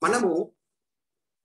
మనము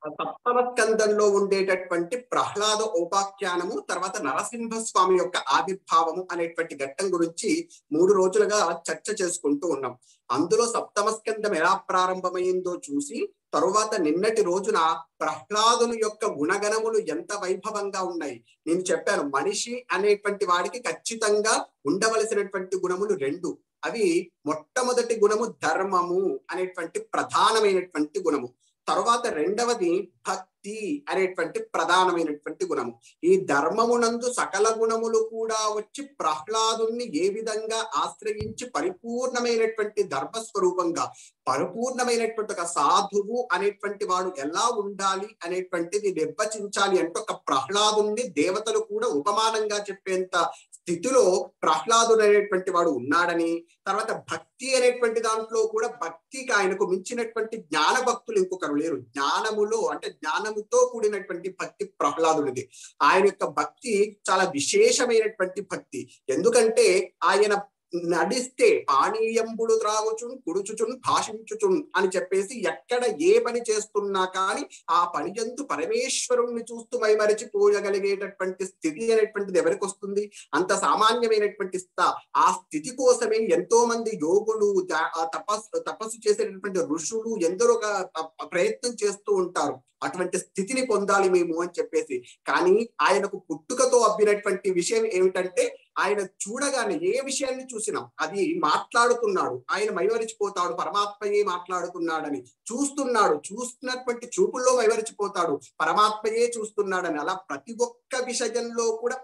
సప్తమ స్కందంలో ఉండేటటువంటి ప్రహ్లాద ఉపాఖ్యానము, తర్వాత నరసింహస్వామి యొక్క ఆవిర్భావము అనేటువంటి ఘట్టం గురించి 3 రోజులుగా చర్చ చేసుకుంటూ ఉన్నాం. అందులో సప్తమ స్కందం ఎలా ప్రారంభమైందో చూసి, తరువాత నిన్నటి రోజున ప్రహ్లాదుని యొక్క గుణగణములు ఎంత వైభవంగా ఉన్నాయి. నేను చెప్పాను, మనిషి అనేటువంటి వాడికి ఖచ్చితంగా ఉండవలసినటువంటి గుణములు 2. అవి మొట్టమొదటి గుణము ధర్మము అనేటువంటి ప్రధానమైనటువంటి గుణము. తరువాత రెండవది భక్తి అనేటువంటి ప్రధానమైనటువంటి గుణము. ఈ ధర్మమునందు సకల గుణములు కూడా వచ్చి ప్రహ్లాదుని ఏ విధంగా ఆశ్రయించి పరిపూర్ణమైనటువంటి ధర్మస్వరూపంగా, పరిపూర్ణమైనటువంటి ఒక సాధువు అనేటువంటి వాడు ఎలా ఉండాలి అనేటువంటిది నిర్వచించాలి అంటే ఒక ప్రహ్లాదుని దేవతలు కూడా ఉపమానంగా చెప్పేంత స్థితిలో ప్రహ్లాదుడు అనేటువంటి వాడు ఉన్నాడని, తర్వాత భక్తి అనేటువంటి దాంట్లో కూడా భక్తికి ఆయనకు మించినటువంటి జ్ఞాన భక్తులు ఇంకొకరు లేరు. జ్ఞానములో అంటే జ్ఞానముతో కూడినటువంటి భక్తి ప్రహ్లాదుడిది. ఆయన యొక్క భక్తి చాలా విశేషమైనటువంటి భక్తి. ఎందుకంటే ఆయన నడిస్తే పానీయంబుడు త్రాగుచున్ కుడుచుచున్ భాషించుచున్ అని చెప్పేసి ఎక్కడ ఏ పని చేస్తున్నా కానీ ఆ పని యందు పరమేశ్వరుణ్ణి చూస్తూ మైమరిచిపోయగలిగేటటువంటి స్థితి అనేటువంటిది ఎవరికి వస్తుంది? అంత సామాన్యమైనటువంటి ఆ స్థితి కోసమే ఎంతో మంది యోగులు, తపస్సు చేసేటటువంటి ఋషులు ఎందరో ప్రయత్నం చేస్తూ ఉంటారు అటువంటి స్థితిని పొందాలి మేము అని చెప్పేసి. కానీ ఆయనకు పుట్టుకతో అబ్బినటువంటి విషయం ఏమిటంటే, ఆయన చూడగానే ఏ విషయాన్ని చూసినా అది మాట్లాడుతున్నాడు, ఆయన మైమరిచిపోతాడు, పరమాత్మయే మాట్లాడుతున్నాడని. చూస్తున్నటువంటి చూపుల్లో మైమరిచిపోతాడు, పరమాత్మయే చూస్తున్నాడని. అలా ప్రతి ఒక్క విషయంలో కూడా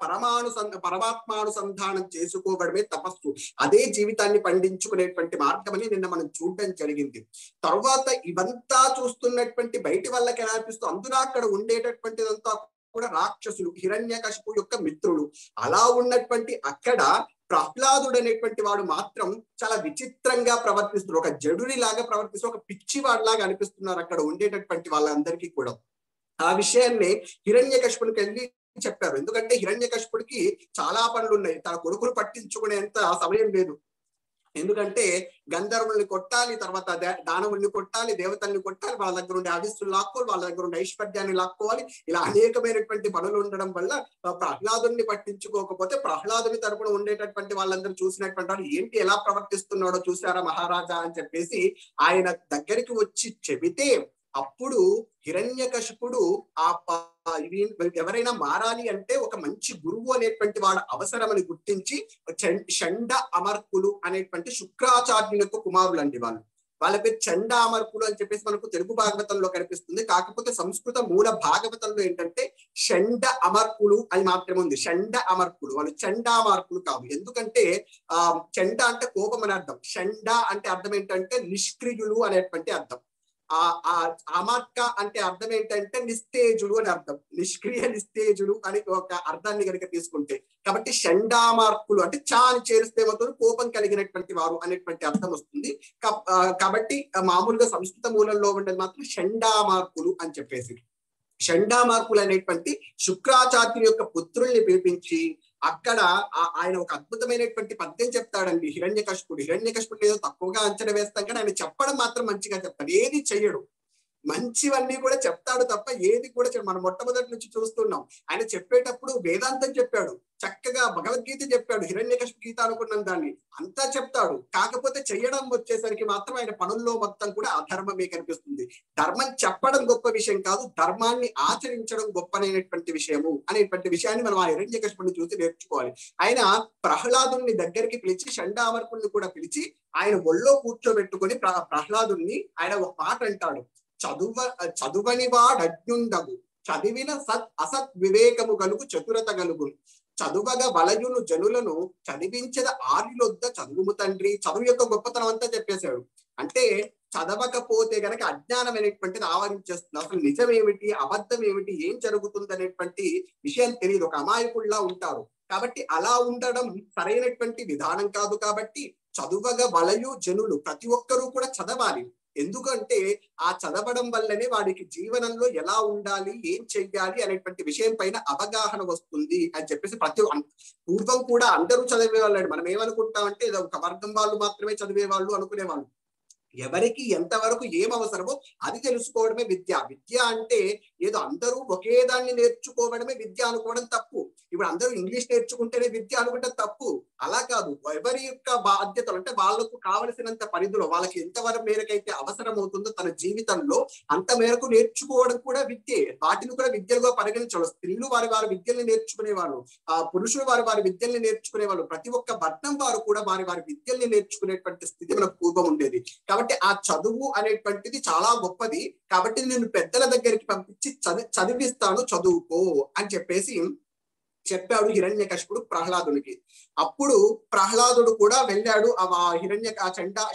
పరమాత్మానుసంధానం చేసుకోవడమే తపస్సు. అదే జీవితాన్ని పండించుకునేటువంటి మార్గం అని నిన్న మనం చూడడం జరిగింది. తర్వాత ఇవంతా చూస్తున్నటువంటి బయటి వాళ్ళకి ఎలా అనిపిస్తుంది? అందున అక్కడ ఉండేటటువంటిదంతా కూడా రాక్షసులు, హిరణ్యకశిపు యొక్క మిత్రులు. అలా ఉన్నటువంటి అక్కడ ప్రహ్లాదుడు అనేటువంటి వాడు మాత్రం చాలా విచిత్రంగా ప్రవర్తిస్తున్నారు. ఒక జడుని లాగా ప్రవర్తిస్తూ ఒక పిచ్చివాడిలాగా అనిపిస్తున్నారు అక్కడ ఉండేటటువంటి వాళ్ళందరికీ కూడా. ఆ విషయాన్ని హిరణ్యకశిపునికి వెళ్ళి చెప్పారు. ఎందుకంటే హిరణ్యకశిపుడికి చాలా పనులు ఉన్నాయి, తన కొడుకును పట్టించుకునేంత సమయం లేదు. ఎందుకంటే గంధర్వుల్ని కొట్టాలి, తర్వాత దానవుల్ని కొట్టాలి, దేవతల్ని కొట్టాలి, వాళ్ళ దగ్గర ఉండే ఆవిస్సులు లాక్కోవాలి, వాళ్ళ దగ్గర ఉండే ఐశ్వర్యాన్ని లాక్కోవాలి. ఇలా అనేకమైనటువంటి పనులు ఉండడం వల్ల ప్రహ్లాదుని పట్టించుకోకపోతే ప్రహ్లాదుని తరపున ఉండేటటువంటి వాళ్ళందరూ చూసినటువంటి వాళ్ళు ఏంటి ఎలా ప్రవర్తిస్తున్నాడో చూసారా మహారాజా అని చెప్పేసి ఆయన దగ్గరికి వచ్చి చెబితే, అప్పుడు హిరణ్యకశిపుడు ఎవరైనా మారాలి అంటే ఒక మంచి గురువు అనేటువంటి వాడు అవసరమని గుర్తించి చండ అమర్కులు అనేటువంటి శుక్రాచార్యుని యొక్క కుమారులు అండి వాళ్ళు. వాళ్ళ పేరు చండ అమర్కులు అని చెప్పేసి మనకు తెలుగు భాగవతంలో కనిపిస్తుంది. కాకపోతే సంస్కృత మూల భాగవతంలో ఏంటంటే షండ అమర్కులు అని మాత్రమే ఉంది. షండ అమర్కులు, వాళ్ళు చండామార్కులు కాదు. ఎందుకంటే చండ అంటే కోపం అని అర్థం, షండ అంటే అర్థం ఏంటంటే నిష్క్రియులు అనేటువంటి అర్థం. అమర్క అంటే అర్థం ఏంటంటే నిస్తేజులు అని అర్థం, నిష్క్రియ నిస్తేజులు అని ఒక అర్థాన్ని కనుక తీసుకుంటే. కాబట్టి షండామార్కులు అంటే చా అని చేరిస్తే మాత్రం కోపం కలిగినటువంటి వారు అనేటువంటి అర్థం వస్తుంది. కాబట్టి మామూలుగా సంస్కృత మూలంలో ఉండేది మాత్రం షండామార్కులు అని చెప్పేసి. షండామార్కులు అనేటువంటి శుక్రాచార్యుని యొక్క పుత్రుల్ని పిలిపించి అక్కడ ఆయన ఒక అద్భుతమైనటువంటి పద్యం చెప్తాడండి హిరణ్యకశిపుడు ఏదో తక్కువగా అంచనా వేస్తాం కానీ ఆయన చెప్పడం మాత్రం మంచిగా చెప్తాడు, ఏది చెయ్యడు. మంచివన్నీ కూడా చెప్తాడు తప్ప ఏది కూడా మనం మొట్టమొదటి నుంచి చూస్తున్నాం. ఆయన చెప్పేటప్పుడు వేదాంతం చెప్పాడు, చక్కగా భగవద్గీత చెప్పాడు, హిరణ్యకశిపు గీత అనుకున్నాం దాన్ని అంతా చెప్తాడు. కాకపోతే చెయ్యడం వచ్చేసరికి మాత్రం ఆయన పనుల్లో మొత్తం కూడా అధర్మమే కనిపిస్తుంది. ధర్మం చెప్పడం గొప్ప విషయం కాదు, ధర్మాన్ని ఆచరించడం గొప్పనైనటువంటి విషయము అనేటువంటి విషయాన్ని మనం ఆ హిరణ్యకశిపుని చూసి నేర్చుకోవాలి. ఆయన ప్రహ్లాదుని దగ్గరికి పిలిచి షండామర్కుల్ని కూడా పిలిచి ఆయన ఒళ్ళో కూర్చోబెట్టుకొని ప్రహ్లాదుని ఆయన ఒక మాట అంటాడు, చదువని వాడజ్ఞుండగు చదివిన అసత్ వివేకము గలుగు చతురత గలుగు చదువగా వలయును జనులను చదివించద ఆర్యులొద్ద చదువుము తండ్రి. చదువు యొక్క గొప్పతనం అంతా చెప్పేశాడు. అంటే చదవకపోతే గనక అజ్ఞానం అనేటువంటిది ఆవరించేస్తుంది. అసలు నిజం ఏమిటి, అబద్ధం ఏమిటి, ఏం జరుగుతుంది అనేటువంటి విషయం తెలియదు, ఒక అమాయకుల్లా ఉంటారు. కాబట్టి అలా ఉండడం సరైనటువంటి విధానం కాదు. కాబట్టి చదువగా వలయు జనులు, ప్రతి ఒక్కరూ కూడా చదవాలి. ఎందుకంటే ఆ చదవడం వల్లనే వాడికి జీవనంలో ఎలా ఉండాలి, ఏం చెయ్యాలి అనేటువంటి విషయం పైన అవగాహన వస్తుంది అని చెప్పేసి పూర్వం కూడా అందరూ చదివేవాళ్ళు. మనం ఏమనుకుంటామంటే ఒక వర్గం వాళ్ళు మాత్రమే చదివేవాళ్ళు అనుకునేవాళ్ళు. ఎవరికి ఎంతవరకు ఏం అవసరమో అది తెలుసుకోవడమే విద్య. విద్య అంటే ఏదో అందరూ ఒకే దాన్ని నేర్చుకోవడమే విద్య అనుకోవడం తప్పు. ఇప్పుడు అందరూ ఇంగ్లీష్ నేర్చుకుంటేనే విద్య అనుకుంటే తప్పు. అలా కాదు. ఎవరి యొక్క బాధ్యతలు అంటే వాళ్ళకు కావలసినంత పరిధిలో వాళ్ళకి ఎంతవరకు మేరకైతే అవసరం అవుతుందో తన జీవితంలో అంత మేరకు నేర్చుకోవడం కూడా విద్యే. వాటిని కూడా విద్యలుగా పరిగణించవచ్చు. స్త్రీలు వారి వారి విద్యల్ని నేర్చుకునే వాళ్ళు, పురుషులు వారి వారి విద్యల్ని నేర్చుకునే వాళ్ళు, ప్రతి ఒక్క వర్ణం వారు కూడా వారి వారి విద్యల్ని నేర్చుకునేటువంటి స్థితి మనకు పూర్వం ఉండేది. కాబట్టి ఆ చదువు అనేటువంటిది చాలా గొప్పది. కాబట్టి నేను పెద్దల దగ్గరికి పంపించి చదివిస్తాను, చదువుకో అని చెప్పేసి చెప్పాడు హిరణ్యకశిపుడు ప్రహ్లాదునికి. అప్పుడు ప్రహ్లాదుడు కూడా వెళ్ళాడు.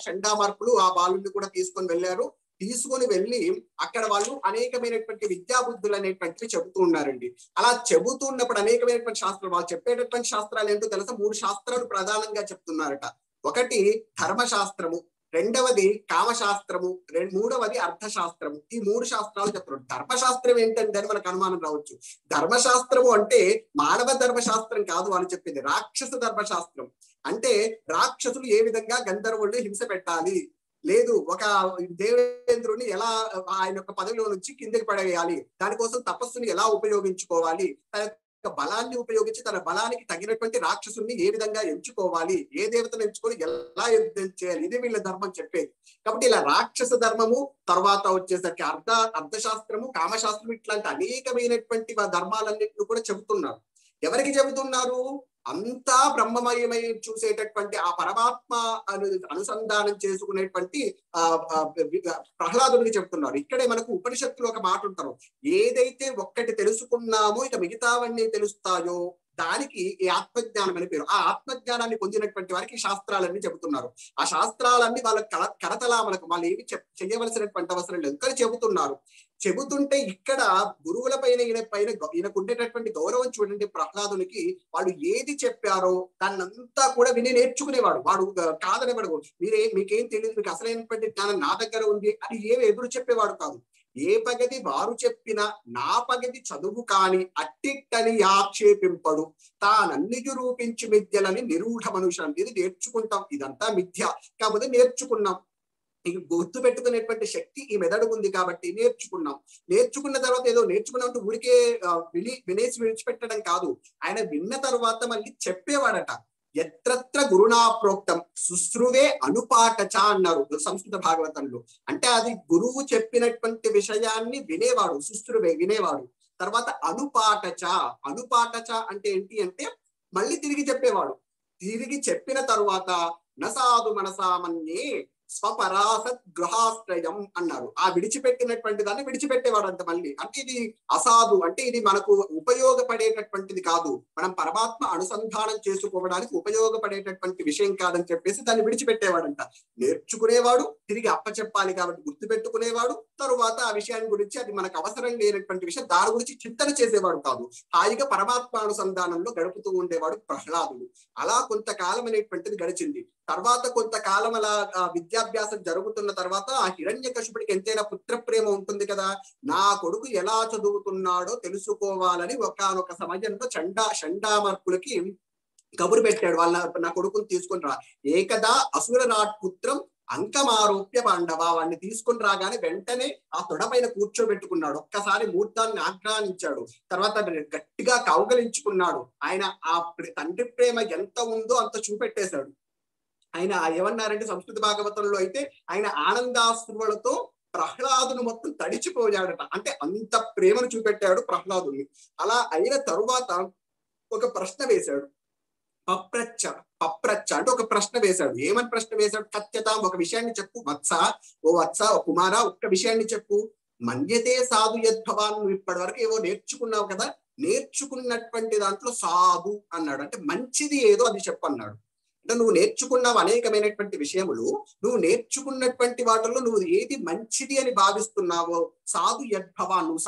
చండామార్కులు ఆ బాలుని కూడా తీసుకొని వెళ్ళారు. తీసుకొని వెళ్ళి అక్కడ వాళ్ళు అనేకమైనటువంటి విద్యాబుద్ధులు అనేటువంటివి చెబుతూ ఉన్నారండి. అలా చెబుతున్నప్పుడు అనేకమైనటువంటి శాస్త్రాలు, వాళ్ళు చెప్పేటటువంటి శాస్త్రాలు ఏంటో తెలుసా? 3 శాస్త్రాలు ప్రధానంగా చెప్తున్నారట. ఒకటి ధర్మశాస్త్రము, రెండవది కామశాస్త్రము, మూడవది అర్థశాస్త్రము. ఈ 3 శాస్త్రాలు చెప్తున్నారు. ధర్మశాస్త్రం ఏంటంటే అని మనకు అనుమానం రావచ్చు. ధర్మశాస్త్రము అంటే మానవ ధర్మశాస్త్రం కాదు వాళ్ళు చెప్పింది, రాక్షస ధర్మశాస్త్రం. అంటే రాక్షసులు ఏ విధంగా గంధర్వుల్ని హింస పెట్టాలి, లేదు ఒక దేవేంద్రుని ఎలా ఆయన యొక్క పదవిలో నుంచి కిందకి పడేయాలి, దానికోసం తపస్సుని ఎలా ఉపయోగించుకోవాలి, బలాన్ని ఉపయోగించి తన బలానికి తగినటువంటి రాక్షసుని ఏ విధంగా ఎంచుకోవాలి, ఏ దేవతను ఎంచుకొని ఎలా యుద్ధం చేయాలి, ఇది వీళ్ళ ధర్మం చెప్పేది. కాబట్టి ఇలా రాక్షస ధర్మము, తర్వాత వచ్చేసరికి అర్థశాస్త్రము, కామశాస్త్రం, ఇట్లాంటి అనేకమైనటువంటి ధర్మాలన్నింటినీ కూడా చెబుతున్నారు. ఎవరికి చెబుతున్నారు? అంతా బ్రహ్మమయమై చూసేటటువంటి ఆ పరమాత్మ అనుసంధానం చేసుకునేటువంటి ప్రహ్లాదునికి చెప్తున్నారు. ఇక్కడే మనకు ఉపనిషత్తులు ఒక మాట ఉంటారు, ఏదైతే ఒక్కటి తెలుసుకున్నామో ఇక మిగతావన్నీ తెలుస్తాయో దానికి ఈ ఆత్మజ్ఞానం అని పేరు. ఆ ఆత్మజ్ఞానాన్ని పొందినటువంటి వారికి శాస్త్రాలన్నీ చెబుతున్నారు. ఆ శాస్త్రాలన్నీ వాళ్ళకి కరతలా మనకు వాళ్ళు ఏమి చేయవలసినటువంటి అవసరం లేదు, కానీ చెబుతున్నారు. చెబుతుంటే ఇక్కడ గురువుల పైన ఈయనకు ఉండేటటువంటి గౌరవం చూడండి. ప్రహ్లాదునికి వాళ్ళు ఏది చెప్పారో దాన్నంతా కూడా విని నేర్చుకునేవాడు. వాడు కాదనేవాడు, మీకేం తెలియదు, మీకు అసలైనటువంటి జ్ఞానం నా దగ్గర ఉంది అని ఏమి ఎదురు చెప్పేవాడు కాదు. ఏ పగది వారు చెప్పిన నా పగది చదువు కాని అట్టిట్టని ఆక్షేపింపడు, తానన్నిటి రూపించి మిథ్యలని నిరూఢ మనుషులు. ఇది నేర్చుకుంటాం, ఇదంతా మిథ్య కాకపోతే నేర్చుకున్నాం. ఇక గుర్తు పెట్టుకునేటువంటి శక్తి ఈ మెదడు ఉంది కాబట్టి నేర్చుకున్నాం. నేర్చుకున్న తర్వాత ఏదో నేర్చుకున్నాం అంటే ఊరికే వినేసి విడిచిపెట్టడం కాదు. ఆయన విన్న తర్వాత మళ్ళీ చెప్పేవాడట. ఎత్రత్ర గురునా ప్రోక్తం శుశ్రువే అనుపాటచ అన్నారు సంస్కృత భాగవతంలో. అంటే అది గురువు చెప్పినటువంటి విషయాన్ని వినేవాడు, శుశ్రువే వినేవాడు. తర్వాత అనుపాటచ, అనుపాటచ అంటే ఏంటి అంటే మళ్ళీ తిరిగి చెప్పేవాడు. తిరిగి చెప్పిన తరువాత నసాధు మనసామన్యే స్వపరాసత్ గృహాశ్రయం అన్నారు. ఆ విడిచిపెట్టినటువంటి దాన్ని విడిచిపెట్టేవాడంట మళ్ళీ. అంటే ఇది అసాధు, అంటే ఇది మనకు ఉపయోగపడేటటువంటిది కాదు, మనం పరమాత్మ అనుసంధానం చేసుకోవడానికి ఉపయోగపడేటటువంటి విషయం కాదని చెప్పేసి దాన్ని విడిచిపెట్టేవాడంట. నేర్చుకునేవాడు, తిరిగి అప్పచెప్పాలి కాబట్టి గుర్తు పెట్టుకునేవాడు. తరువాత ఆ విషయాన్ని గురించి అది మనకు అవసరం లేనటువంటి విషయం దాని గురించి చింతన చేసేవాడు కాదు. హాయిగా పరమాత్మ అనుసంధానంలో గడుపుతూ ఉండేవాడు ప్రహ్లాదుడు. అలా కొంతకాలం అనేటువంటిది గడిచింది. తర్వాత కొంతకాలం అలా విద్యాభ్యాసం జరుగుతున్న తర్వాత ఆ హిరణ్యకశిపుడికి ఎంతైనా పుత్ర ప్రేమ ఉంటుంది కదా, నా కొడుకు ఎలా చదువుతున్నాడో తెలుసుకోవాలని ఒకానొక సమయంలో చండామార్కులకి కబురు పెట్టాడు. నా కొడుకుని తీసుకుని రా. ఏకదా అసురరాట్ పుత్రం అంకమారోప్య పాండవ, వాడిని తీసుకుని రాగానే వెంటనే ఆ తొడపైన కూర్చోబెట్టుకున్నాడు. ఒక్కసారి మూర్తాన్ని ఆగ్రహించాడు. తర్వాత గట్టిగా కౌగలించుకున్నాడు. ఆయన ఆ తండ్రి ప్రేమ ఎంత ఉందో అంత చూపెట్టేశాడు. ఆయన ఏమన్నారంటే సంస్కృత భాగవతంలో అయితే ఆయన ఆనందాశ్రువులతో ప్రహ్లాదును మొత్తం తడిచిపోయాడట. అంటే అంత ప్రేమను చూపెట్టాడు ప్రహ్లాదుని. అలా అయిన తరువాత ఒక ప్రశ్న వేశాడు. పప్రచ్చ అంటే ఒక ప్రశ్న వేశాడు. ఏమని ప్రశ్న వేశాడు? కత్యతాం, ఒక విషయాన్ని చెప్పు. వత్స ఓ కుమారా, ఒక్క విషయాన్ని చెప్పు. మన్యతే సాధు యద్భవాన్, నువ్వు ఇప్పటి వరకు ఏవో నేర్చుకున్నావు కదా, నేర్చుకున్నటువంటి దాంట్లో సాధు అన్నాడు. అంటే మంచిది ఏదో అది చెప్పు అన్నాడు. అంటే నువ్వు నేర్చుకున్నావు అనేకమైనటువంటి విషయములు, నువ్వు నేర్చుకున్నటువంటి వాటిల్లో నువ్వు ఏది మంచిది అని భావిస్తున్నావో, సాధు యద్భవా, నువ్వు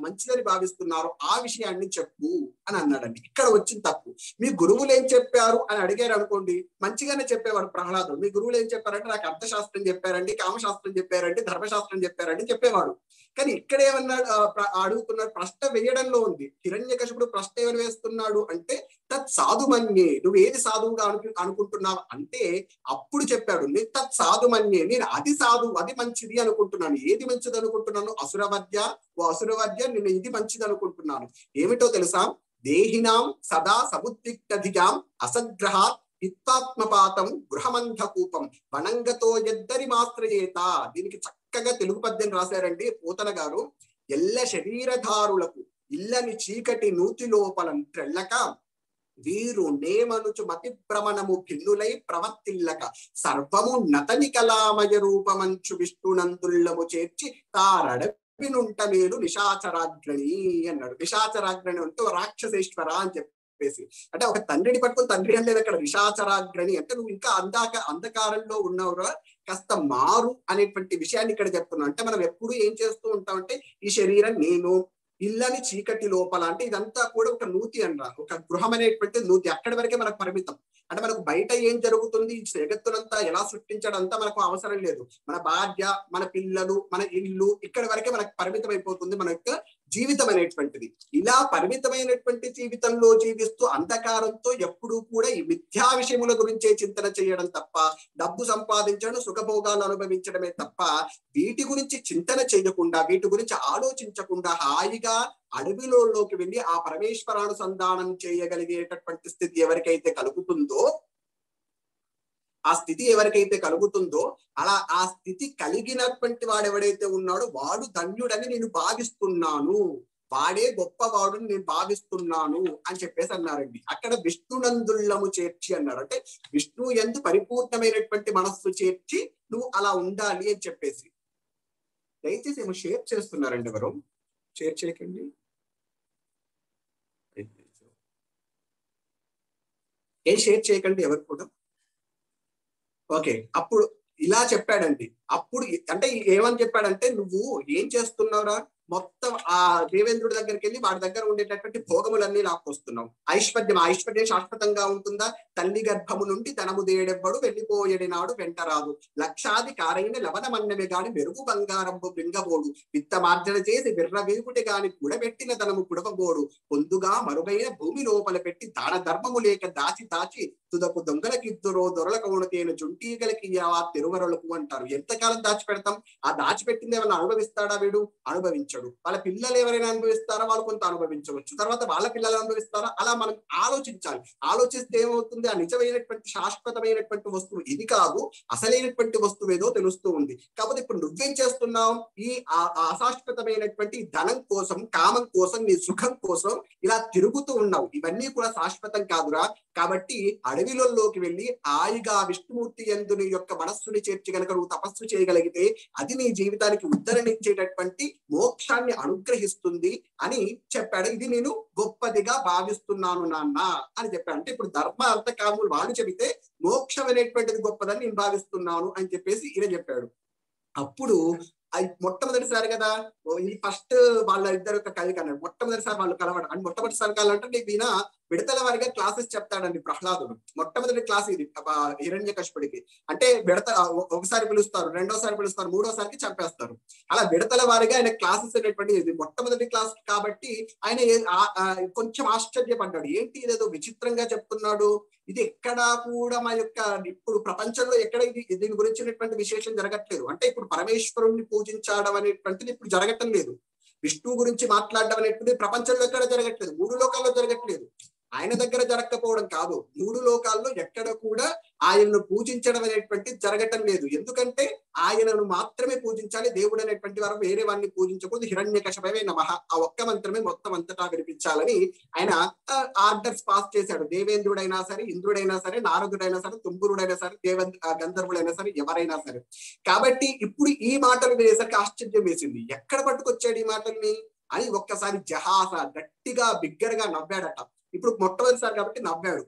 మంచిదని భావిస్తున్నారో ఆ విషయాన్ని చెప్పు అని అన్నాడండి. ఇక్కడ వచ్చిన తప్పు. మీ గురువులు ఏం చెప్పారు అని అడిగారు అనుకోండి, మంచిగానే చెప్పేవాడు ప్రహ్లాదుడు. మీ గురువులు ఏం చెప్పారంటే నాకు అర్థశాస్త్రం చెప్పారండి, కామశాస్త్రం చెప్పారండి, ధర్మశాస్త్రం చెప్పారండి చెప్పేవాడు. కానీ ఇక్కడ ఏమన్నాడు? అడుగుతున్నాడు, ప్రశ్న వేయడంలో ఉంది. హిరణ్యకశిపుడు ప్రశ్న ఏమని వేస్తున్నాడు అంటే తత్ సాధుమన్యే, నువ్వేది సాధువుగా అనుకుంటున్నావు అంటే అప్పుడు చెప్పాడు, తత్ సాధుమన్యే, నేను అది సాధువు, అది మంచిది అనుకుంటున్నాను. ఏది మంచిది అనుకుంటున్నాను? అసురవద్య, ఓ అసురవద్య, నేను ఇది మంచిది అనుకుంటున్నాను. ఏమిటో తెలుసా? దేహినాం సదా సముద్విగ్నధిజాం అసద్గ్రహాత్ ఇత్తాత్మపాతం గృహమంధకూపం వనంగతో ఎద్దరి మాత్రయేత. దీనికి చక్కగా తెలుగు పద్యం రాశారండి పోతన గారు. ఎల్ల శరీరధారులకు ఇల్లని చీకటి నూతి లోపలం ట్రెల్లక వీరు నేమనుచు మతి భ్రమణము భిన్నులై ప్రవర్తిల్లక సర్వము నతని కళామయ రూపమంచు విష్ణునందుల్లము చేర్చి తారడవినుంట మేలు నిశాచరాగ్రణి అన్నాడు. నిశాచరాగ్రణి అంటే రాక్షసేశ్వర అని చెప్పేసి, అంటే ఒక తండ్రిని పట్టుకుని తండ్రి అనేది అక్కడ నిశాచరాగ్రణి అంటే నువ్వు ఇంకా అంధకారంలో ఉన్నవరా, కాస్త మారు అనేటువంటి విషయాన్ని ఇక్కడ చెప్తున్నావు. అంటే మనం ఎప్పుడు ఏం చేస్తూ ఉంటామంటే ఈ శరీరం నేను, ఇల్లని చీకటి లోపల అంటే ఇదంతా కూడా ఒక నూతి అనరా, ఒక గృహం అనేటువంటి నూతి, అక్కడి వరకే మనకు పరిమితం. అంటే మనకు బయట ఏం జరుగుతుంది, ఈ జగత్తునంతా ఎలా సృష్టించడంతా మనకు అవసరం లేదు. మన భార్య, మన పిల్లలు, మన ఇల్లు, ఇక్కడి వరకే మనకు పరిమితం అయిపోతుంది మన యొక్క జీవితం అనేటువంటిది. ఇలా పరిమితమైనటువంటి జీవితంలో జీవిస్తూ అంధకారంతో ఎప్పుడూ కూడా ఈ మిథ్యా విషయముల గురించే చింతన చేయడం తప్ప, డబ్బు సంపాదించడం, సుఖభోగాలు అనుభవించడమే తప్ప వీటి గురించి చింతన చేయకుండా, వీటి గురించి ఆలోచించకుండా హాయిగా అడవిలోకి వెళ్ళి ఆ పరమేశ్వరానుసంధానం చేయగలిగేటటువంటి స్థితి ఎవరికైతే కలుగుతుందో, ఆ స్థితి ఎవరికైతే కలుగుతుందో అలా ఆ స్థితి కలిగినటువంటి వాడు ఎవడైతే ఉన్నాడో వాడు ధన్యుడని నేను భావిస్తున్నాను, వాడే గొప్పవాడు నేను భావిస్తున్నాను అని చెప్పేసి అన్నారండి. అక్కడ విష్ణునందుల్లము చేర్చి అన్నాడు. అంటే విష్ణు యందు పరిపూర్ణమైనటువంటి మనస్సు చేర్చి నువ్వు అలా ఉండాలి అని చెప్పేసి. దయచేసి ఏమో షేర్ చేస్తున్నారండి, ఎవరు షేర్ చేయకండి. ఏం షేర్ చేయకండి ఎవరు కూడా. ఓకే, అప్పుడు ఇలా చెప్పాడండి. అప్పుడు అంటే ఏమని చెప్పాడంటే, నువ్వు ఏం చేస్తున్నావురా, మొత్తం ఆ దేవేంద్రుడి దగ్గరికి వెళ్ళి వాడి దగ్గర ఉండేటటువంటి భోగములన్నీ లాక్కొస్తున్నావు. ఐశ్వర్యం శాశ్వతంగా ఉంటుందా? తల్లి గర్భము నుండి ధనము దేడెవ్వడు వెళ్ళిపోయేడి నాడు వెంటరాదు, లక్షాధికారైన లవణమన్నమే గాని మెరుగు బంగారంబు బృంగబోడు, విత్తమార్జన చేసి విర్ర వీపుటి గాని కూడబెట్టిన ధనము కుడవబోడు, పొందుగా మరుగైన భూమి లోపల పెట్టి దాన ధర్మము లేక దాచి దాచి తుదకు దొంగలకిద్దురో దొరలకు ఉణతేను జుంటీగలకి తిరువరులకు అంటారు. ఎంతకాలం దాచిపెడతాం? ఆ దాచిపెట్టింది ఏమైనా అనుభవిస్తాడా వీడు? అనుభవించడు. వాళ్ళ పిల్లలు ఎవరైనా అనుభవిస్తారా? వాళ్ళు కొంత అనుభవించవచ్చు. తర్వాత వాళ్ళ పిల్లలు అనుభవిస్తారా? అలా మనం ఆలోచించాలి. ఆలోచిస్తే ఏమవుతుంది, ఆ నిజమైనటువంటి శాశ్వతమైనటువంటి వస్తువు ఇది కాదు, అసలైనటువంటి వస్తువు ఏదో తెలుస్తూ ఉంది. కాకపోతే ఇప్పుడు నువ్వేం చేస్తున్నావు, ఈ అశాశ్వతమైనటువంటి ధనం కోసం, కామం కోసం, నీ సుఖం కోసం ఇలా తిరుగుతూ ఉన్నావు. ఇవన్నీ కూడా శాశ్వతం కాదురా. కాబట్టి అడవిలోకి వెళ్ళి హాయిగా విష్ణుమూర్తి యందు నీ యొక్క మనస్సుని చేర్చి గనక నువ్వు తపస్సు చేయగలిగితే అది నీ జీవితానికి ఉద్ధరణించేటటువంటి మోక్షాన్ని అనుగ్రహిస్తుంది అని చెప్పాడు. ఇది నేను గొప్పదిగా భావిస్తున్నాను నాన్న అని చెప్పాడు. అంటే ఇప్పుడు ధర్మ అర్థ కాములు వాడు చెబితే మోక్షం అనేటువంటిది గొప్పదని నేను భావిస్తున్నాను అని చెప్పేసి ఈయన చెప్పాడు. అప్పుడు మొట్టమొదటిసారి కదా ఈ ఫస్ట్ వాళ్ళ ఇద్దరు కలిగి అన్నాడు. మొట్టమొదటిసారి వాళ్ళు కలవడం అని మొట్టమొదటిసారి కలవాలంటే నీకు ఈయన విడతల వారిగా క్లాసెస్ చెప్తాడండి ప్రహ్లాదుడు. మొట్టమొదటి క్లాస్ ఇది హిరణ్యకశిపుడికి. అంటే ఒకసారి పిలుస్తారు, రెండోసారి పిలుస్తారు, మూడోసారికి చంపేస్తారు. అలా విడతల వారిగా ఆయన క్లాసెస్ అనేటువంటి ఇది మొట్టమొదటి క్లాస్ కాబట్టి ఆయన కొంచెం ఆశ్చర్యపడ్డాడు. ఏంటి ఇదేదో విచిత్రంగా చెప్తున్నాడు, ఇది ఎక్కడా కూడా మా యొక్క ఇప్పుడు ప్రపంచంలో ఎక్కడ దీని గురించినటువంటి విశేషం జరగట్లేదు. అంటే ఇప్పుడు పరమేశ్వరుణ్ణి పూజించడం అనేటువంటిది ఇప్పుడు జరగటం లేదు. విష్ణువు గురించి మాట్లాడడం అనేటువంటిది ప్రపంచంలో ఎక్కడ జరగట్లేదు, 3 లోకాల్లో జరగట్లేదు. ఆయన దగ్గర జరగకపోవడం కాదు, 3 లోకాల్లో ఎక్కడ కూడా ఆయనను పూజించడం అనేటువంటిది జరగటం లేదు. ఎందుకంటే ఆయనను మాత్రమే పూజించాలి. దేవుడు అనేటువంటి వారు వేరే వారిని పూజించకూడదు. హిరణ్యకశపవే నమః ఆ ఒక్క మంత్రమే మొత్తం అంతటా వినిపించాలని ఆయన ఆర్డర్స్ పాస్ చేశాడు. దేవేంద్రుడైనా సరే, ఇంద్రుడైనా సరే, నారదుడైనా సరే, తుంబురుడైనా సరే, గంధర్వుడైనా సరే, ఎవరైనా సరే. కాబట్టి ఇప్పుడు ఈ మాటలు వినేసరికి ఆశ్చర్యం వేసింది. ఎక్కడ పట్టుకొచ్చాడు ఈ మాటల్ని అని ఒక్కసారి జహాస గట్టిగా బిగ్గరగా నవ్వాడట. ఇప్పుడు మొట్టమొదటిసారి కాబట్టి నవ్వాడు.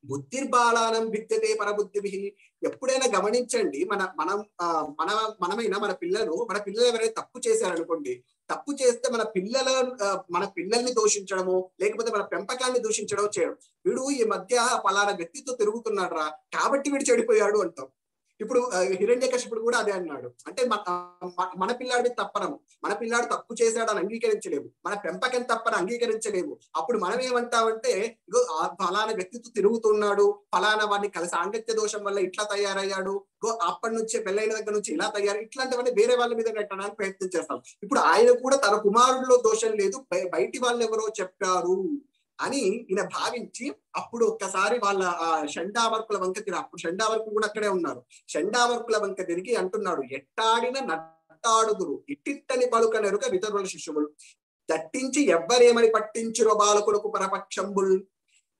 బుద్ధిర్బాలానం విద్యతే పరబుద్ధిభి. ఎప్పుడైనా గమనించండి, మనమైనా మన పిల్లలు ఎవరైనా తప్పు చేశారనుకోండి, తప్పు చేస్తే మన పిల్లల్ని దూషించడము, లేకపోతే మన పెంపకాన్ని దూషించడం చేయడం. వీడు ఈ మధ్య పలానా వ్యక్తితో తిరుగుతున్నాడు రా కాబట్టి వీడు చెడిపోయాడు అంటాం. ఇప్పుడు హిరణ్యకశిపుడు కూడా అదే అన్నాడు. అంటే మన పిల్లాడి తప్పనము, మన పిల్లాడు తప్పు చేశాడని అంగీకరించలేము, మన పెంపకం తప్పని అంగీకరించలేము. అప్పుడు మనం ఏమంటామంటే ఇగో ఫలానా వ్యక్తితో తిరుగుతున్నాడు, ఫలానా వాడిని సాంగత్య దోషం వల్ల ఇట్లా తయారయ్యాడు, అప్పటి నుంచే పెళ్ళైన దగ్గర నుంచి ఇలా తయారు, ఇట్లాంటివన్నీ వేరే వాళ్ళ మీద పెట్టడానికి ప్రయత్నం చేస్తాం. ఇప్పుడు ఆయన కూడా తన కుమారుడిలో దోషం లేదు, బయటి వాళ్ళు ఎవరో చెప్పారు అని ఈయన భావించి అప్పుడు ఒక్కసారి వాళ్ళ షండావర్కుల వంక తిరిగి, అప్పుడు షండావర్కులు కూడా అక్కడే ఉన్నారు, షండావర్కుల వంక తిరిగి అంటున్నాడు, ఎట్టాడిన నట్టాడుదురు ఇట్టిట్టని పలుకనెరుక వితరుల శిష్యులు దట్టించి ఎవ్వరేమని పట్టించురో బాలకులకు పరపక్షంబుల్.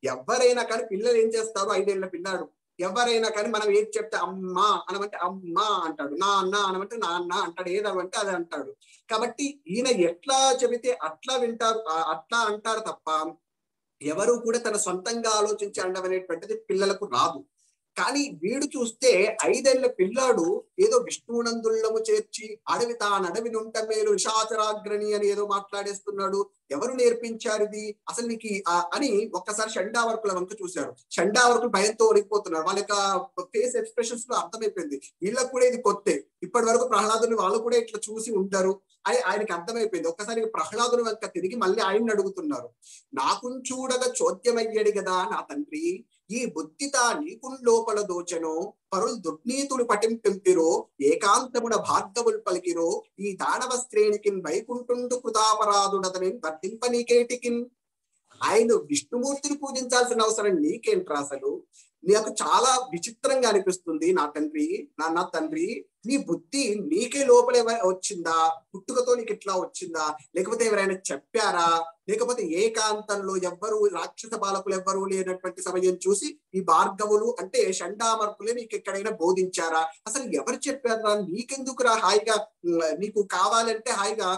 ఎవరైనా కానీ పిల్లలు ఏం చేస్తారు, 5 ఏళ్ల పిల్లాడు, ఎవరైనా కానీ మనం ఏది చెప్తే అమ్మా అనమంటే అమ్మా అంటాడు, నాన్న అనమంటే నాన్న అంటాడు, ఏదమంటే అది అంటాడు. కాబట్టి ఈయన ఎట్లా చెబితే అట్లా వింటారు, అట్లా అంటారు తప్ప ఎవరు కూడా తన సొంతంగా ఆలోచించి అనడం అనేటువంటిది పిల్లలకు రాదు. కానీ వీడు చూస్తే 5 ఏళ్ల పిల్లాడు ఏదో విష్ణునందుళ్ళము చేర్చి అడవి తానడవి నుంట మేలు నిశాచరాగ్రణి అని ఏదో మాట్లాడేస్తున్నాడు. ఎవరు నేర్పించారు ఇది అసలు నీకు అని ఒక్కసారి షండావర్కుల వంక చూశారు. షండావర్కులు భయంతో ఒడిగిపోతున్నారు. వాళ్ళ యొక్క ఫేస్ ఎక్స్ప్రెషన్స్ లో అర్థమైపోయింది, వీళ్ళకు కూడా ఇది కొత్తే, ఇప్పటి వరకు ప్రహ్లాదుని వాళ్ళు కూడా ఇట్లా చూసి ఉంటారు అని ఆయనకి అర్థమైపోయింది. ఒక్కసారి ప్రహ్లాదుని వంక తిరిగి మళ్ళీ ఆయన్ని అడుగుతున్నారు, నాకుంచూడగా చోద్యమయ్యడి కదా నా తండ్రి, ఈ బుద్ధిత నీకున్ లోపల దోచనో పరుల్ దుర్నీతులు పఠింపింపిరో ఏకాంతమున భార్గవులు పలికిరో ఈ దానవ శ్రేణికిన్ వైకుంఠుండు కృతాపరాధుడతని వర్తింపనీకేటికిన్. ఆయన విష్ణుమూర్తిని పూజించాల్సిన అవసరం నీకేంట్రా అసలు? నాకు చాలా విచిత్రంగా అనిపిస్తుంది నా తండ్రి, నాన్న తండ్రి, నీ బుద్ధి నీకే లోపల వచ్చిందా, పుట్టుకతో నీకు ఇట్లా వచ్చిందా, లేకపోతే ఎవరైనా చెప్పారా, లేకపోతే ఏకాంతంలో ఎవ్వరు రాక్షస బాలకులు ఎవ్వరూ లేనటువంటి సమయం చూసి ఈ భార్గవులు అంటే షండామర్కులే నీకు ఎక్కడైనా బోధించారా, అసలు ఎవరు చెప్పారా, నీకెందుకురా హాయిగా నీకు కావాలంటే హాయిగా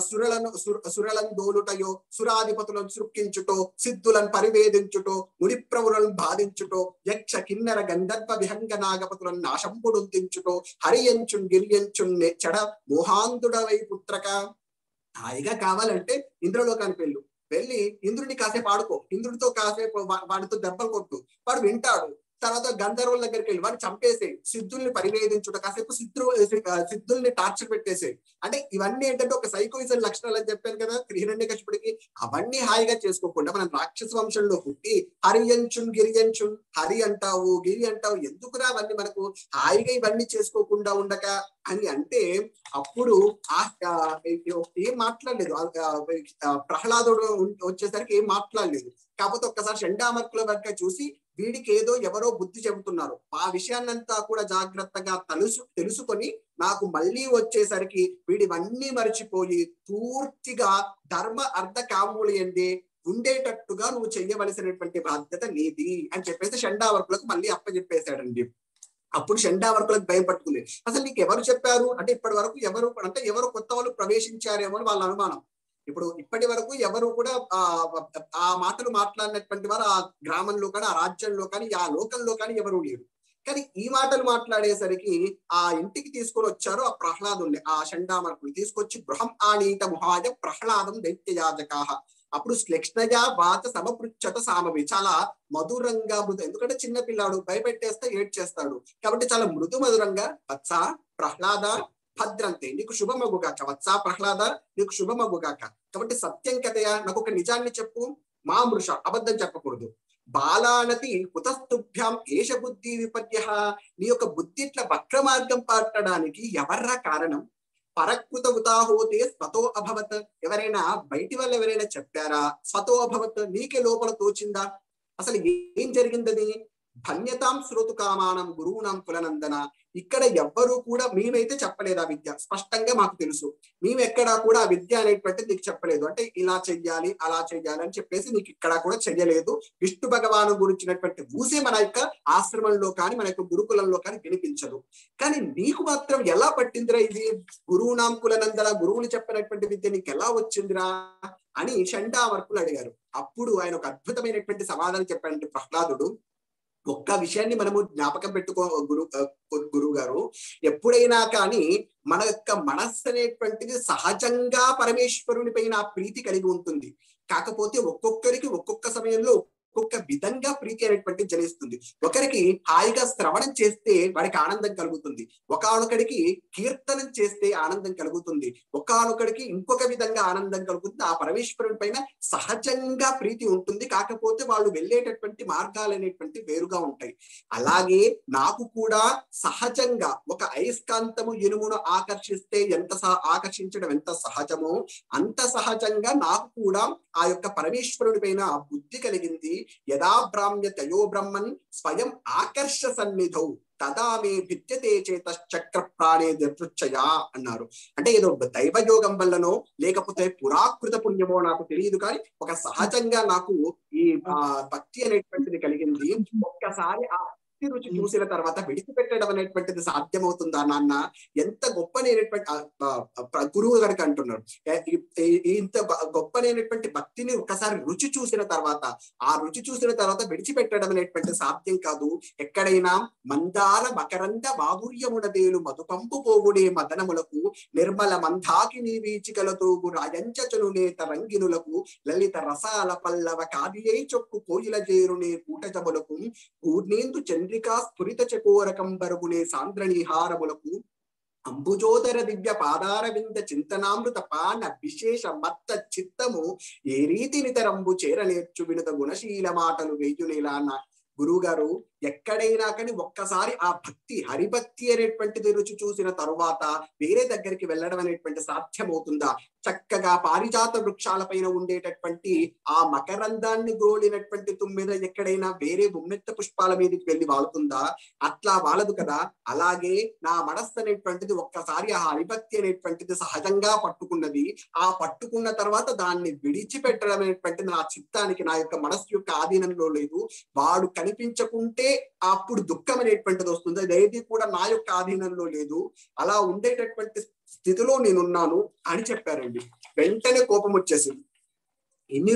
సురలను దోలుటయో సురాధిపతులను సృక్కించుటో సిద్ధులను పరివేదించుటో మునిప్రవులను బాధించుటో యక్ష కిన్నెర గంధర్వ విహంగ నాగపతులను నాశంపుడుందించుటో హరియంచున్ గిరియంచున్ చెడ మోహాంధుడవై పుత్రక. హాయిగా కావాలంటే ఇంద్రలోకానికి వెళ్ళి ఇంద్రుడిని కాసేపు ఆడుకో, ఇంద్రుడితో కాసేపు వాడితో దెబ్బలు కొట్టు, వాడు వింటాడు. తర్వాత గంధర్వుల దగ్గరికి వెళ్ళి వాడిని చంపేసే, సిద్ధుల్ని పరివేదించుట, కాసేపు సిద్ధుల్ని టార్చర్ పెట్టేసే. అంటే ఇవన్నీ ఏంటంటే ఒక సైకోయిజం లక్షణాలు అని చెప్పాను కదా హిరణ్యకశిపుడికి. అవన్నీ హాయిగా చేసుకోకుండా మనం రాక్షస వంశంలో పుట్టి హరియంచున్ గిరియంచున్, హరి అంటావు గిరి అంటావు, ఎందుకురా అవన్నీ మనకు, హాయిగా ఇవన్నీ చేసుకోకుండా ఉండక అని అంటే అప్పుడు ఏం మాట్లాడలేదు. ప్రహ్లాదుడు వచ్చేసరికి ఏం మాట్లాడలేదు. కాకపోతే ఒక్కసారి షండామర్కుల వరకు చూసి వీడికి ఏదో ఎవరో బుద్ధి చెబుతున్నారు, ఆ విషయాన్నంతా కూడా జాగ్రత్తగా తెలుసుకొని నాకు మళ్ళీ వచ్చేసరికి వీడివన్నీ మరిచిపోయి పూర్తిగా ధర్మ అర్థ కాములు ఎందే ఉండేటట్టుగా నువ్వు చెయ్యవలసినటువంటి బాధ్యత నీది అని చెప్పేసి షండావర్కులకు మళ్ళీ అప్పచెప్పేశాడండి. అప్పుడు షండావర్కులకు భయం పట్టుకుంది. అసలు నీకు ఎవరు చెప్పారు అంటే ఇప్పటి వరకు ఎవరు కొత్త వాళ్ళు ప్రవేశించారేమో అని వాళ్ళ అనుమానం. ఇప్పుడు ఇప్పటి వరకు ఎవరు కూడా ఆ మాటలు మాట్లాడినటువంటి వారు ఆ గ్రామంలో కానీ ఆ రాజ్యంలో కానీ ఆ లోకంలో కానీ ఎవరు లేరు. కానీ ఈ మాటలు మాట్లాడేసరికి ఆ ఇంటికి తీసుకొని వచ్చారు ఆ ప్రహ్లాదుల్ని, ఆ షండామర్కులు తీసుకొచ్చి గృహం ఆనీత ముహాయ ప్రహ్లాదం దైత్యయాజకాహ. అప్పుడు శ్లక్ష్ణజ వాత సమపృచ్చత సామవి, చాలా మధురంగా ఎందుకంటే చిన్న పిల్లాడు భయపెట్టేస్తే ఏడ్చేస్తాడు కాబట్టి చాలా మృదు మధురంగా వత్స ప్రహ్లాద భద్రంతే నీకు శుభమగుగాక, వత్సా ప్రహ్లాద నీకు శుభమగుగాక, కాబట్టి సత్యం కథయా నాకు ఒక నిజాన్ని చెప్పు, మా మృష అబద్ధం చెప్పకూడదు, బాలానతి కుతస్తుభ్యాం ఏష బుద్ధి విపర్య, నీ యొక్క బుద్ధి ఇట్లా వక్ర మార్గం పట్టడానికి ఎవర్రా కారణం, పరకృత ఉతాహోతే స్వతో అభవత్, ఎవరైనా బయటి వాళ్ళు ఎవరైనా చెప్పారా, స్వతో అభవత్ నీకే లోపల తోచిందా, అసలు ఏం జరిగిందని, ధన్యతాం శ్రోతు కామానం గురువునాం కులనందన, ఇక్కడ ఎవ్వరూ కూడా మేమైతే చెప్పలేదు ఆ విద్య, స్పష్టంగా మాకు తెలుసు, మేము ఎక్కడా కూడా ఆ విద్య అనేటువంటిది నీకు చెప్పలేదు, అంటే ఇలా చెయ్యాలి అలా చెయ్యాలి అని చెప్పేసి నీకు ఇక్కడ కూడా చెయ్యలేదు, విష్ణు భగవాను గురించినటువంటి ఊసే మన యొక్క ఆశ్రమంలో కానీ మన యొక్క గురుకులంలో కానీ వినిపించదు, కానీ నీకు మాత్రం ఎలా పట్టిందిరా ఇది, గురువునాం కులనందన గురువులు చెప్పినటువంటి విద్య నీకు ఎలా వచ్చిందిరా అని షండావర్కులు అడిగారు. అప్పుడు ఆయన ఒక అద్భుతమైనటువంటి సమాధానం చెప్పాడంటే ప్రహ్లాదుడు, ఒక్క విషయాన్ని మనము జ్ఞాపకం పెట్టుకో గురువు గారు, ఎప్పుడైనా కానీ మన యొక్క మనస్సు అనేటువంటిది సహజంగా పరమేశ్వరుని పైన ప్రీతి కలిగి ఉంటుంది, కాకపోతే ఒక్కొక్కరికి ఒక్కొక్క సమయంలో ఒక్కొక్క విధంగా ప్రీతి అనేటువంటి జనిస్తుంది. ఒకరికి హాయిగా శ్రవణం చేస్తే వాడికి ఆనందం కలుగుతుంది, ఒకానొకడికి కీర్తనం చేస్తే ఆనందం కలుగుతుంది, ఒకానొకడికి ఇంకొక విధంగా ఆనందం కలుగుతుంది. ఆ పరమేశ్వరుని పైన సహజంగా ప్రీతి ఉంటుంది. కాకపోతే వాళ్ళు వెళ్ళేటటువంటి మార్గాలు అనేటువంటి వేరుగా ఉంటాయి. అలాగే నాకు కూడా సహజంగా ఒక అయస్కాంతము ఇనుమును ఆకర్షిస్తే ఆకర్షించడం ఎంత సహజమో అంత సహజంగా నాకు కూడా ఆ యొక్క పరమేశ్వరుడి పైన బుద్ధి కలిగింది. యదా బ్రాహ్మ్య తయో బ్రహ్మన్ స్వయం ఆకర్ష సన్నిధౌ తదా మే విద్యతే చేత చక్ర ప్రాణే దృచ్చయా అన్నారు. అంటే ఏదో దైవయోగం వల్లనో లేకపోతే పురాకృత పుణ్యమో నాకు తెలియదు, కానీ ఒక సహజంగా నాకు ఈ భక్తి అనేటువంటిది కలిగింది. ఒక్కసారి ఆ రుచి చూసిన తర్వాత విడిచిపెట్టడం అనేటువంటిది సాధ్యమవుతుందా నాన్న? ఎంత గొప్పనైనటువంటి గురువు గారికి అంటున్నారు, ఇంత గొప్పనైనటువంటి భక్తిని ఒకసారి రుచి చూసిన తర్వాత ఆ రుచి చూసిన తర్వాత విడిచిపెట్టడం అనేటువంటి సాధ్యం కాదు. ఎక్కడైనా మందార మకరంద మాధుర్యమునదేలు మధుపంపు పోగుడే మదనములకు నిర్మల మందాకిని వీచికలతో రాయంచనునే తరంగినులకు లలిత రసాల పల్లవ కాదియై చొక్కు కోయిల జేరునే కూటజములకు పూర్ణేందు చంద్రికా స్ఫురిత చకోరకంబరుగునే సాంద్రనిహారములకు అంబుజోదర దివ్య పాదార వింద చింతనామృత పాన విశేష మత్త చిత్తము ఏ రీతి నితరంబు చేరనేర్చు వినుత గుణశీల మాటలు వేయునేలా అన్న గురువు గారు. ఎక్కడైనా కానీ ఒక్కసారి ఆ భక్తి హరిభక్తి అనేటువంటిది రుచి చూసిన తరువాత వేరే దగ్గరికి వెళ్ళడం అనేటువంటి సాధ్యమవుతుందా? చక్కగా పారిజాత వృక్షాల పైన ఉండేటటువంటి ఆ మకరందాన్ని గ్రోలినటువంటి తుమ్మిద ఎక్కడైనా వేరే ఉమ్మెత్త పుష్పాల మీదకి వెళ్ళి వాలుతుందా? అట్లా వాలదు కదా. అలాగే నా మనస్సు అనేటువంటిది ఒక్కసారి ఆ హరిభక్తి అనేటువంటిది సహజంగా పట్టుకున్నది. ఆ పట్టుకున్న తర్వాత దాన్ని విడిచిపెట్టడం అనేటువంటిది నా చిత్తానికి, నా యొక్క మనస్సు యొక్క ఆధీనంలో లేదు. వాడు కనిపించకుంటే అప్పుడు దుఃఖం అనేటువంటిది వస్తుంది. అదేది కూడా నా యొక్క ఆధీనంలో లేదు. అలా ఉండేటటువంటి స్థితిలో నేనున్నాను అని చెప్పారండి. వెంటనే కోపం వచ్చేసింది. ఇన్ని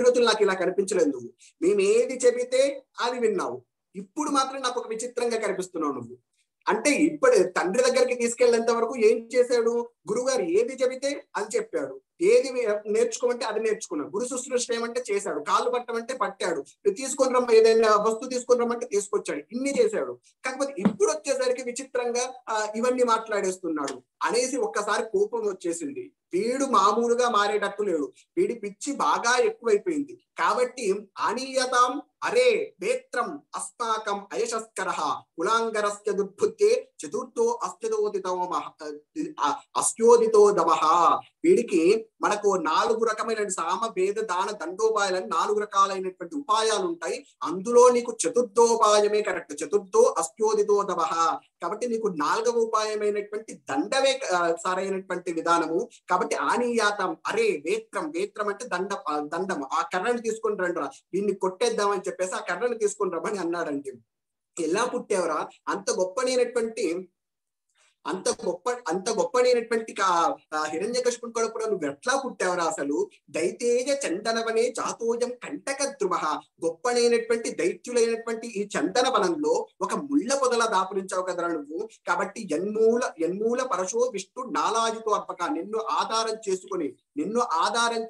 రోజులు నాకు ఇలా కనిపించలేదు నువ్వు. మేము ఏది చెబితే అది విన్నావు, ఇప్పుడు మాత్రం నాకు ఒక విచిత్రంగా కనిపిస్తున్నావు నువ్వు. అంటే ఇప్పుడు తండ్రి దగ్గరికి తీసుకెళ్లేంత వరకు ఏం చేశాడు? గురుగారు ఏది చెబితే అది చెప్పాడు, ఏది నేర్చుకోమంటే అది నేర్చుకున్నాడు, గురు శుశ్రూష ఏమంటే చేశాడు, కాళ్ళు పట్టమంటే పట్టాడు, తీసుకొని రమ్మ ఏదైనా వస్తువు తీసుకొని రమ్మంటే తీసుకొచ్చాడు, ఇన్ని చేశాడు. కాకపోతే ఇప్పుడు వచ్చేసరికి విచిత్రంగా ఇవన్నీ మాట్లాడేస్తున్నాడు అనేసి ఒక్కసారి కోపం వచ్చేసింది. వీడు మామూలుగా మారేటట్టు లేడు, వీడి పిచ్చి బాగా ఎక్కువైపోయింది. కాబట్టి ఆనీయతాం అరే వేత్రం అస్మాకం అయశస్కర కులాంగరస్య దుర్బుద్ధే చతుర్థో అస్యోదితో దమః. వీడికి మనకు 4 రకమైన సామ భేద దాన దండోపాయాలని 4 రకాలైనటువంటి ఉపాయాలు ఉంటాయి. అందులో నీకు చతుర్థోపాయమే కరెక్ట్, చతుర్థో అస్యోదితో దమః. కాబట్టి నీకు 4వ ఉపాయమైనటువంటి దండమే సరైనటువంటి విధానము. కాబట్టి ఆనీయాతం అరే వేత్రం, వేత్రం అంటే దండము, ఆ కర్రని తీసుకొని రండి, దీన్ని కొట్టేద్దామని చెప్పేసి ఆ కర్రని తీసుకొని రమ్మని అన్నాడండి. ఎలా పుట్టేవరా? అంత గొప్పనైనటువంటి హిరణ్యకశిపుని కడుపులో నువ్వు ఎట్లా పుట్టావరా? అసలు దైతేజ చందనవనే జాతోయం కంటక ధ్రువ. గొప్పనైనటువంటి దైత్యులైనటువంటి ఈ చందనవనంలో ఒక ముళ్ళ పొదల దాపురించావు కదరా నువ్వు. కాబట్టి ఎన్మూల పరశో విష్ణు నాలాయుతో అర్పక, నిన్ను ఆధారం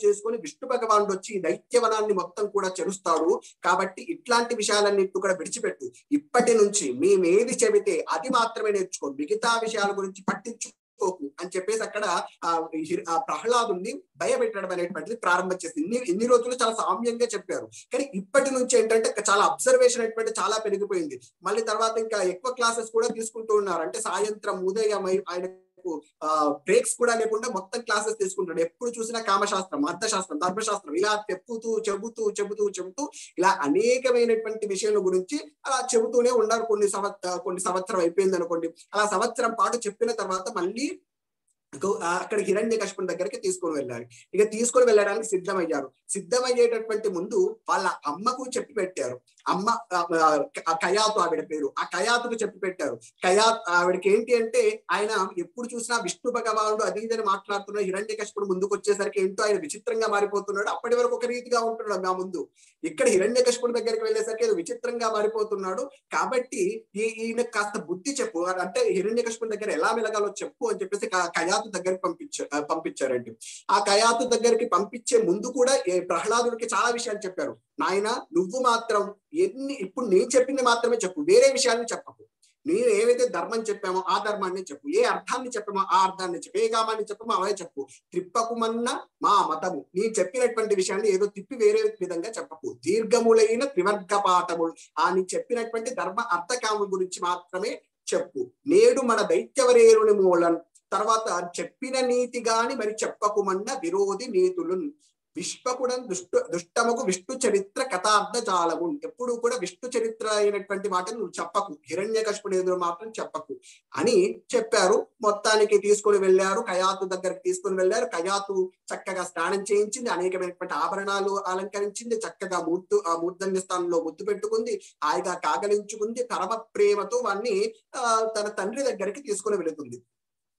చేసుకొని విష్ణు భగవానుడు వచ్చి ఈ దైత్యవనాన్ని మొత్తం కూడా చెరుస్తాడు. కాబట్టి ఇట్లాంటి విషయాలన్నింటి కూడా విడిచిపెట్టు. ఇప్పటి నుంచి మేమేది చెబితే అది మాత్రమే నేర్చుకో, మిగతా విషయాల గురించి పట్టించుకోకు అని చెప్పేసి అక్కడ ప్రహ్లాదుని భయపెట్టడం అనేటువంటిది ప్రారంభం చేసింది. ఇన్ని రోజులు చాలా సామ్యంగా చెప్పారు, కానీ ఇప్పటి నుంచి ఏంటంటే చాలా అబ్జర్వేషన్ అనేటువంటి చాలా పెరిగిపోయింది. మళ్ళీ తర్వాత ఇంకా ఎక్కువ క్లాసెస్ కూడా తీసుకుంటూ ఉన్నారు. అంటే సాయంత్రం ఉదయం ఆయన బ్రేక్స్ కూడా లేకుండా మొత్తం క్లాసెస్ తీసుకుంటాడు. ఎప్పుడు చూసినా కామశాస్త్రం, అర్థశాస్త్రం, ధర్మశాస్త్రం ఇలా చెబుతూ ఇలా అనేకమైనటువంటి విషయాల గురించి అలా చెబుతూనే ఉన్నారు. కొన్ని సంవత్సరం అయిపోయింది అనుకోండి. అలా సంవత్సరం పాటు చెప్పిన తర్వాత మళ్ళీ అక్కడ హిరణ్యకశిపుని దగ్గరికి తీసుకొని వెళ్ళారు. ఇక తీసుకొని వెళ్ళడానికి సిద్ధమయ్యేటటువంటి ముందు వాళ్ళ అమ్మకు చెప్పి పెట్టారు. అమ్మ కయాతు ఆవిడ పేరు. ఆ కయాతుకు చెప్పి పెట్టారు. ఆవిడకి ఏంటి అంటే ఆయన ఎప్పుడు చూసినా విష్ణు భగవానుడు అది ఇదని మాట్లాడుతున్నాడు. హిరణ్యకశిపుడు ముందుకు వచ్చేసరికి ఏంటో ఆయన విచిత్రంగా మారిపోతున్నాడు. అప్పటి వరకు ఒక రీతిగా ఉంటున్నాడు నా ముందు. ఇక్కడ హిరణ్యకశిపుడి దగ్గరికి వెళ్ళేసరికి ఏదో విచిత్రంగా మారిపోతున్నాడు. కాబట్టి ఈయన కాస్త బుద్ధి చెప్పు, అంటే హిరణ్యకశిపుడి దగ్గర ఎలా మెలగాలో చెప్పు అని చెప్పేసి కయాతు కయాతు దగ్గరికి పంపించారండి. ఆ కయాతు దగ్గరికి పంపించే ముందు కూడా ప్రహ్లాదుడికి చాలా విషయాలు చెప్పారు. నాయన నువ్వు మాత్రం ఇప్పుడు నేను చెప్పింది మాత్రమే చెప్పు, వేరే విషయాన్ని చెప్పకు. నేను ఏవైతే ధర్మం చెప్పామో ఆ ధర్మాన్ని చెప్పు, ఏ అర్థాన్ని చెప్పామో ఆ అర్థాన్ని చెప్పు, ఏ కామాన్ని చెప్పామో అవే చెప్పు. త్రిప్పకుమన్న మా మతము, నేను చెప్పినటువంటి విషయాన్ని ఏదో తిప్పి వేరే విధంగా చెప్పకు. దీర్ఘములైన త్రివర్గ పాఠములు, నీ చెప్పినటువంటి ధర్మ అర్థకాముల గురించి మాత్రమే చెప్పు. నేడు మన దైత్యవరేరుని మూలం, తర్వాత చెప్పిన నీతి గాని మరి చెప్పకుమన్న విరోధి నీతులు. విశ్వకుడం దుష్టముకు విష్ణు చరిత్ర కథార్థ జాలము, ఎప్పుడు కూడా విష్ణు చరిత్ర అయినటువంటి మాటను నువ్వు చెప్పకు, హిరణ్యకశిపుని ఎదురు మాత్రం చెప్పకు అని చెప్పారు. మొత్తానికి తీసుకుని వెళ్ళారు, కయాతు దగ్గరికి తీసుకుని వెళ్ళారు. కయాతు చక్కగా స్నానం చేయించింది, అనేకమైనటువంటి ఆభరణాలు అలంకరించింది, చక్కగా మూర్ధన్య స్థానంలో ముద్దు పెట్టుకుంది, హాయిగా కాగలించుకుంది. పరమ ప్రేమతో వాడిని తన తండ్రి దగ్గరికి తీసుకుని వెళుతుంది.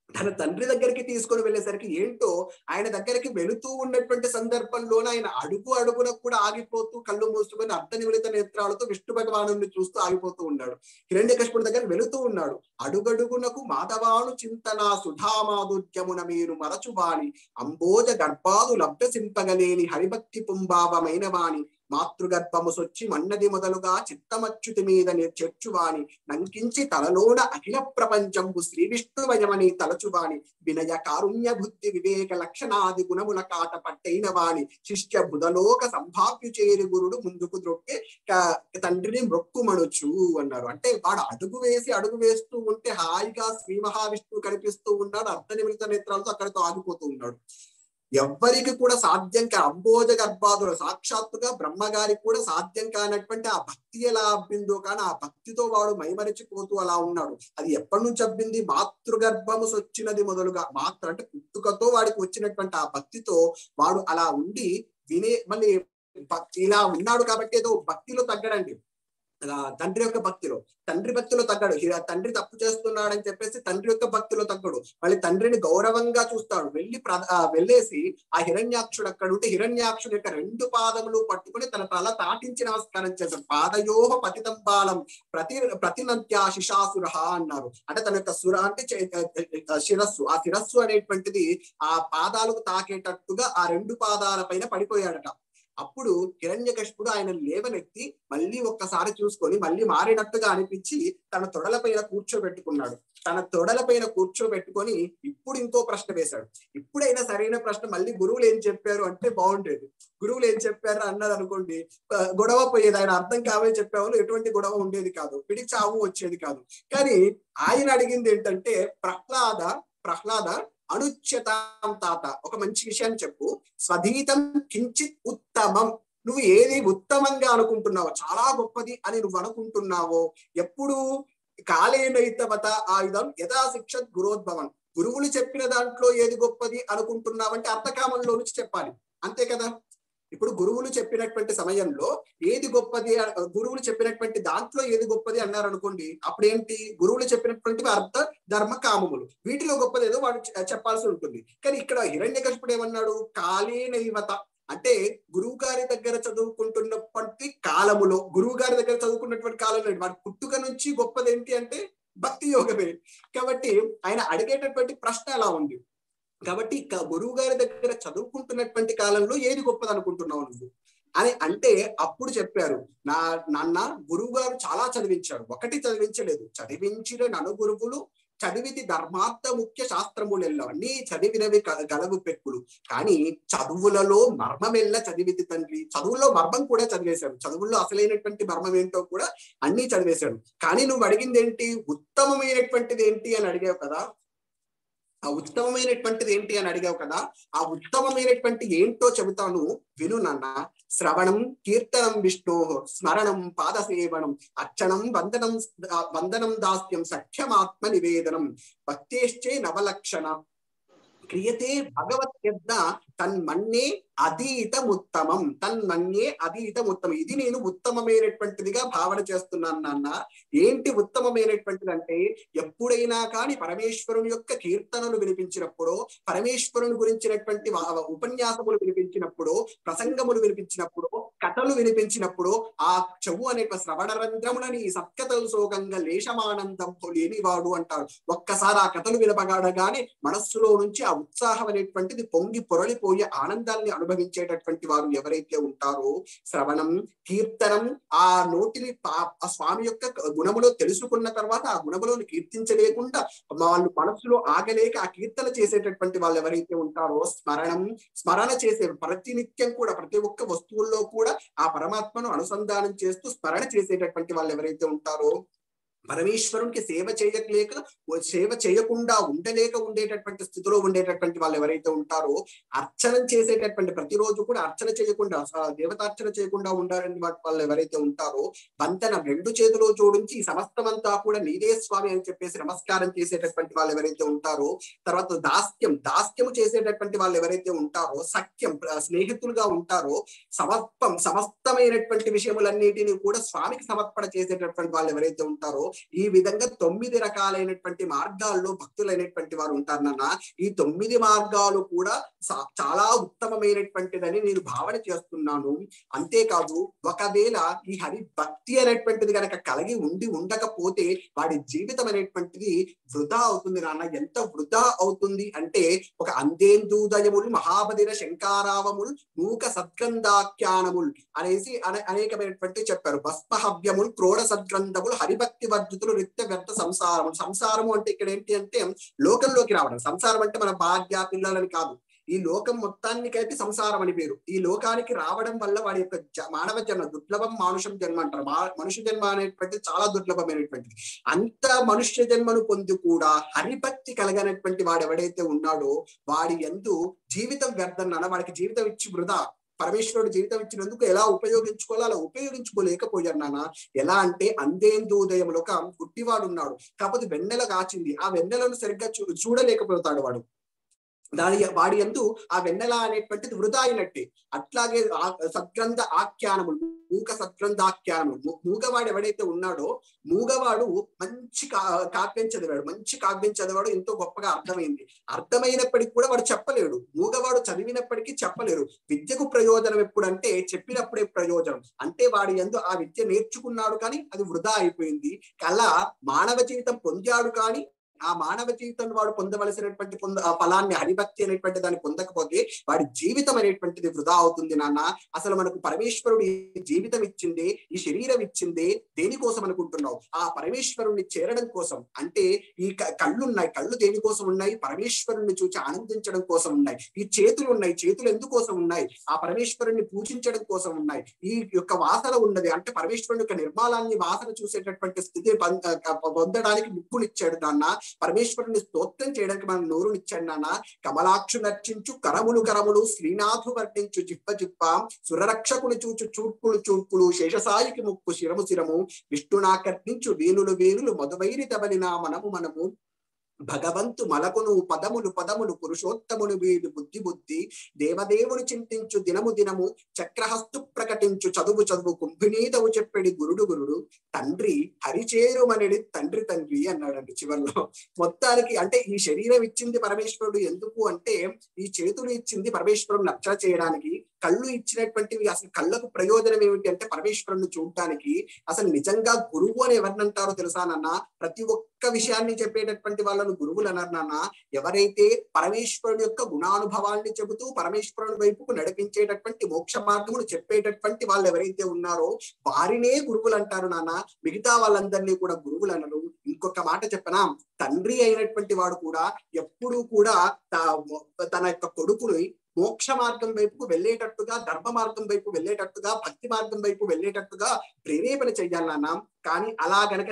తన తండ్రి దగ్గరికి తీసుకొని వెళ్ళేసరికి ఏంటో ఆయన దగ్గరికి వెళుతూ ఉన్నటువంటి సందర్భంలోనే ఆయన అడుగునకు కూడా ఆగిపోతూ కళ్ళు మూసుకొని అర్ధనిమిళిత నేత్రాలతో విష్ణు భగవాను చూస్తూ ఆగిపోతూ ఉన్నాడు. హిరణ్యకశిపుడి దగ్గర వెళుతూ ఉన్నాడు. అడుగడుగునకు మాధవాను చింతన సుధామాధుర్యమున మీరు మరచువాణి, అంబోజ గర్భాదు లబ్ధ సింపగలేని హరిభక్తి పుంభావమైన వాణి, మాతృగర్భము సొచ్చి మన్నది మొదలుగా చిత్తమచ్యుతి మీద చేర్చువాణి, నంకించి తలలోన అఖిల ప్రపంచంబు శ్రీ విష్ణువయమని తలచువాణి, వినయ కారుణ్య బుద్ధి వివేక లక్షణాది గుణముల కాట పట్టైన వాణి, శిష్య బుధలోక సంభావ్యు చేరి గురుడు ముందుకు ద్రొక్కే తండ్రిని మొక్కుమనుచు అన్నారు. అంటే వాడు అడుగు వేస్తూ ఉంటే హాయిగా శ్రీ మహావిష్ణువు కనిపిస్తూ ఉన్నాడు, అర్ధనిమిళిత నేత్రాలతో అక్కడితో ఆగిపోతూ ఉన్నాడు. ఎవ్వరికి కూడా సాధ్యం అంబోజ గర్భాదులు, సాక్షాత్తుగా బ్రహ్మగారికి కూడా సాధ్యం కానటువంటి ఆ భక్తి ఎలా అబ్బిందో, కానీ ఆ భక్తితో వాడు మైమరిచిపోతూ అలా ఉన్నాడు. అది ఎప్పటి నుంచి అబ్బింది? మాతృగర్భము సొచ్చినది మొదలుగా, అంటే పుట్టుకతో వాడికి వచ్చినటువంటి ఆ భక్తితో వాడు అలా ఉండి మళ్ళీ ఇలా ఉన్నాడు కాబట్టి ఏదో భక్తిలో తగ్గడండి, తండ్రి యొక్క భక్తిలో, తండ్రి భక్తిలో తగ్గడు. తండ్రి తప్పు చేస్తున్నాడని చెప్పేసి తండ్రి యొక్క భక్తిలో తగ్గడు, మళ్ళీ తండ్రిని గౌరవంగా చూస్తాడు. వెళ్ళేసి ఆ హిరణ్యాక్షుడు అక్కడ ఉంటే హిరణ్యాక్షుడు యొక్క 2 పాదములు పట్టుకుని తన తల తాటించి నమస్కారం చేశాడు. పాదయోహ పతితంబాలం ప్రతినంత్యా శిశాసుర అన్నారు. అంటే తన యొక్క సుర అంటే శిరస్సు, ఆ శిరస్సు అనేటువంటిది ఆ పాదాలకు తాకేటట్టుగా ఆ 2 పాదాల పైన పడిపోయాడట. అప్పుడు హిరణ్యకశిపుడు ఆయన లేవనెత్తి మళ్ళీ ఒక్కసారి చూసుకొని మళ్ళీ మారినట్టుగా అనిపించి తన తొడలపైన కూర్చోబెట్టుకున్నాడు. తన తొడలపైన కూర్చోబెట్టుకొని ఇప్పుడు ఇంకో ప్రశ్న వేశాడు. ఇప్పుడైనా సరైన ప్రశ్న మళ్ళీ గురువులు ఏం చెప్పారు అంటే బాగుండేది. గురువులు ఏం చెప్పారు అన్నారు అనుకోండి, గొడవ పోయేది. ఆయన అర్థం కావని చెప్పేవాళ్ళు ఎటువంటి గొడవ ఉండేది కాదు, పిడి చావు వచ్చేది కాదు. కానీ ఆయన అడిగింది ఏంటంటే, ప్రహ్లాద అనుచ్యతాం తాత, ఒక మంచి విషయాన్ని చెప్పు. స్వధీతం కించిత్ ఉత్తమం, నువ్వు ఏది ఉత్తమంగా అనుకుంటున్నావో, చాలా గొప్పది అని నువ్వు అనుకుంటున్నావో, ఎప్పుడు కాలేనైతవత ఆయుధం యథాశిక్షత్ గురోద్భవం, గురువులు చెప్పిన దాంట్లో ఏది గొప్పది అనుకుంటున్నావంటే అర్థకామంలో నుంచి చెప్పాలి, అంతే కదా. ఇప్పుడు గురువులు చెప్పినటువంటి సమయంలో ఏది గొప్పది, గురువులు చెప్పినటువంటి దాంట్లో ఏది గొప్పది అన్నారు అనుకోండి, అప్పుడు ఏంటి, గురువులు చెప్పినటువంటి అర్థ ధర్మ కామములు, వీటిలో గొప్పది ఏదో వాడు చెప్పాల్సి ఉంటుంది. కానీ ఇక్కడ హిరణ్యకశిపుడు ఏమన్నాడు, కాలేనైవత అంటే గురువు గారి దగ్గర చదువుకుంటున్నటువంటి కాలములో, గురువు గారి దగ్గర చదువుకున్నటువంటి కాలంలో వాడి పుట్టుక నుంచి గొప్పది ఏంటి అంటే భక్తి యోగమే. కాబట్టి ఆయన అడిగేటటువంటి ప్రశ్న అలా ఉంది. కాబట్టి గురువు గారి దగ్గర చదువుకుంటున్నటువంటి కాలంలో ఏది గొప్పది అనుకుంటున్నావు నువ్వు అని అంటే, అప్పుడు చెప్పారు, నాన్న గురువు గారు చాలా చదివించారు, ఒకటి చదివించలేదు, చదివించిన నలుగురువులు చదివితి ధర్మార్థ ముఖ్య శాస్త్రములెల్ల, అన్ని చదివినవి గలవు పెక్కులు, కానీ చదువులలో మర్మమెల్ల చదివితి తండ్రి, చదువుల్లో మర్మం కూడా చదివేశాడు, చదువుల్లో అసలైనటువంటి మర్మం ఏంటో కూడా అన్ని చదివేశాడు. కానీ నువ్వు అడిగింది ఏంటి, ఉత్తమమైనటువంటిది ఏంటి అని అడిగావు కదా, ఆ ఉత్తమమైనటువంటిది ఏంటి అని అడిగావు కదా, ఆ ఉత్తమమైనటువంటి ఏంటో చెబుతాను విను నాన్న. శ్రవణం కీర్తనం విష్ణో స్మరణం పాదసేవనం అర్చనం వందనం దాస్యం సఖ్యమాత్మ నివేదనం భక్తేశ్చే నవలక్షణ. క్రియతే భగవద్యజ్ఞ తన్మన్యే అధీతముత్తమం, తన్మన్యే అధీతముత్తమం. ఇది నేను ఉత్తమమైనటువంటిదిగా భావన చేస్తున్నాను నాన్న. ఏంటి ఉత్తమమైనటువంటిది అంటే, ఎప్పుడైనా కానీ పరమేశ్వరుని యొక్క కీర్తనలు వినిపించినప్పుడు, పరమేశ్వరుని గురించినటువంటి ఉపన్యాసములు వినిపించినప్పుడు, ప్రసంగములు వినిపించినప్పుడు, కథలు వినిపించినప్పుడు, ఆ చెవు అనే శ్రవణ రంధ్రములని సత్కథలు సోగంగా లేశమానందం లేనివాడు అంటారు. ఒక్కసారి ఆ కథలు వినపగాడగానే మనస్సులో నుంచి ఆ ఉత్సాహం అనేటువంటిది పొంగి పొరలిపోయి ఆనందాన్ని అనుభవించేటటువంటి వారు ఎవరైతే ఉంటారో, శ్రవణం కీర్తనం, ఆ నోటిని ఆ స్వామి యొక్క గుణములో తెలుసుకున్న తర్వాత ఆ గుణములోని కీర్తించలేకుండా వాళ్ళు మనస్సులో ఆగలేక ఆ కీర్తన చేసేటటువంటి వాళ్ళు ఎవరైతే ఉంటారో, స్మరణ చేసే ప్రతినిత్యం కూడా ప్రతి ఒక్క వస్తువుల్లో కూడా ఆ పరమాత్మను అనుసంధానం చేస్తూ స్మరణ చేసేటటువంటి వాళ్ళు ఎవరైతే ఉంటారో, పరమేశ్వరునికి సేవ చేయకుండా ఉండేటటువంటి స్థితిలో ఉండేటటువంటి వాళ్ళు ఎవరైతే ఉంటారో, అర్చనం చేసేటటువంటి ప్రతిరోజు కూడా అర్చన చేయకుండా, దేవతార్చన చేయకుండా ఉండాలని వాళ్ళు ఎవరైతే ఉంటారో, వంతన రెండు చేతులు జోడించి ఈ సమస్తమంతా కూడా నీదే స్వామి అని చెప్పేసి నమస్కారం చేసేటటువంటి వాళ్ళు ఎవరైతే ఉంటారో, తర్వాత దాస్యము చేసేటటువంటి వాళ్ళు ఎవరైతే ఉంటారో, సఖ్యం స్నేహితులుగా ఉంటారో, సమస్తమైనటువంటి విషయములన్నిటిని కూడా స్వామికి సమర్పణ చేసేటటువంటి వాళ్ళు ఎవరైతే ఉంటారో, ఈ విధంగా 9 రకాలైనటువంటి మార్గాల్లో భక్తులైనటువంటి వారు ఉంటారు నాన్న. ఈ 9 మార్గాలు కూడా చాలా ఉత్తమమైనటువంటిదని నేను భావన చేస్తున్నాను. అంతేకాదు, ఒకవేళ ఈ హరి భక్తి అనేటువంటిది కనుక కలిగి ఉండకపోతే వాడి జీవితం అనేటువంటిది వృధా అవుతుంది నాన్న. ఎంత వృధా అవుతుంది అంటే, ఒక అందేందూదయములు మహాబదిర శంకారావములు మూక సద్గంధాఖ్యానములు అనేసి అనేకమైనటువంటి చెప్పారు. భస్మహవ్యములు క్రోడ సద్గ్రంథములు హరిభక్తి వర్జితులు నిత్య వ్యర్థ సంసారము అంటే ఇక్కడ ఏంటి అంటే లోకంలోకి రావడం. సంసారం అంటే మన భార్య పిల్లలని కాదు, ఈ లోకం మొత్తానికైతే సంసారం అని పేరు. ఈ లోకానికి రావడం వల్ల వాడి యొక్క మానవ జన్మ దుర్లభం, మానుషం జన్మ అంటారు. మనుష్య జన్మ అనేటువంటిది చాలా దుర్లభమైనటువంటిది. అంత మనుష్య జన్మను పొంది కూడా హరిభక్తి కలగనటువంటి వాడు ఎవడైతే ఉన్నాడో, వాడి యందు జీవితం వ్యర్థం నాన్న. వాడికి జీవితం ఇచ్చి వృధా. పరమేశ్వరుడు జీవితం ఇచ్చినందుకు ఎలా ఉపయోగించుకోవాలో అలా ఉపయోగించుకోలేకపోయారు నాన్న. ఎలా అంటే, అందేందోదయములు ఒక గుడ్డివాడు ఉన్నాడు, కాకపోతే వెన్నెల కాచింది, ఆ వెన్నెలను సరిగ్గా చూడలేకపోతాడు వాడు. వాడి యందు ఆ వెన్నెల అనేటువంటిది వృధా అయినట్టే. అట్లాగే సద్గ్రంథ ఆఖ్యానములు, మూక సద్గ్రంథాఖ్యానములు, మూగవాడు ఎవడైతే ఉన్నాడో, మూగవాడు మంచి కావ్యం చదివాడు, ఎంతో గొప్పగా అర్థమైనప్పటికీ కూడా వాడు చెప్పలేడు. మూగవాడు చదివినప్పటికీ చెప్పలేరు. విద్యకు ప్రయోజనం ఎప్పుడంటే చెప్పినప్పుడే ప్రయోజనం. అంటే వాడి యందు ఆ విద్య నేర్చుకున్నాడు కానీ అది వృధా అయిపోయింది. అలా మానవ జీవితం పొందాడు కానీ ఆ మానవ జీవితంలో వాడు పొందవలసినటువంటి ఫలాన్ని, హరిభక్తి అనేటువంటి దాన్ని పొందకపోతే వాడి జీవితం అనేటువంటిది వృధా అవుతుంది నాన్న. అసలు మనకు పరమేశ్వరుడు ఈ జీవితం ఇచ్చిందే, ఈ శరీరం ఇచ్చిందే దేనికోసం అనుకుంటున్నావు? ఆ పరమేశ్వరుణ్ణి చేరడం కోసం. అంటే ఈ కళ్ళు దేనికోసం ఉన్నాయి? పరమేశ్వరుణ్ణి చూసి ఆనందించడం కోసం ఉన్నాయి. ఈ చేతులు ఉన్నాయి, చేతులు ఎందుకోసం ఉన్నాయి? ఆ పరమేశ్వరుణ్ణి పూజించడం కోసం ఉన్నాయి. ఈ యొక్క వాసన ఉన్నది అంటే పరమేశ్వరుని యొక్క నిర్మాలాన్ని వాసన చూసేటటువంటి స్థితి పొందడానికి ముక్కునిచ్చాడు నాన్న. పరమేశ్వరుని స్తోత్రం చేయడానికి మనం నోరునిచ్చాడు నాన్న. కమలాక్షు నర్చించు కరములు శ్రీనాథు వర్ణించు జిప్ప సురరక్షకుని చూచు చూర్పులు శేషసాయికి ముక్కు శిరము విష్ణునాకర్ణించు వేణులు మధువైరి తబలిన మనము భగవంతు మలకును పదములు పురుషోత్తమును వీడు బుద్ధి దేవదేవుని చింతించు దినము చక్రహస్తు ప్రకటించు చదువు కుంభినీదవు చెప్పెడి గురుడు తండ్రి హరిచేరుమనడి తండ్రి అన్నాడండి చివరిలో. మొత్తానికి అంటే ఈ శరీరం ఇచ్చింది పరమేశ్వరుడు ఎందుకు అంటే, ఈ చేతులు ఇచ్చింది పరమేశ్వరుడు నచ్చ చేయడానికి, కళ్ళు ఇచ్చినటువంటివి అసలు కళ్ళకు ప్రయోజనం ఏమిటి అంటే పరమేశ్వరుని చూడటానికి. అసలు నిజంగా గురువు అని ఎవరినంటారో తెలుసా నాన్న? ప్రతి ఒక్క విషయాన్ని చెప్పేటటువంటి వాళ్ళను గురువులు అన్నారు నాన్న. ఎవరైతే పరమేశ్వరుని యొక్క గుణానుభవాల్ని చెబుతూ పరమేశ్వరుని వైపుకు నడిపించేటటువంటి మోక్ష మార్గమును చెప్పేటటువంటి వాళ్ళు ఎవరైతే ఉన్నారో వారినే గురువులు అంటారు నాన్న. మిగతా వాళ్ళందరినీ కూడా గురువులు అనరు. ఇంకొక మాట చెప్పనా, తండ్రి అయినటువంటి వాడు కూడా ఎప్పుడూ కూడా తన యొక్క కొడుకుని మోక్ష మార్గం వైపుకు వెళ్ళేటట్టుగా, ధర్మ మార్గం వైపు వెళ్ళేటట్టుగా, భక్తి మార్గం వైపు వెళ్ళేటట్టుగా ప్రేరేపణ చెయ్యాలి నాన్న. కానీ అలా గనక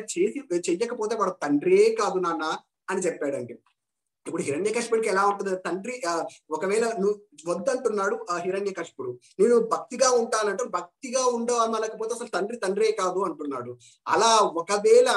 చెయ్యకపోతే వాడు తండ్రే కాదు నాన్న అని చెప్పాడండి. ఇప్పుడు హిరణ్యకశిపుడికి ఎలా ఉంటుంది, తండ్రి ఒకవేళ నువ్వు వద్దంటున్నాడు ఆ హిరణ్యకశిపుడు, నేను భక్తిగా ఉంటానంటూ, భక్తిగా ఉండమనకపోతే అసలు తండ్రే కాదు అంటున్నాడు. అలా ఒకవేళ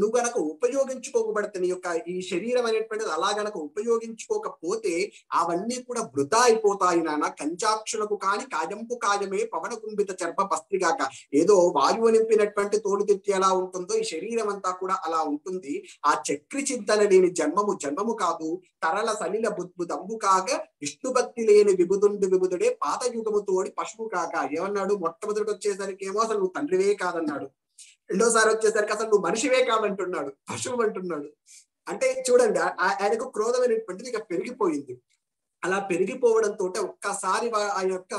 నువ్వు గనక ఉపయోగించుకోకబడితే నీ యొక్క ఈ శరీరం అనేటువంటిది అలా గనక ఉపయోగించుకోకపోతే అవన్నీ కూడా వృధా అయిపోతాయి నాన్న. కంచాక్షులకు కాని కాయంపు కాయమే పవన కుంభిత చర్ప పస్త్రిగాక. ఏదో వాయువు నింపినటువంటి తోలుతిత్తి ఎలా ఉంటుందో ఈ శరీరం అంతా కూడా అలా ఉంటుంది. ఆ చక్రి చింతన లేని జన్మము కాదు, తరల సలిల బుద్బుదంబు కాక విష్ణుభక్తి లేని విబుదుడే పాత యుగము తోడి పశువు కాక. ఏమన్నాడు, మొట్టమొదటి వచ్చేసరికి ఏమో అసలు నువ్వు తండ్రివే కాదన్నాడు, రెండోసారి వచ్చేసరికి అసలు నువ్వు మనిషివే కాదంటున్నాడు, పశువు అంటున్నాడు. అంటే చూడండి ఆయనకు క్రోధం అనేటువంటిది ఇక పెరిగిపోయింది. అలా పెరిగిపోవడంతో ఒక్కసారి ఆ యొక్క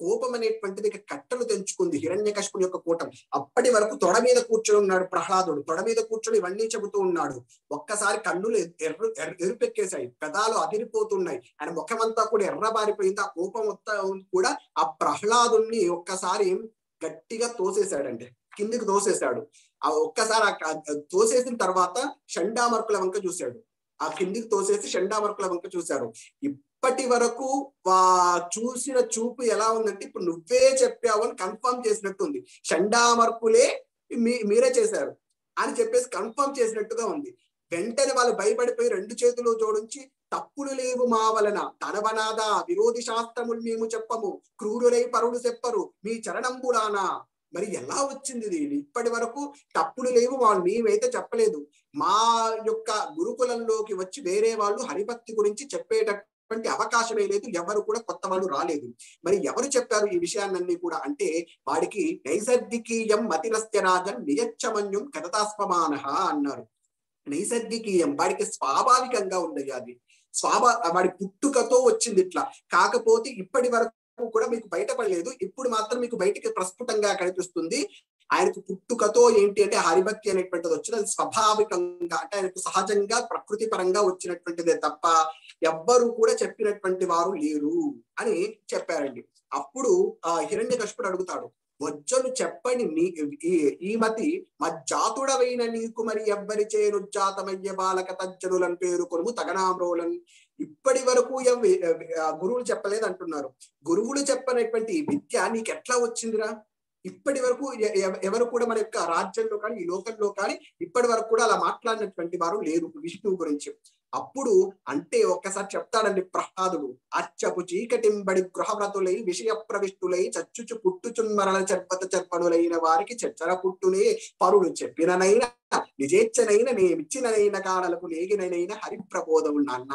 కోపం అనేటువంటిది కట్టలు తెంచుకుంది హిరణ్యకశిపుని యొక్క కోపం. అప్పటి వరకు తొడ మీద కూర్చొని ఉన్నాడు ప్రహ్లాదుడు, తొడ మీద కూర్చొని ఇవన్నీ చెబుతూ ఉన్నాడు. ఒక్కసారి కన్నులు ఎరుపెక్కేశాయి, పెదాలు అదిరిపోతున్నాయి, ఆయన ముఖమంతా కూడా ఎర్రబారిపోయింది. ఆ కోపం కూడా ఆ ప్రహ్లాదుని ఒక్కసారి గట్టిగా తోసేశాడండి, కిందికి తోసేశాడు. ఆ ఒక్కసారి తోసేసిన తర్వాత షండామర్కుల వంక చూశాడు, ఆ కిందికి తోసేసి షండామర్కుల వంక చూశారు. ఇప్పటి వరకు చూసిన చూపు ఎలా ఉందంటే ఇప్పుడు నువ్వే చెప్పావు అని కన్ఫర్మ్ చేసినట్టుంది. షండామర్కులే మీరే చేశారు అని చెప్పేసి కన్ఫర్మ్ చేసినట్టుగా ఉంది. వెంటనే వాళ్ళు భయపడిపోయి రెండు చేతులు జోడించి, తప్పులు లేవు మా వలన తనవనాదా విరోధి శాస్త్రములు మేము చెప్పము, క్రూరులై పరుడు చెప్పరు మీ చరణంబులానా. మరి ఎలా వచ్చింది ఇది? ఇప్పటి వరకు తప్పులు లేవు వాళ్ళు మేమైతే చెప్పలేదు, మా యొక్క గురుకులంలోకి వచ్చి వేరే వాళ్ళు హరిభక్తి గురించి చెప్పేటటువంటి అవకాశమే లేదు, ఎవరు కూడా కొత్త వాళ్ళు రాలేదు. మరి ఎవరు చెప్పారు ఈ విషయాన్ని కూడా అంటే వాడికి నైసర్గికీయం మతిరస్త్యరాజన్ నియచ్చమన్యం కథతాస్పమాన అన్నారు. నైసర్గికీయం వాడికి స్వాభావికంగా ఉండదు, అది వాడి పుట్టుకతో వచ్చింది ఇట్లా. కాకపోతే ఇప్పటి వరకు కూడా మీకు బయటపడలేదు, ఇప్పుడు మాత్రం మీకు బయటికి ప్రస్ఫుటంగా కనిపిస్తుంది. ఆయనకు పుట్టుకతో ఏంటి అంటే హరిభక్తి అనేటువంటిది వచ్చింది, అది స్వాభావికంగా అంటే ఆయనకు సహజంగా ప్రకృతి పరంగా వచ్చినటువంటిదే తప్ప ఎవ్వరు కూడా చెప్పినటువంటి వారు లేరు అని చెప్పారండి. అప్పుడు హిరణ్యకశిపుడు అడుగుతాడు, వజ్జలు చెప్పని ఈ మతి మజ్జాతుడవైన నీకు మరి ఎవ్వరి చేనుజ్జాతమయ్య బాలక తజ్జనులను పేరుకొను తగనామ్రోలను. ఇప్పటి వరకు గురువులు చెప్పలేదు అంటున్నారు. గురువులు చెప్పనటువంటి విద్య నీకు ఎట్లా వచ్చిందిరా? ఇప్పటి వరకు ఎవరు కూడా మన యొక్క రాజ్యంలో కానీ ఈ లోకంలో కానీ ఇప్పటి వరకు కూడా అలా మాట్లాడినటువంటి వారు లేరు విష్ణువు గురించి. అప్పుడు అంటే ఒక్కసారి చెప్తాడండి ప్రహ్లాదుడు, అచ్చపు చీకటింబడి గృహవ్రతులై విషయ ప్రవిష్టులై చచ్చుచు పుట్టుచున్మరల చెర్పనులైన వారికి చెచ్చర పుట్టునే పరుడు చెప్పిననైనా నిజేచ్చనైన నేమిచ్చిననైన కాడలకు నేగినైనా హరిప్రబోధములు నాన్న.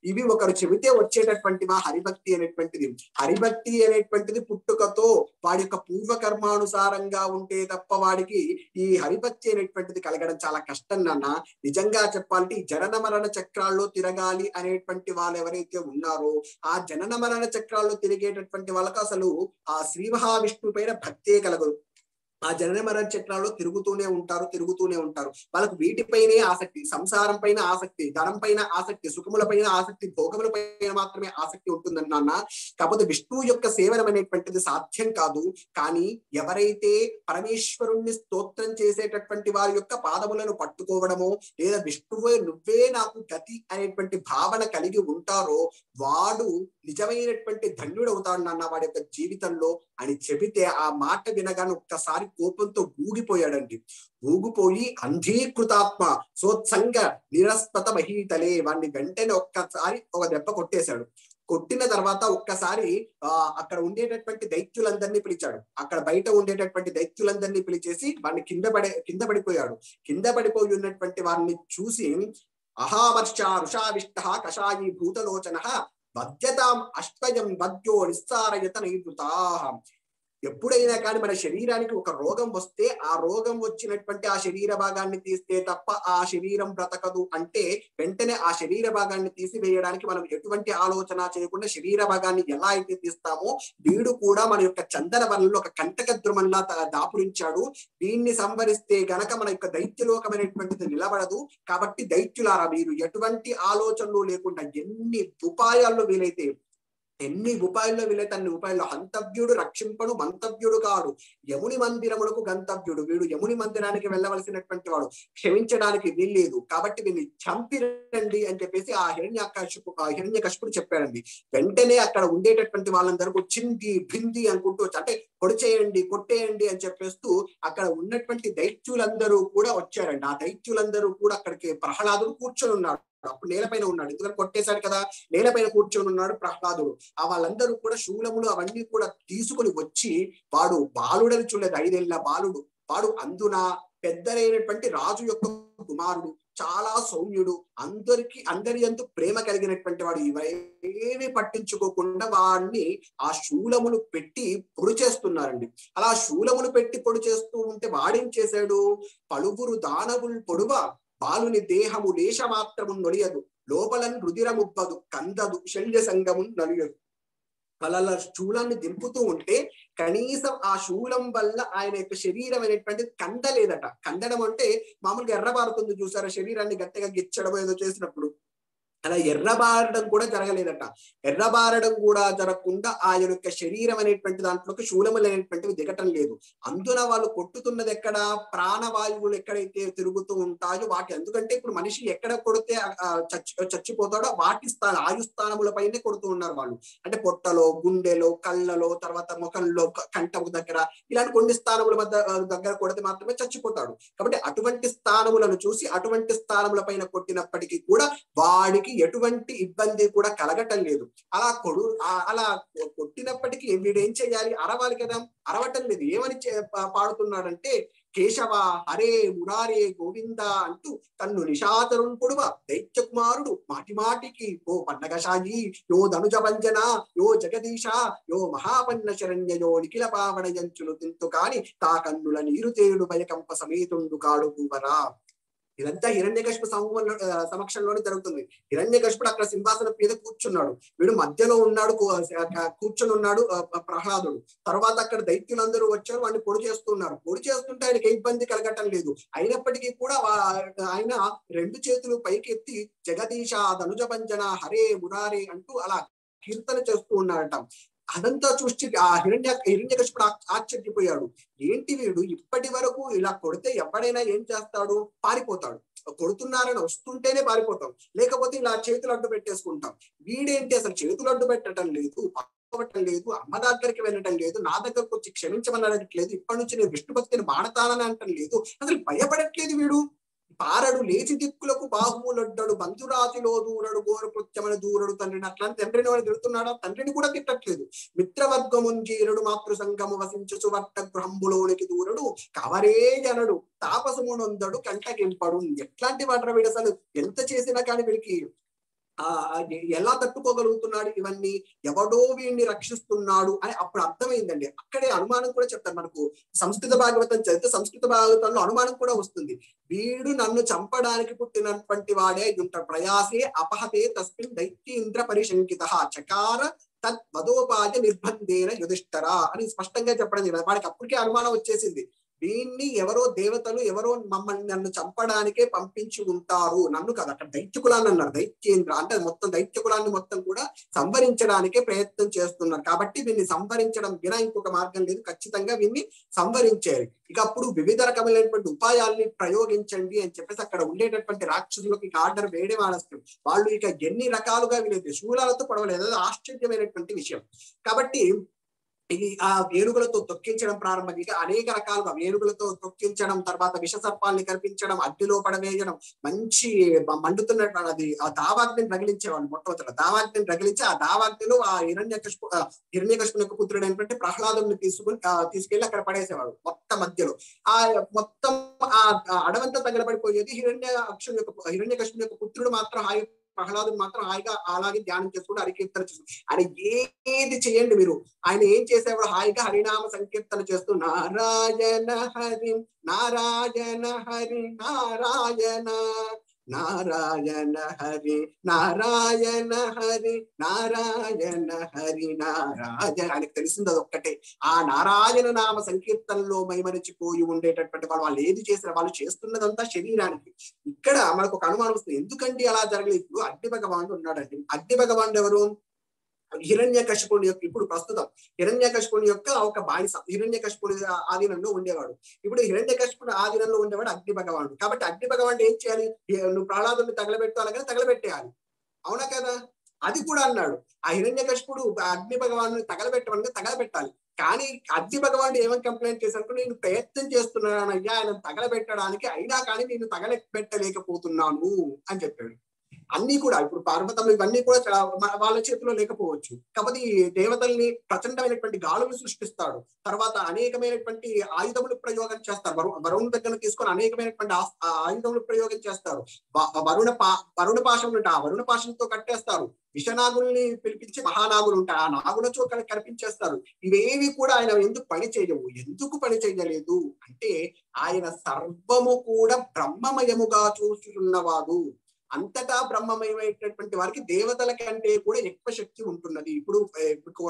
ఇవి ఒకరు చెబితే వచ్చేటటువంటి మా హరిభక్తి అనేటువంటిది. హరిభక్తి అనేటువంటిది పుట్టుకతో వాడి యొక్క పూర్వకర్మానుసారంగా ఉంటే తప్ప వాడికి ఈ హరిభక్తి అనేటువంటిది కలగడం చాలా కష్టం నాన్న. నిజంగా చెప్పాలంటే ఈ జనన మరణ చక్రాల్లో తిరగాలి అనేటువంటి వాళ్ళు ఎవరైతే ఉన్నారో ఆ జనన మరణ చక్రాల్లో తిరిగేటటువంటి వాళ్ళకు అసలు ఆ శ్రీ మహావిష్ణువు పైన భక్తే కలగదు. ఆ జనన మరణ చక్రాల్లో తిరుగుతూనే ఉంటారు. వాళ్ళకు వీటిపైనే ఆసక్తి, సంసారం పైన ఆసక్తి, ధనం పైన ఆసక్తి, సుఖముల పైన ఆసక్తి, భోగముల పైన మాత్రమే ఆసక్తి ఉంటుంది నాన్న. కాకపోతే విష్ణువు యొక్క సేవనం అనేటువంటిది సాధ్యం కాదు. కానీ ఎవరైతే పరమేశ్వరుణ్ణి స్తోత్రం చేసేటటువంటి వారి యొక్క పాదములను పట్టుకోవడమో లేదా విష్ణువే నువ్వే నాకు గతి అనేటువంటి భావన కలిగి ఉంటారో వాడు నిజమైనటువంటి ధన్యుడవుతాడు నాన్న వాడి యొక్క జీవితంలో అని చెబితే ఆ మాట వినగానే ఒక్కసారి కోపంతో ఊగిపోయాడండి. ఊగిపోయి అంధీకృతాత్మ సోత్సంగ నిరస్పత మహీతలే వాడిని వెంటనే ఒక్కసారి ఒక దెబ్బ కొట్టేశాడు. కొట్టిన తర్వాత ఒక్కసారి అక్కడ ఉండేటటువంటి దైత్యులందరినీ పిలిచాడు. అక్కడ బయట ఉండేటటువంటి దైత్యులందరినీ పిలిచేసి వాడిని కింద పడిపోయాడు. కింద పడిపోయి ఉన్నటువంటి వారిని చూసి అహావర్ష రుషావిష్ట కషాయి భూతలోచన వద్యతాం అశ్వయం వద్యో నిస్సారయత నైవృతా. ఎప్పుడైనా కానీ మన శరీరానికి ఒక రోగం వస్తే ఆ రోగం వచ్చినటువంటి ఆ శరీర భాగాన్ని తీస్తే తప్ప ఆ శరీరం బ్రతకదు అంటే వెంటనే ఆ శరీర భాగాన్ని తీసివేయడానికి మనం ఎటువంటి ఆలోచన చేయకుండా శరీర భాగాన్ని ఎలా అయితే తీస్తామో వీడు కూడా మన యొక్క చందన వనంలో ఒక కంటక ద్రుమంలా దాపురించాడు. దీన్ని సంవరిస్తే గనక మన యొక్క దైత్యలోకమైనటువంటిది నిలబడదు. కాబట్టి దైత్యులారా మీరు ఎటువంటి ఆలోచనలు లేకుండా ఎన్ని ఉపాయాల్లో వీలైతే ఎన్ని ఉపాయాల్లో వీలైతే అన్ని ఉపాయాల్లో హంతవ్యుడు రక్షింపడు మంతవ్యుడు కాడు, యముని మందిరములకు గంతవ్యుడు, వీడు యముని మందిరానికి వెళ్ళవలసినటువంటి వాడు, క్షమించడానికి వీల్లేదు, కాబట్టి వీళ్ళని చంపిరండి అని చెప్పేసి ఆ హిరణ్యకశిపుడు చెప్పాడండి. వెంటనే అక్కడ ఉండేటటువంటి వాళ్ళందరూ చింది భింది అనుకుంటూ అంటే పొడి చేయండి కొట్టేయండి అని చెప్పేస్తూ అక్కడ ఉన్నటువంటి దైత్యులందరూ కూడా వచ్చారండి. ఆ దైత్యులందరూ కూడా అక్కడికి ప్రహ్లాదుడు కూర్చొని ఉన్నాడు. అప్పుడు నేలపైన ఉన్నాడు, ఎందుకంటే కొట్టేశాడు కదా, నేలపైన కూర్చొని ఉన్నాడు ప్రహ్లాదుడు. ఆ వాళ్ళందరూ కూడా శూలములు అవన్నీ కూడా తీసుకుని వచ్చి, వాడు బాలుడని చూడలేదు, 5 ఏళ్ల బాలుడు వాడు, అందున పెద్దలైనటువంటి రాజు యొక్క కుమారుడు, చాలా సౌమ్యుడు, అందరి యందు ప్రేమ కలిగినటువంటి వాడు. ఇవేమి పట్టించుకోకుండా వాడిని ఆ శూలములు పెట్టి పొడి చేస్తున్నారండి. అలా శూలములు పెట్టి పొడి చేస్తూ ఉంటే వాడేం చేశాడు, పలువురు దానవులు పొడువ బాలుని దేహము లేశ మాత్రము నొలియదు, లోపలని రుదిరముబ్బదు కందదు శల్య సంగము నలియదు. అలా శూలాన్ని దింపుతూ ఉంటే కనీసం ఆ శూలం వల్ల ఆయన యొక్క శరీరం అనేటువంటిది కందలేదట. కందడం అంటే మామూలుగా ఎర్రబారుతుంది చూసారా, శరీరాన్ని గట్టిగా గిచ్చడం ఏదో చేసినప్పుడు, అలా ఎర్రబారడం కూడా జరగలేదట. ఎర్రబారడం కూడా జరగకుండా ఆయన యొక్క శరీరం అనేటువంటి దాంట్లోకి శూలములు అనేటువంటివి దిగటం లేదు. అందున వాళ్ళు కొట్టుతున్నది ఎక్కడ, ప్రాణవాయువులు ఎక్కడైతే తిరుగుతూ ఉంటాయో వాటి, ఎందుకంటే ఇప్పుడు మనిషి ఎక్కడ కొడితే చచ్చిపోతాడో వాటి ఆయుస్థానముల పైనే కొడుతూ ఉన్నారు వాళ్ళు. అంటే పొట్టలో, గుండెలో, కళ్ళలో, తర్వాత ముఖంలో, కంఠము దగ్గర, ఇలాంటి కొన్ని స్థానముల దగ్గర కొడితే మాత్రమే చచ్చిపోతాడు. కాబట్టి అటువంటి స్థానములను చూసి అటువంటి స్థానముల పైన కొట్టినప్పటికీ కూడా వాడికి ఎటువంటి ఇబ్బంది కూడా కలగటం లేదు. అలా కొట్టినప్పటికీ వీడేం చేయాలి, అరవాలి కదా, అరవటం లేదు. ఏమని పాడుతున్నాడంటే, కేశవ హరే మురారే గోవింద అంటూ తన్ను నిశాతరుణ్ పొడువ దైత్య కుమారుడు మాటి మాటికి ఓ పన్నగశాయి యో ధనుజ భంజన యో జగదీశ యో మహాపన్న శరణ్యయో నిఖిల పావన యంచులు తింతు కాని తా కన్నుల నీరు తేడు భయకంప సమేతుండు కాడు పూవరా. ఇదంతా హిరణ్యకశిపు సమక్షంలోనే జరుగుతుంది. హిరణ్యకశిపుడు అక్కడ సింహాసనం మీద కూర్చున్నాడు, వీడు మధ్యలో ఉన్నాడు, కూర్చొని ఉన్నాడు ప్రహ్లాదుడు. తర్వాత అక్కడ దైత్యులందరూ వచ్చారు, వాడిని పొడి చేస్తున్నారు. పొడి చేస్తుంటే ఆయనకి ఏ ఇబ్బంది కలగటం లేదు. అయినప్పటికీ కూడా ఆయన 2 చేతులు పైకెత్తి జగదీశ ధనుజ భంజన హరే మురారే అంటూ అలా కీర్తన చేస్తూ ఉన్నాడట. అదంతా చూసి ఆ హిరణ్యకశిపుడు ఆశ్చర్యపోయాడు. ఏంటి వీడు ఇప్పటి వరకు ఇలా కొడితే ఎవడైనా ఏం చేస్తాడు, పారిపోతాడు. కొడుతున్నారని వస్తుంటేనే పారిపోతాం, లేకపోతే ఇలా చేతులు అడ్డు పెట్టేసుకుంటాం. వీడేంటి అసలు చేతులు అడ్డు పెట్టడం లేదు, పారిపోవటం లేదు, అమ్మ దగ్గరికి వెళ్ళటం లేదు, నా దగ్గరకు వచ్చి క్షమించమని అడగట్లేదు, ఇప్పటి నుంచి నేను విష్ణు భక్తిని మాడతానని అంటం లేదు, అసలు భయపడట్లేదు వీడు. పారడు లేచి దిక్కులకు బాహువులొడ్డడు బంధురాతిలో దూరడు ఘోర కృత్యమని దూరడు తండ్రిని. అట్లాంటి తండ్రిని వాడు తిడుతున్నాడా, తండ్రిని కూడా తిట్టట్లేదు. మిత్రవర్గముంజీరుడు మాతృ సంగము వసించు సువర్త గృహంబులోనికి దూరడు కవరే జనడు తాపసమునొందడు కంటకింపడు. ఎట్లాంటి వాటర్ వీడు, అసలు ఎంత చేసినా కానీ వీడికి ఎలా తట్టుకోగలుగుతున్నాడు, ఇవన్నీ ఎవడో వీడిని రక్షిస్తున్నాడు అని అప్పుడు అర్థమైందండి. అక్కడే అనుమానం కూడా చెప్తారు మనకు. సంస్కృత భాగవతం చదివితే సంస్కృత భాగవతంలో అనుమానం కూడా వస్తుంది. వీడు నన్ను చంపడానికి పుట్టినటువంటి వాడే ఉంటాడు. ప్రయాసే అపహతే తస్మిన్ దైత్యేంద్ర పరిశంకిత చకార తత్ వదోపాయ నిర్బంధేన యుధిష్ఠర అని స్పష్టంగా చెప్పడం జరిగింది. వాడికి అప్పటికే అనుమానం వచ్చేసింది, వీన్ని ఎవరో దేవతలు ఎవరో నన్ను చంపడానికే పంపించి ఉంటారు, నన్ను కదా. అక్కడ దైత్యకులాన్ని అన్నారు, దైత్యేంద్ర అంటే మొత్తం దైత్యకులాన్ని మొత్తం కూడా సంహరించడానికే ప్రయత్నం చేస్తున్నారు. కాబట్టి వీన్ని సంహరించడం వినా ఇంకొక మార్గం లేదు, ఖచ్చితంగా వీన్ని సంహరించారు. ఇక అప్పుడు వివిధ రకమైనటువంటి ఉపాయాల్ని ప్రయోగించండి అని చెప్పేసి అక్కడ ఉండేటటువంటి రాక్షసులకు ఇక ఆర్డర్ వేయడం ఆలస్యం. వాళ్ళు ఇక ఎన్ని రకాలుగా వీళ్ళు శూలాలతో పడవలేదు, అది ఆశ్చర్యమైనటువంటి విషయం. కాబట్టి ఆ వేణుగులతో తొక్కించడం ప్రారంభంగా అనేక రకాలుగా వేణుగులతో తొక్కించడం, తర్వాత విష సర్పాల్ని కల్పించడం, అగ్నిలో పడవేయడం, మంచి మండుతున్నట్టు అది ఆ దావాగ్నిని రగిలించేవాళ్ళు. మొట్టమొదట దావాగ్నిని రగిలించి ఆ దావాగ్నిలో ఆ హిరణ్యకశిపుని యొక్క పుత్రుడు ఏంటంటే ప్రహ్లాదుని తీసుకెళ్లి అక్కడ పడేసేవాడు. మొత్తం మధ్యలో ఆ మొత్తం ఆ అడవంతా తగలబడిపోయేది. హిరణ్యకశిపుని యొక్క పుత్రుడు మాత్రం ప్రహ్లాదుని మాత్రం హాయిగా అలాగే ధ్యానం చేసుకుంటూ హరికీర్తన చేస్తూ, ఆయన ఏది చేయండి మీరు, ఆయన ఏం చేసేవాడు, హాయిగా హరినామ సంకీర్తన చేస్తూ నారాయణ హరి నారాయణ హరి నారాయణ నారాయణ హరి నారాయణ హరి నారాయణ హరి నారాయణ. ఆయనకు తెలిసింది అది ఒక్కటే, ఆ నారాయణ నామ సంకీర్తనలో మైమరిచిపోయి ఉండేటటువంటి వాళ్ళు ఏది చేసినా వాళ్ళు చేస్తున్నదంతా శరీరానికి. ఇక్కడ మనకు ఒక అనుమానం వస్తుంది, ఎందుకండి అలా జరగలేదు. అగ్ని భగవానుడు ఉన్నాడండి. అగ్ని భగవానుడు ఎవరు, హిరణ్యకశిపుని యొక్క ఇప్పుడు ప్రస్తుతం హిరణ్యకశిపుని యొక్క ఒక బానిస హిరణ్యకశిపుని ఆధీనంలో ఉండేవాడు. ఇప్పుడు హిరణ్యకశిపుని ఆధీనంలో ఉండేవాడు అగ్ని భగవానుడు. కాబట్టి అగ్ని భగవానుడు ఏం చేయాలి? నువ్వు ప్రహ్లాదుని తగలబెట్టాలి కానీ తగలబెట్టేయాలి, అవునా కదా? అది కూడా అన్నాడు. ఆ హిరణ్యకశిపుడు అగ్ని భగవాను తగలబెట్టమని తగలబెట్టాలి. కానీ అగ్ని భగవానుడు ఏమని కంప్లైంట్ చేశారు? నేను ప్రయత్నం చేస్తున్నానయ్యా ఆయన తగలబెట్టడానికి, అయినా కానీ నేను తగలబెట్టలేకపోతున్నాను అని చెప్పాడు. అన్ని కూడా ఇప్పుడు పర్వతంలో ఇవన్నీ కూడా వాళ్ళ చేతిలో లేకపోవచ్చు. కాబట్టి ఈ దేవతల్ని ప్రచండమైనటువంటి గాలులు సృష్టిస్తాడు. తర్వాత అనేకమైనటువంటి ఆయుధములు ప్రయోగం చేస్తారు. వరుణ దగ్గర తీసుకొని అనేకమైనటువంటి ఆయుధములు ప్రయోగం చేస్తారు. వరుణ పాశం ఉంటాయి, ఆ వరుణ పాశంతో కట్టేస్తారు. విషనాగుల్ని పిలిపించి మహానాగులు ఉంటాయి, ఆ నాగులతో కనిపించేస్తారు. ఇవేవి కూడా ఆయన ఎందుకు పని చేయవు? ఎందుకు పని చేయలేదు అంటే ఆయన సర్వము కూడా బ్రహ్మమయముగా చూస్తున్నవాడు. అంతటా బ్రహ్మమయమైనటువంటి వారికి దేవతల కంటే కూడా ఎక్కువ శక్తి ఉంటున్నది. ఇప్పుడు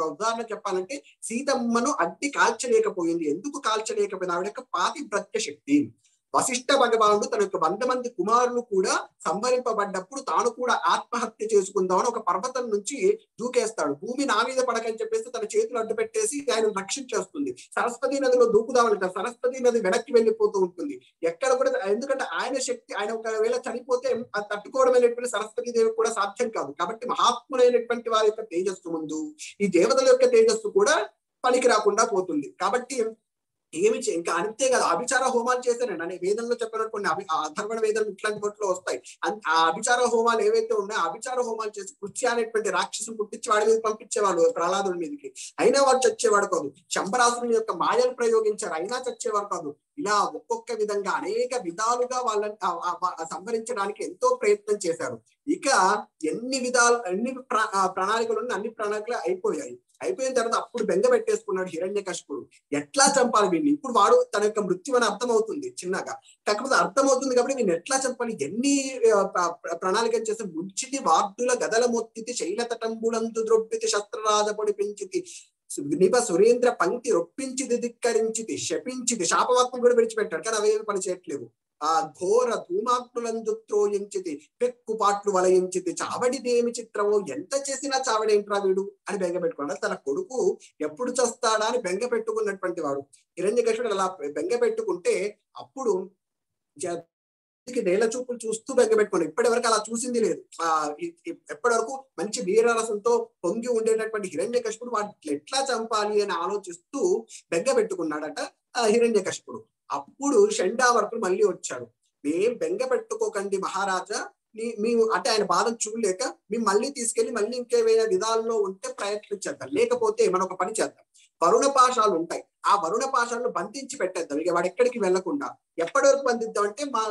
ఉదాహరణ చెప్పాలంటే సీతమ్మను అగ్ని కాల్చలేకపోయింది. ఎందుకు కాల్చలేకపోయింది? ఆవిడ యొక్క పాతివ్రత్య శక్తి. వశిష్ఠ భగవానుడు తన యొక్క 100 మంది కుమారులు కూడా సంహరింపబడ్డప్పుడు తాను కూడా ఆత్మహత్య చేసుకుందామని ఒక పర్వతం నుంచి దూకేస్తాడు. భూమి నా మీద పడకని చెప్పేసి తన చేతులు అడ్డు పెట్టేసి ఆయన రక్షించేస్తుంది. సరస్వతి నదిలో దూకుదామని సరస్వతి నది వెనక్కి వెళ్ళిపోతూ ఉంటుంది. ఎక్కడ కూడా, ఎందుకంటే ఆయన శక్తి, ఆయన ఒకవేళ చనిపోతే అది తట్టుకోవడం అనేటువంటి సరస్వతి దేవి కూడా సాధ్యం కాదు. కాబట్టి మహాత్ములైనటువంటి వారి యొక్క తేజస్సు ముందు ఈ దేవతల యొక్క తేజస్సు కూడా పనికి రాకుండా పోతుంది. కాబట్టి ఏమి ఇంకా అంతే కదా, అభిచార హోమాలు చేశారండి అని వేదంలో చెప్పినట్టు కొన్ని అథర్వణ వేదం ఇట్లాంటి వాటిలో వస్తాయి. ఆ అభిచార హోమాలు ఏవైతే ఉన్నాయో అభిచార హోమాలు చేసి కృత్య అనేటువంటి రాక్షసులు పుట్టించి వాడి మీద పంపించేవాడు ప్రహ్లాదుడి మీదకి. అయినా వాడు చచ్చేవాడు కాదు. శంబరాసుని యొక్క మాయలు ప్రయోగించారు, అయినా చచ్చేవాడు కాదు. ఇలా ఒక్కొక్క విధంగా అనేక విధాలుగా వాళ్ళని సంహరించడానికి ఎంతో ప్రయత్నం చేశారు. ఇక ఎన్ని ప్రణాళికలు అన్ని ప్రణాళికలు అయిపోయిన తర్వాత అప్పుడు బెంగ పెట్టేసుకున్నాడు హిరణ్యకశిపుడు. ఎట్లా చంపాలి వీడిని? ఇప్పుడు వాడు తన యొక్క మృత్యు అని అర్థం అవుతుంది చిన్నగా, కాకపోతే అర్థం అవుతుంది కాబట్టి నేను ఎట్లా చంపాలి? ఎన్ని ప్రణాళికలు చేసి ముంచితి వార్తుల గదల మొత్తితి శైలతటంబులంతు ద్రొప్పితి శస్త్రరాజపొడి పెంచితి నిప సురేంద్ర పంక్తి రొప్పించిది ధిక్కరించిది శపించిది. శాపవాక్తులు కూడా విడిచిపెట్టాడు, కానీ అవేమి పని చేయట్లేవు. ఆ ఘోర ధూమాగ్నులందు త్రోయించిది పెక్కుపాట్లు వలయించిది చావడిదేమి చిత్రమో, ఎంత చేసినా చావడేంట్రా వీడు అని బెంగ పెట్టుకున్నాడు. తన కొడుకు ఎప్పుడు చస్తాడా అని బెంగ పెట్టుకున్నటువంటి వాడు హిరణ్యకశిపుడు. అలా బెంగ పెట్టుకుంటే అప్పుడు నేల చూపులు చూస్తూ బెంగ పెట్టుకున్నాడు. ఇప్పటి వరకు అలా చూసింది లేదు. ఎప్పటి వరకు మంచి వీరరసంతో పొంగి ఉండేటటువంటి హిరణ్యకశిపుడు వాటిని ఎట్లా చంపాలి అని ఆలోచిస్తూ బెంగ పెట్టుకున్నాడట హిరణ్యకశిపుడు. అప్పుడు షండావర్కులు మళ్ళీ వచ్చారు. మేం బెంగ పెట్టుకోకండి మహారాజా, మేము అంటే ఆయన బాధను చూడలేక మేము మళ్ళీ తీసుకెళ్లి మళ్ళీ ఇంకేమైనా విధాల్లో ఉంటే ప్రయత్నించేద్దాం, లేకపోతే మనం ఒక పని చేద్దాం, వరుణ పాశాలు ఉంటాయి, ఆ వరుణ పాశాలను బంధించి పెట్టేద్దాం. ఇక వాడు ఎక్కడికి వెళ్లకుండా. ఎప్పటి వరకు బంధిద్దాం అంటే మా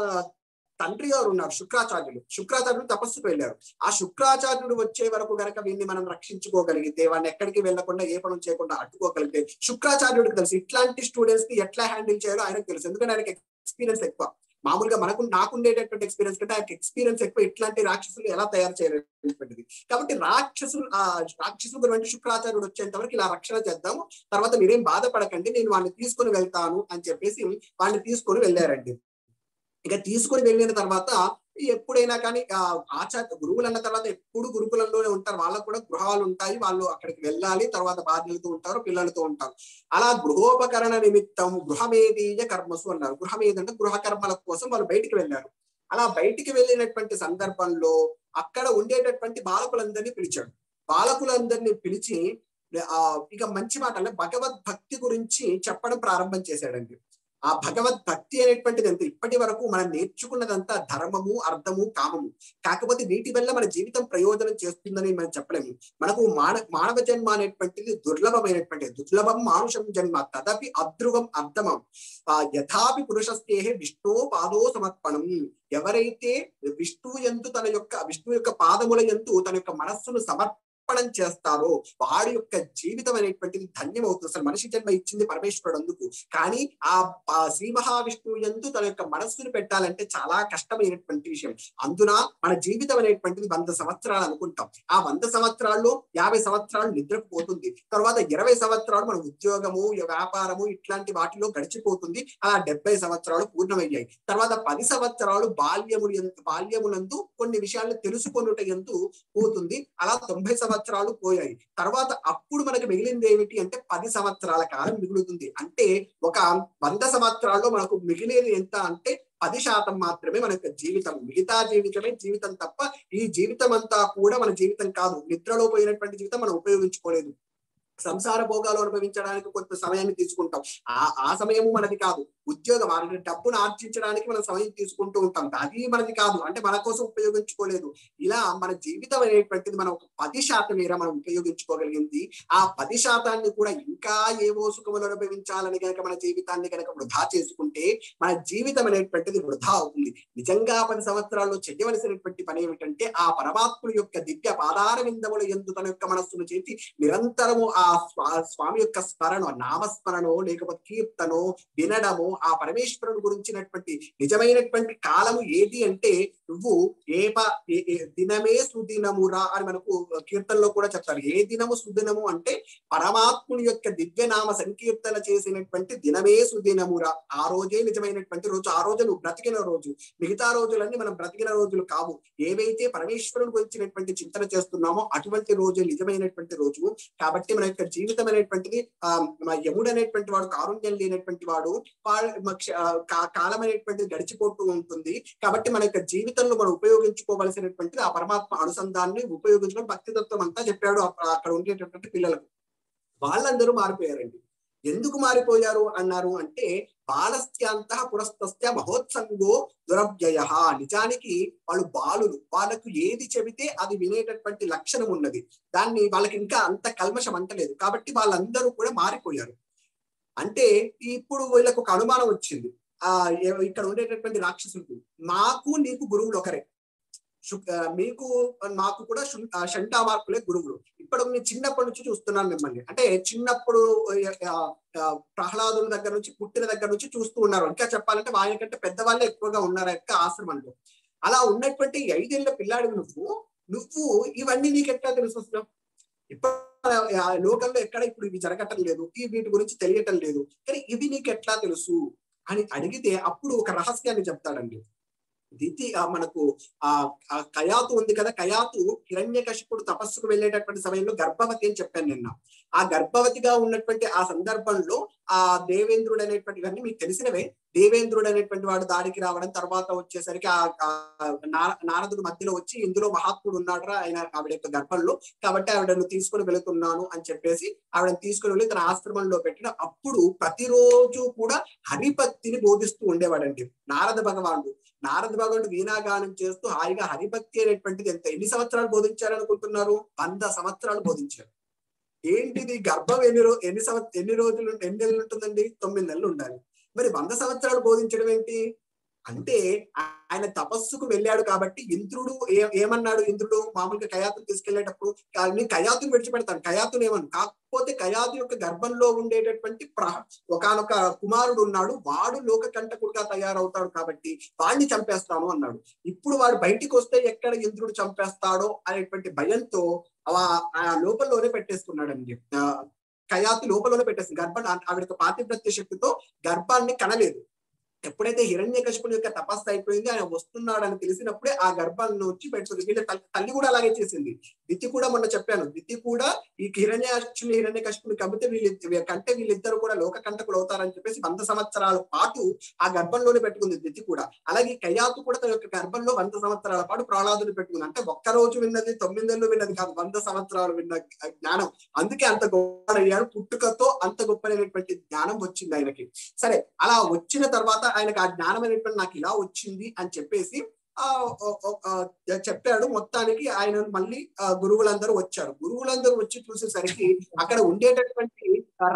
తండ్రి గారు ఉన్నారు శుక్రాచార్యులు తపస్సుకు వెళ్ళారు. ఆ శుక్రాచార్యుడు వచ్చే వరకు గనక వీడిని మనం రక్షించుకోగలిగితే, వాడిని ఎక్కడికి వెళ్లకుండా ఏ పనులు చేయకుండా అడ్డుకోగలిగితే, శుక్రాచార్యుడికి తెలుసు ఇట్లాంటి స్టూడెంట్స్ ని ఎట్లా హ్యాండిల్ చేయాలో ఆయనకు తెలుసు. ఎందుకంటే ఆయనకి ఎక్స్పీరియన్స్ ఎక్కువ. మామూలుగా నాకుండేటటువంటి ఎక్స్పీరియన్స్ కంటే ఆయనకి ఎక్స్పీరియన్స్ ఎక్కువ ఇట్లాంటి రాక్షసులు ఎలా తయారు చేయలేటువంటిది. కాబట్టి రాక్షసులు గురించి శుక్రాచార్యుడు వచ్చేంత వరకు ఇలా రక్షణ చేద్దాము, తర్వాత మీరేం బాధపడకండి, నేను వాడిని తీసుకొని వెళ్తాను అని చెప్పేసి వాడిని తీసుకొని వెళ్ళారండి. ఇక తీసుకొని వెళ్ళిన తర్వాత ఎప్పుడైనా కానీ గురువులు అన్న తర్వాత ఎప్పుడు గురుకులంలోనే ఉంటారు. వాళ్ళకు కూడా గృహాలు ఉంటాయి, వాళ్ళు అక్కడికి వెళ్ళాలి, తర్వాత బాధ్యులతో ఉంటారు, పిల్లలతో ఉంటారు. అలా గృహోపకరణ నిమిత్తం గృహమేదీయ కర్మసు అన్నారు. గృహమేదంటే గృహ కర్మల కోసం వాళ్ళు బయటికి వెళ్ళారు. అలా బయటికి వెళ్ళినటువంటి సందర్భంలో అక్కడ ఉండేటటువంటి బాలకులందరినీ పిలిచాడు. బాలకులందరినీ పిలిచి ఇక మంచి మాట అంటే భగవద్భక్తి గురించి చెప్పడం ప్రారంభం చేశాడండి. ఆ భగవద్భక్తి అనేటువంటిది ఎంత ఇప్పటి వరకు మనం నేర్చుకున్నదంతా ధర్మము, అర్థము, కామము. కాకపోతే వీటి వల్ల మన జీవితం ప్రయోజనం చేస్తుందని మనం చెప్పలేము. మనకు మానవ జన్మ అనేటువంటిది దుర్లభం మానుషం జన్మ తదపి అధ్రువం అర్థమం యథాపి పురుషస్థేహే విష్ణు పాదో సమర్పణం. ఎవరైతే విష్ణు యొక్క పాదముల యందు తన యొక్క మనస్సును సమర్పణం చేస్తారో వాడి యొక్క జీవితం అనేటువంటిది ధన్యమవుతుంది. అసలు మనిషి జన్మ ఇచ్చింది పరమేశ్వరుడు అందుకు, కానీ ఆ శ్రీ మహావిష్ణువు యందు తన యొక్క మనస్సును పెట్టాలంటే చాలా కష్టమైనటువంటి విషయం. అందున మన జీవితం అనేటువంటిది 100 సంవత్సరాలు అనుకుంటాం. ఆ 100 సంవత్సరాల్లో 50 సంవత్సరాలు నిద్రపోతుంది, తర్వాత 20 సంవత్సరాలు మన ఉద్యోగము, వ్యాపారము ఇట్లాంటి వాటిలో గడిచిపోతుంది. అలా 70 సంవత్సరాలు పూర్ణమయ్యాయి. తర్వాత 10 సంవత్సరాలు బాల్యమునందు కొన్ని విషయాలను తెలుసుకొనుట ఎందు పోతుంది. అలా 90 సంవత్సరాలు సంవత్సరాలు పోయాయి. తర్వాత అప్పుడు మనకి మిగిలింది ఏమిటి అంటే 10 సంవత్సరాల కాలం మిగులుతుంది. అంటే ఒక 100 సంవత్సరాల్లో మనకు మిగిలేది ఎంత అంటే 10% మాత్రమే మన యొక్క జీవితం. మిగతా జీవితమే జీవితం తప్ప ఈ జీవితం అంతా కూడా మన జీవితం కాదు. నిద్రలో పోయినటువంటి జీవితం మనం ఉపయోగించుకోలేదు. సంసార భోగాలు అనుభవించడానికి కొంత సమయాన్ని తీసుకుంటాం. ఆ సమయము మనది కాదు. ఉద్యోగం డబ్బును ఆర్జించడానికి మనం సమయం తీసుకుంటూ ఉంటాం. అది మనది కాదు. అంటే మన కోసం ఉపయోగించుకోలేదు. ఇలా మన జీవితం అనేటువంటిది మనం ఒక 10% మనం ఉపయోగించుకోగలిగింది. ఆ 10% కూడా ఇంకా ఏవో సుఖములు అనుభవించాలని కనుక మన జీవితాన్ని కనుక వృధా చేసుకుంటే మన జీవితం అనేటువంటిది వృధా అవుతుంది. నిజంగా 10 సంవత్సరాల్లో చెయ్యవలసినటువంటి పని ఏమిటంటే ఆ పరమాత్ముడి యొక్క దివ్య పాదార విందముల యందు తన యొక్క మనస్సును చేసి నిరంతరము ఆ స్వామి యొక్క స్మరణ, నామస్మరణో లేకపోతే కీర్తనో వినడము, ఆ పరమేశ్వరుడు గురించినటువంటి నిజమైనటువంటి కాలము ఏది అంటే నువ్వు దినమే సుదినమురా అని మనకు కీర్తనలో కూడా చెప్తారు. ఏ దినము సుదినము అంటే పరమాత్ముని యొక్క దివ్యనామ సంకీర్తన చేసినటువంటి దినమే సుదినమురా. ఆ రోజే నిజమైనటువంటి రోజు. ఆ రోజు నువ్వు బ్రతికిన రోజు. మిగతా రోజులన్నీ మనం బ్రతికిన రోజులు కావు. ఏవైతే పరమేశ్వరుడు గురించినటువంటి చింతన చేస్తున్నామో అటువంటి రోజు నిజమైనటువంటి రోజు. కాబట్టి మన యొక్క జీవితం అనేటువంటిది యముడు అనేటువంటి వాడు కారుణ్యం లేనటువంటి వాడు. కాలం అనేటువంటిది గడిచిపోతూ ఉంటుంది. కాబట్టి మన యొక్క జీవితంలో మనం ఉపయోగించుకోవలసినటువంటిది ఆ పరమాత్మ అనుసంధాన్ని ఉపయోగించుకొని భక్తి తత్వం అంతా చెప్పాడు అక్కడ ఉండేటటువంటి పిల్లలకు. వాళ్ళందరూ మారిపోయారండి. ఎందుకు మారిపోయారు అన్నారు అంటే బాలస్యాంత పురస్తస్య మహోత్సంగో దురవ్యయ. నిజానికి వాళ్ళు బాలులు. వాళ్ళకు ఏది చెబితే అది వినేటటువంటి లక్షణం ఉన్నది. దాన్ని వాళ్ళకి ఇంకా అంత కల్మషం అంటలేదు. కాబట్టి వాళ్ళందరూ కూడా మారిపోయారు. అంటే ఇప్పుడు వీళ్ళకు ఒక అనుమానం వచ్చింది. ఇక్కడ ఉండేటటువంటి రాక్షసులకు మాకు నీకు గురువులు ఒకరే, మీకు మాకు కూడా షంటామార్కులే గురువులు. ఇప్పుడు నేను చిన్నప్పటి నుంచి చూస్తున్నాను మిమ్మల్ని. అంటే చిన్నప్పుడు ప్రహ్లాదుల దగ్గర నుంచి పుట్టిన దగ్గర నుంచి చూస్తూ ఉన్నారు. ఇంకా చెప్పాలంటే ఆయన కంటే పెద్దవాళ్ళే ఎక్కువగా ఉన్నారు యొక్క ఆశ్రమంలో. అలా ఉన్నటువంటి 5 ఏళ్ల పిల్లాడివి నువ్వు ఇవన్నీ నీకు ఎట్లా తెలుసు అసలు? ఇప్పుడు లోకంలో ఎక్కడ ఇప్పుడు ఇవి జరగటం లేదు, వీటి గురించి తెలియటం లేదు, కానీ ఇవి నీకు ఎట్లా తెలుసు అని అడిగితే అప్పుడు ఒక రహస్యాన్ని చెప్తాడండి. దితి మనకు కయాతు ఉంది కదా, కయాతు హిరణ్యకశిపుడు తపస్సుకు వెళ్ళేటటువంటి సమయంలో గర్భవతి అని చెప్పాను నిన్న. ఆ గర్భవతిగా ఉన్నటువంటి ఆ సందర్భంలో ఆ దేవేంద్రుడు అనేటువంటి ఇవన్నీ మీకు తెలిసినవే. దేవేంద్రుడు అనేటువంటి వాడు దాడికి రావడం, తర్వాత వచ్చేసరికి నారదుడు మధ్యలో వచ్చి ఇందులో మహాత్ముడు ఉన్నాడు ఆయన ఆవిడ యొక్క గర్భంలో, కాబట్టి ఆవిడను తీసుకుని వెళుతున్నాను అని చెప్పేసి ఆవిడను తీసుకుని వెళ్ళి తన ఆశ్రమంలో పెట్టిన. అప్పుడు ప్రతిరోజు కూడా హరిభక్తిని బోధిస్తూ ఉండేవాడండి నారద భగవానుడు. నారద భగవానుడు వీణాగానం చేస్తూ హాయిగా హరిభక్తి అనేటువంటిది ఎన్ని సంవత్సరాలు బోధించారనుకుంటున్నారు? 100 సంవత్సరాలు బోధించారు. ఏంటిది గర్భం ఎన్ని రోజులు ఎన్ని నెలలు ఉంటుందండి? 9 నెలలు ఉండాలి. మరి 100 సంవత్సరాలు బోధించడం ఏంటి అంటే ఆయన తపస్సుకు వెళ్ళాడు కాబట్టి ఇంద్రుడు ఏమన్నాడు? ఇంద్రుడు మామూలుగా కయాతును తీసుకెళ్లేటప్పుడు నేను కయాతును విడిచిపెడతాను, కయాతును ఏమను, కాకపోతే కయాతు యొక్క గర్భంలో ఉండేటటువంటి ఒకనొక కుమారుడు ఉన్నాడు, వాడు లోక కంటకుడుగా తయారవుతాడు కాబట్టి వాడిని చంపేస్తాను అన్నాడు. ఇప్పుడు వాడు బయటికి వస్తే ఎక్కడ ఇంద్రుడు చంపేస్తాడో అనేటువంటి భయంతో ఆ లోపలలోనే పెట్టేసుకున్నాడండి. కయాతు లోపలలోనే పెట్టేస్తుంది గర్భాన్ని. ఆవిడ పాతివ్రత్య శక్తితో గర్భాన్ని కనలేదు. ఎప్పుడైతే హిరణ్యకశిపుని యొక్క తపస్సు అయిపోయింది, ఆయన వస్తున్నాడని తెలిసినప్పుడే ఆ గర్భాన్ని వచ్చి పెట్టుకుంది. వీళ్ళ తల్లి కూడా అలాగే చేసింది. దితి కూడా మొన్న చెప్పాను, దితి కూడా ఈ హిరణ్యకశిపుని కమితే వీళ్ళిద్దరు కూడా లోక కంటకులు అవుతారని చెప్పేసి 100 సంవత్సరాల పాటు ఆ గర్భంలోనే పెట్టుకుంది దితి కూడా. అలాగే కయాతు కూడా తన యొక్క గర్భంలో 100 సంవత్సరాల పాటు ప్రహ్లాదుని పెట్టుకుంది. అంటే ఒక్క రోజు విన్నది, 9 ఏళ్ళు విన్నది కాదు, 100 సంవత్సరాలు విన్న జ్ఞానం. అందుకే అంత గొప్పయ్యాడు. పుట్టుకతో అంత గొప్పనైనటువంటి జ్ఞానం వచ్చింది ఆయనకి. సరే, అలా వచ్చిన తర్వాత ఆయనకు ఆ జ్ఞానం అనేటువంటి నాకు ఇలా వచ్చింది అని చెప్పేసి చెప్పాడు. మొత్తానికి ఆయన మళ్ళీ గురువులందరూ వచ్చారు. గురువులందరూ వచ్చి చూసేసరికి అక్కడ ఉండేటటువంటి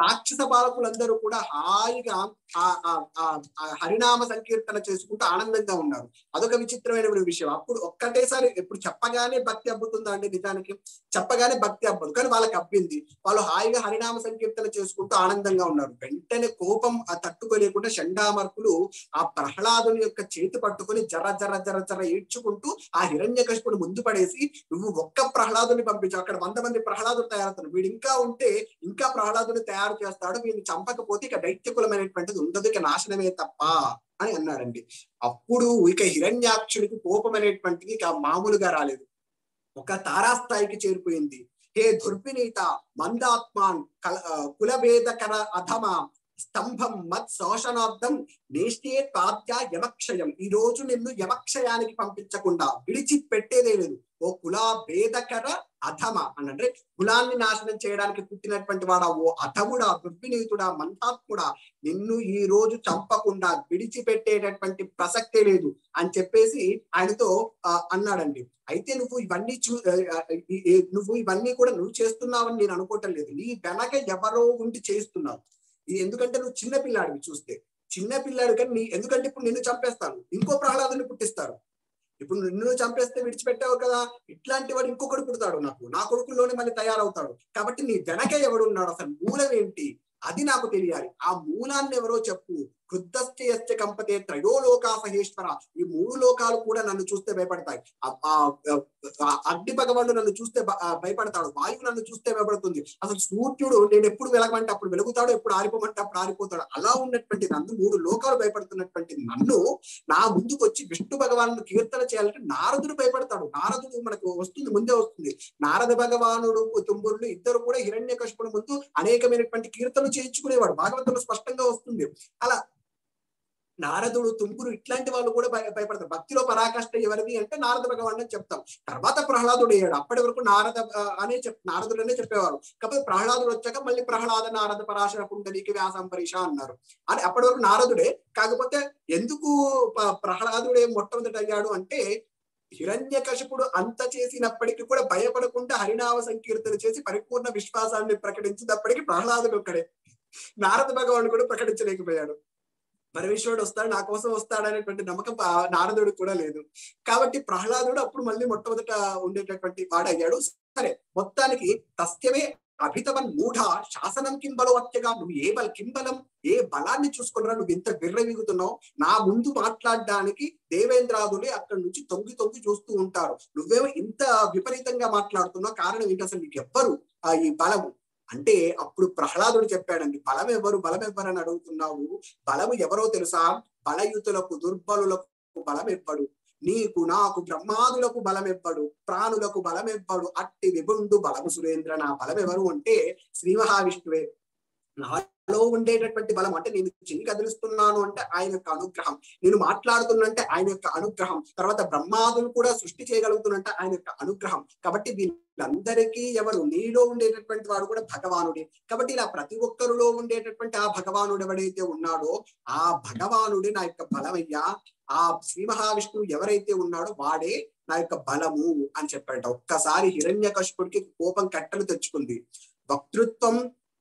రాక్షస బాలకులందరూ కూడా హాయిగా హరినామ సంకీర్తన చేసుకుంటూ ఆనందంగా ఉన్నారు. అదొక విచిత్రమైన విషయం. అప్పుడు ఒక్కటేసారి ఇప్పుడు చెప్పగానే భక్తి అబ్బుతుందా అండి? నిజానికి చెప్పగానే భక్తి అబ్బదు, కానీ వాళ్ళకి అబ్బింది. వాళ్ళు హాయిగా హరినామ సంకీర్తన చేసుకుంటూ ఆనందంగా ఉన్నారు. వెంటనే కోపం తట్టుకోలేకుండా షండామర్కులు ఆ ప్రహ్లాదుని యొక్క చేతి పట్టుకొని జర జర జర జర ఏడ్చుకుంటూ ఆ హిరణ్యకశిపుని ముందు పడేసి, నువ్వు ఒక్క ప్రహ్లాదుని పంపించు, అక్కడ 100 మంది ప్రహ్లాదులు తయారవుతారు, వీడు ఇంకా ఉంటే ఇంకా ప్రహ్లాదుని తయారు చేస్తాడు, వీడిని చంపకపోతే ఇక దైత్యకులమైనటువంటిది ఉండదు, ఇక నాశనమే తప్ప అని అన్నాడండి. అప్పుడు ఇక హిరణ్యాక్షుడికి కోపం అనేటువంటిది ఇక మామూలుగా రాలేదు, ఒక తారాస్థాయికి చేరిపోయింది. హే దుర్వినీత మందాత్మాన్ కులభేదకర అధమ స్తంభం మత్ శోషణార్థం నేష్టే తాత్య యమక్షయం. ఈ రోజు నిన్ను యమక్షయానికి పంపించకుండా విడిచిపెట్టేదే లేదు. ఓ కులా భేదకర అధమ అని అంటే కులాన్ని నాశనం చేయడానికి పుట్టినటువంటి వాడా, ఓ అధముడా, దుర్వినీతుడా, మంతాత్ముడా, నిన్ను ఈ రోజు చంపకుండా విడిచిపెట్టేటటువంటి ప్రసక్తే లేదు అని చెప్పేసి ఆయనతో అన్నాడండి. అయితే నువ్వు ఇవన్నీ కూడా నువ్వు చేస్తున్నావని నేను అనుకోవటం లేదు. నీ వెనక ఎవరో ఉండి చేస్తున్నావు. ఎందుకంటే నువ్వు చిన్నపిల్లాడివి చూస్తే, చిన్నపిల్లాడు కానీ ఎందుకంటే ఇప్పుడు నిన్ను చంపేస్తాను, ఇంకో ప్రహ్లాదుని పుట్టిస్తారు. ఇప్పుడు నిన్ను చంపేస్తే విడిచిపెట్టావు కదా, ఇట్లాంటి వాడు ఇంకొకడు పుడతాడు, నా కొడుకుల్లోనే మళ్ళీ తయారవుతాడు. కాబట్టి నీ వెనక ఎవడు ఉన్నాడు, అసలు మూలం ఏంటి అది నాకు తెలియాలి. ఆ మూలాన్ని ఎవరో చెప్పు. క్రుద్ధశ్చ కంపతే త్రయోలోకా సహేశ్వర. ఈ 3 లోకాలు కూడా నన్ను చూస్తే భయపడతాయి. అగ్ని భగవానుడు నన్ను చూస్తే భయపడతాడు, వాయువు నన్ను చూస్తే భయపడుతుంది. అసలు సూర్యుడు నేను ఎప్పుడు వెలగమంటే అప్పుడు వెలుగుతాడు, ఎప్పుడు ఆరిపోమంటే అప్పుడు ఆరిపోతాడు. అలా ఉన్నటువంటి నన్ను 3 లోకాలు భయపడుతున్నటువంటి నన్ను నా ముందుకు వచ్చి విష్ణు భగవాను కీర్తన చేయాలంటే నారదుడు భయపడతాడు. నారదుడు మనకు వస్తుంది, ముందే వస్తుంది. నారద భగవానుడు తుంబురుడు ఇద్దరు కూడా హిరణ్యకశిపుని ముందు అనేకమైనటువంటి కీర్తనలు చేయించుకునేవాడు. భాగవతంలో స్పష్టంగా వస్తుంది. అలా నారదుడు, తుంపురు ఇట్లాంటి వాళ్ళు కూడా భయపడతారు. భక్తిలో పరాకాష్ఠ ఎవరిది అంటే నారద భగవాన్ అని చెప్తాం. తర్వాత ప్రహ్లాదుడు అయ్యాడు. అప్పటి వరకు నారదుడనే చెప్పేవారు. కాకపోతే ప్రహ్లాదుడు వచ్చాక మళ్ళీ ప్రహ్లాద నారద పరాశర పుండరీకి వ్యాసంపరీష అన్నారు. అని అప్పటి వరకు నారదుడే. కాకపోతే ఎందుకు ప్రహ్లాదుడే మొట్టమొదటి అయ్యాడు అంటే, హిరణ్యకశిపుడు అంత చేసినప్పటికీ కూడా భయపడకుండా హరినామ సంకీర్తన చేసి పరిపూర్ణ విశ్వాసాన్ని ప్రకటించినప్పటికీ ప్రహ్లాదుడు ఒక్కడే. నారద భగవాన్ కూడా ప్రకటించలేకపోయాడు. పరమేశ్వరుడు వస్తాడు, నా కోసం వస్తాడు అనేటువంటి నమ్మకం నారదుడు కూడా లేదు. కాబట్టి ప్రహ్లాదుడు అప్పుడు మళ్ళీ మొట్టమొదట ఉండేటటువంటి వాడయ్యాడు. సరే, మొత్తానికి తస్యమే అభితవన్ మూఢ శాసనం కింబలవత్యగా. నువ్వు కింబలం, ఏ బలాన్ని చూసుకున్నా నువ్వు ఇంత విర్రవీగుతున్నావు. నా ముందు మాట్లాడడానికి దేవేంద్రాదులే అక్కడి నుంచి తొంగి చూస్తూ ఉంటారు. నువ్వేమో ఇంత విపరీతంగా మాట్లాడుతున్నావు, కారణం ఏంటి, అసలు నీకు ఎవ్వరు ఈ బలము అంటే? అప్పుడు ప్రహ్లాదుడు చెప్పాడండి, బలం ఎవ్వరు అని అడుగుతున్నావు. బలము ఎవరో తెలుసా? బలయుతులకు దుర్బలులకు బలం ఎవ్వడు, నీకు నాకు బ్రహ్మాదులకు బలం ఎవ్వడు, ప్రాణులకు బలం ఎవ్వడు, అట్టి విభుండు బలము సురేంద్ర. నా బలం ఎవరు అంటే శ్రీ మహావిష్ణువే. నాలో ఉండేటటువంటి బలం అంటే నేను చెయ్యి కదిలిస్తున్నాను అంటే ఆయన యొక్క అనుగ్రహం, నేను మాట్లాడుతున్నంటే ఆయన యొక్క అనుగ్రహం, తర్వాత బ్రహ్మాదులు కూడా సృష్టి చేయగలుగుతున్నంటే ఆయన యొక్క అనుగ్రహం. కాబట్టి వీళ్ళందరికీ ఎవరు? నీలో ఉండేటటువంటి వాడు కూడా భగవానుడే. కాబట్టి ఇలా ప్రతి ఒక్కరిలో ఉండేటటువంటి ఆ భగవానుడు ఎవడైతే ఉన్నాడో ఆ భగవానుడే నా యొక్క బలమయ్యా. ఆ శ్రీ మహావిష్ణువు ఎవరైతే ఉన్నాడో వాడే నా యొక్క బలము అని చెప్పాట. ఒక్కసారి హిరణ్యకశిపుడికి కోపం కట్టలు తెచ్చుకుంది. వక్తృత్వం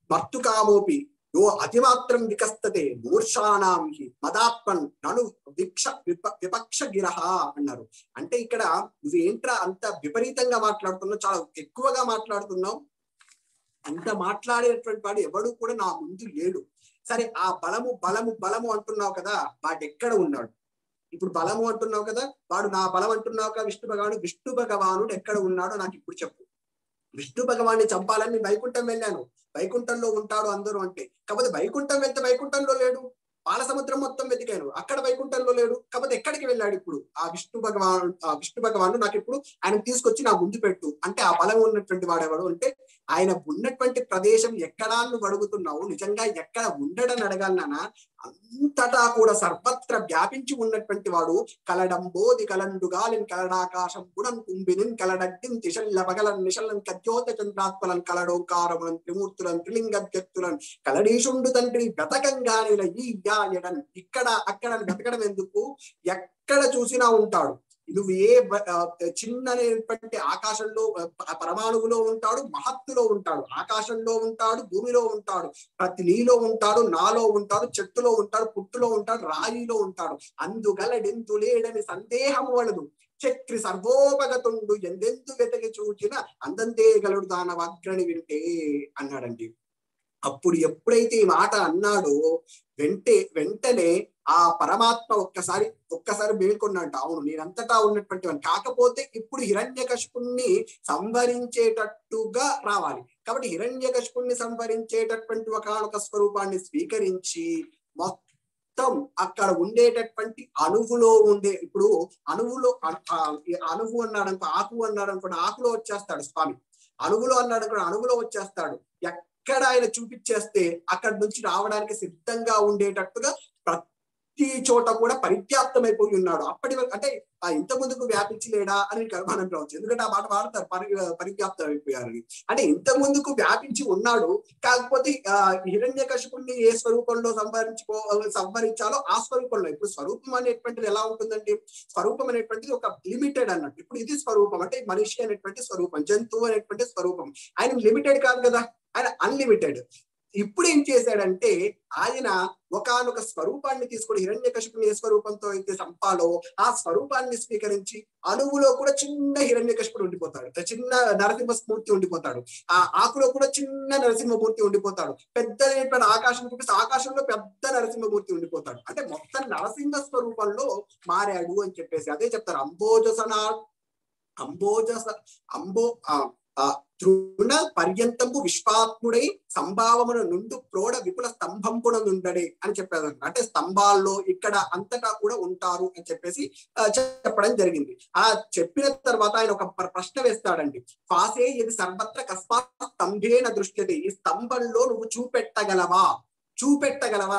మర్తుకామోపి యో అతిమాత్రం వికస్తతే మూర్ఛానాం హి మదాత్మన్ నను విపక్ష గిరహ అన్నారు. అంటే ఇక్కడ నువ్వేంట్రా అంత విపరీతంగా మాట్లాడుతున్నావు, చాలా ఎక్కువగా మాట్లాడుతున్నావు, అంత మాట్లాడేటువంటి వాడు ఎవడు కూడా నా ముందు లేడు. సరే, ఆ బలము అంటున్నావు కదా, వాడు ఎక్కడ ఉన్నాడు? ఇప్పుడు బలము అంటున్నావు కదా, వాడు నా బలం అంటున్నావు కదా, విష్ణు భగవానుడు ఎక్కడ ఉన్నాడో నాకు ఇప్పుడు చెప్పు. విష్ణు భగవాన్ని చంపాలని వైకుంఠం వెళ్ళాను, వైకుంఠంలో ఉంటాడు అందరూ అంటే. కాకపోతే వైకుంఠం వెళ్తే వైకుంఠంలో లేడు, పాల సముద్రం మొత్తం వెతికాను, అక్కడ వైకుంఠంలో లేడు. కాకపోతే ఎక్కడికి వెళ్ళాడు ఇప్పుడు ఆ విష్ణు భగవాను? నాకు ఇప్పుడు ఆయన తీసుకొచ్చి నా ముందు పెట్టు అంటే ఆ బలం ఉన్నటువంటి వాడెవడు అంటే, ఆయన ఉన్నటువంటి ప్రదేశం ఎక్కడా నువ్వు అడుగుతున్నావు, నిజంగా ఎక్కడ ఉండడని అడగాలనా? అంతటా కూడా సర్వత్ర వ్యాపించి ఉన్నటువంటి వాడు. కలడంబోది కలండుగాలిన్ కలడాకాశం గుణం కుంభినిన్ కలడగ్గిన్ తిశల్ల పగలన్ నిశల్లన్ కద్యోత చంద్రాత్మలన్ కలడోంకారములన్ త్రిమూర్తులన్ త్రిలింగత్యులన్ కలడీశుండు తండ్రి గతకంగానిల ఈ ఎడన్. ఇక్కడ అక్కడ వెతకడం ఎందుకు? ఎక్కడ చూసినా ఉంటాడు. నువ్వు ఏ చిన్ననేటువంటి ఆకాశంలో పరమాణువులో ఉంటాడు, మహత్తులో ఉంటాడు, ఆకాశంలో ఉంటాడు, భూమిలో ఉంటాడు, ప్రతి నీలో ఉంటాడు, నాలో ఉంటాడు, చెట్టులో ఉంటాడు, పుట్టులో ఉంటాడు, రాయిలో ఉంటాడు. అందుగలడెందు లేడని సందేహము వలదు. చక్రి సర్వోపగతుండు ఎందెందు వెతకి చూచిన అందంతే గలడు దానవాగ్రని వింటే అన్నాడండి. అప్పుడు ఎప్పుడైతే ఈ మాట అన్నాడో వెంటనే ఆ పరమాత్మ ఒక్కసారి మేల్కొన్నాడు. అవును, నేనంతటా ఉన్నటువంటి వాడిని, కాకపోతే ఇప్పుడు హిరణ్యకశిపుణ్ణి సంహరించేటట్టుగా రావాలి. కాబట్టి హిరణ్యకశిపుణ్ణి సంహరించేటటువంటి ఒకనొక స్వరూపాన్ని స్వీకరించి మొత్తం అక్కడ ఉండేటటువంటి అణువులో ఉండే, ఇప్పుడు అణువు అన్నాడు అనుకో, ఆకు అన్నాడు అనుకోండి, ఆకులో వచ్చేస్తాడు స్వామి. అణువులో అన్నాడు కూడా, అణువులో వచ్చేస్తాడు. ఎక్కడ ఆయన చూపించేస్తే అక్కడి నుంచి రావడానికి సిద్ధంగా ఉండేటట్టుగా ప్రతి చోట కూడా పరిత్యాప్తమైపోయి ఉన్నాడు. అప్పటి వరకు అంటే ఇంత ముందుకు వ్యాపించి లేడా అని మనం రావచ్చు. ఎందుకంటే ఆ మాట వాడతారు, పరివ్యాప్తం అయిపోయారని. అంటే ఇంత ముందుకు వ్యాపించి ఉన్నాడు, కాకపోతే హిరణ్యకశిపుణ్ణి ఏ స్వరూపంలో సంహరించాలో ఆ స్వరూపంలో. ఇప్పుడు స్వరూపం అనేటువంటిది ఎలా ఉంటుందండి? స్వరూపం అనేటువంటిది ఒక లిమిటెడ్ అన్నట్టు. ఇప్పుడు ఇది స్వరూపం అంటే మనిషి అనేటువంటి స్వరూపం, జంతువు అనేటువంటి స్వరూపం. ఆయన లిమిటెడ్ కాదు కదా, ఆయన అన్లిమిటెడ్. ఇప్పుడు ఏం చేశాడంటే ఆయన ఒకానొక స్వరూపాన్ని తీసుకుని హిరణ్యకశిపుని ఏ స్వరూపంతో అయితే సంపాలో ఆ స్వరూపాన్ని స్వీకరించి అణువులో కూడా చిన్న హిరణ్యకశిపుడు ఉండిపోతాడు, చిన్న నరసింహమూర్తి ఉండిపోతాడు. ఆ ఆకులో కూడా చిన్న నరసింహమూర్తి ఉండిపోతాడు. పెద్ద ఆకాశం చూపిస్తే ఆకాశంలో పెద్ద నరసింహమూర్తి ఉండిపోతాడు. అంటే మొత్తం నరసింహ స్వరూపంలో మారాడు అని చెప్పేసి అదే చెప్తారు. తృణ పర్యంతంబు విశ్వాత్ముడై సంభావమున నుండు ప్రోడ విపుల స్తంభంపున నుండడే అని చెప్పారు. అంటే స్తంభాల్లో ఇక్కడ అంతటా కూడా ఉంటారు అని చెప్పేసి చెప్పడం జరిగింది. ఆ చెప్పిన తర్వాత ఆయన ఒక ప్రశ్న వేస్తాడండి. ఫాసే ఇది సర్వత్ర కస్మాత్ స్తంభేన దృష్ట్యతే, ఈ స్తంభంలో నువ్వు చూపెట్టగలవా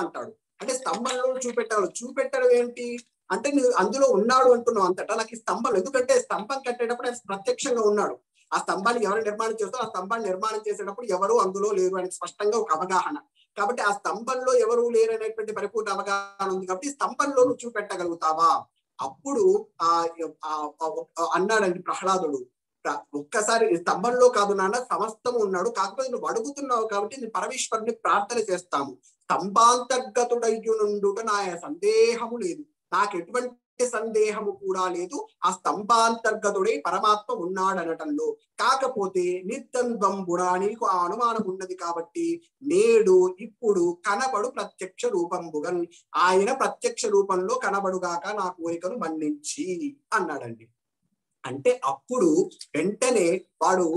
అంటాడు. అంటే స్తంభంలో చూపెట్టడం ఏంటి అంటే, నువ్వు అందులో ఉన్నాడు అంటున్నావు అంతటా, నాకు ఈ స్తంభం ఎందుకంటే స్తంభం కట్టేటప్పుడు ఆయన ప్రత్యక్షంగా ఉన్నాడు. ఆ స్తంభాన్ని ఎవరు నిర్మాణం చేస్తారో ఆ స్తంభాన్ని నిర్మాణం చేసేటప్పుడు ఎవరు అందులో లేరు అని స్పష్టంగా ఒక అవగాహన. కాబట్టి ఆ స్తంభంలో ఎవరు లేరు అనేటువంటి పరిపూర్ణ అవగాహన ఉంది. కాబట్టి స్తంభంలో నువ్వు చూపెట్టగలుగుతావా? అప్పుడు అన్నాడండి ప్రహ్లాదుడు, ఒక్కసారి స్తంభంలో కాదు నాన్న, సమస్తము ఉన్నాడు, కాకపోతే నువ్వు అడుగుతున్నావు కాబట్టి నేను పరమేశ్వరుని ప్రార్థన చేస్తాము. స్తంభాంతర్గతుడయ్యునుండుట నా సందేహము లేదు, నాకు ఎటువంటి సందేహము కూడా లేదు. ఆ స్తంభాంతర్గతుడై పరమాత్మ ఉన్నాడనటంలో. కాకపోతే నిర్ద్వంద్వంబుడా నీకు ఆ అనుమానం ఉన్నది కాబట్టి నేడు ఇప్పుడు కనబడు ప్రత్యక్ష రూపంబుగన్, ఆయన ప్రత్యక్ష రూపంలో కనబడుగాక నా కోరికను మన్నించి అన్నాడండి. అంటే అప్పుడు వెంటనే వాడు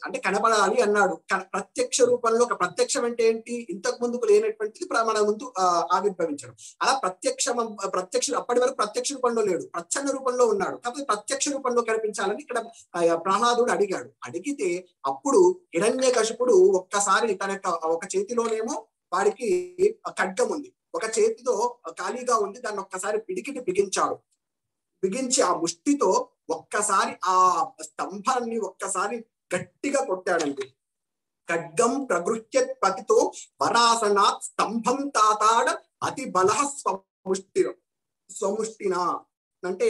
అంటే కనబడాలి అన్నాడు. ప్రత్యక్ష రూపంలో, ఒక ప్రత్యక్షం అంటే ఏంటి? ఇంతకు ముందుకు లేనటువంటిది మన ముందు ఆవిర్భవించడం. అలా ప్రత్యక్ష అప్పటి వరకు ప్రత్యక్ష రూపంలో లేడు, ప్రచ్ఛన్న రూపంలో ఉన్నాడు. కాకపోతే ప్రత్యక్ష రూపంలో కనిపించాలని ఇక్కడ ప్రహ్లాదుడు అడిగాడు. అడిగితే అప్పుడు హిరణ్యకశిపుడు ఒక్కసారి తన ఒక చేతిలోనేమో వాడికి ఖడ్గం ఉంది, ఒక చేతితో ఖాళీగా ఉంది, దాన్ని ఒక్కసారి పిడికిటి బిగించి ఆ ముష్టితో ఒక్కసారి ఆ స్తంభాన్ని ఒక్కసారి గట్టిగా కొట్టాడండి. ఖడ్గం ప్రగృహ్యత్ పతితో వరాసనాత్ స్తంభం తాతాడ అతి బల స్వముష్టినా. అంటే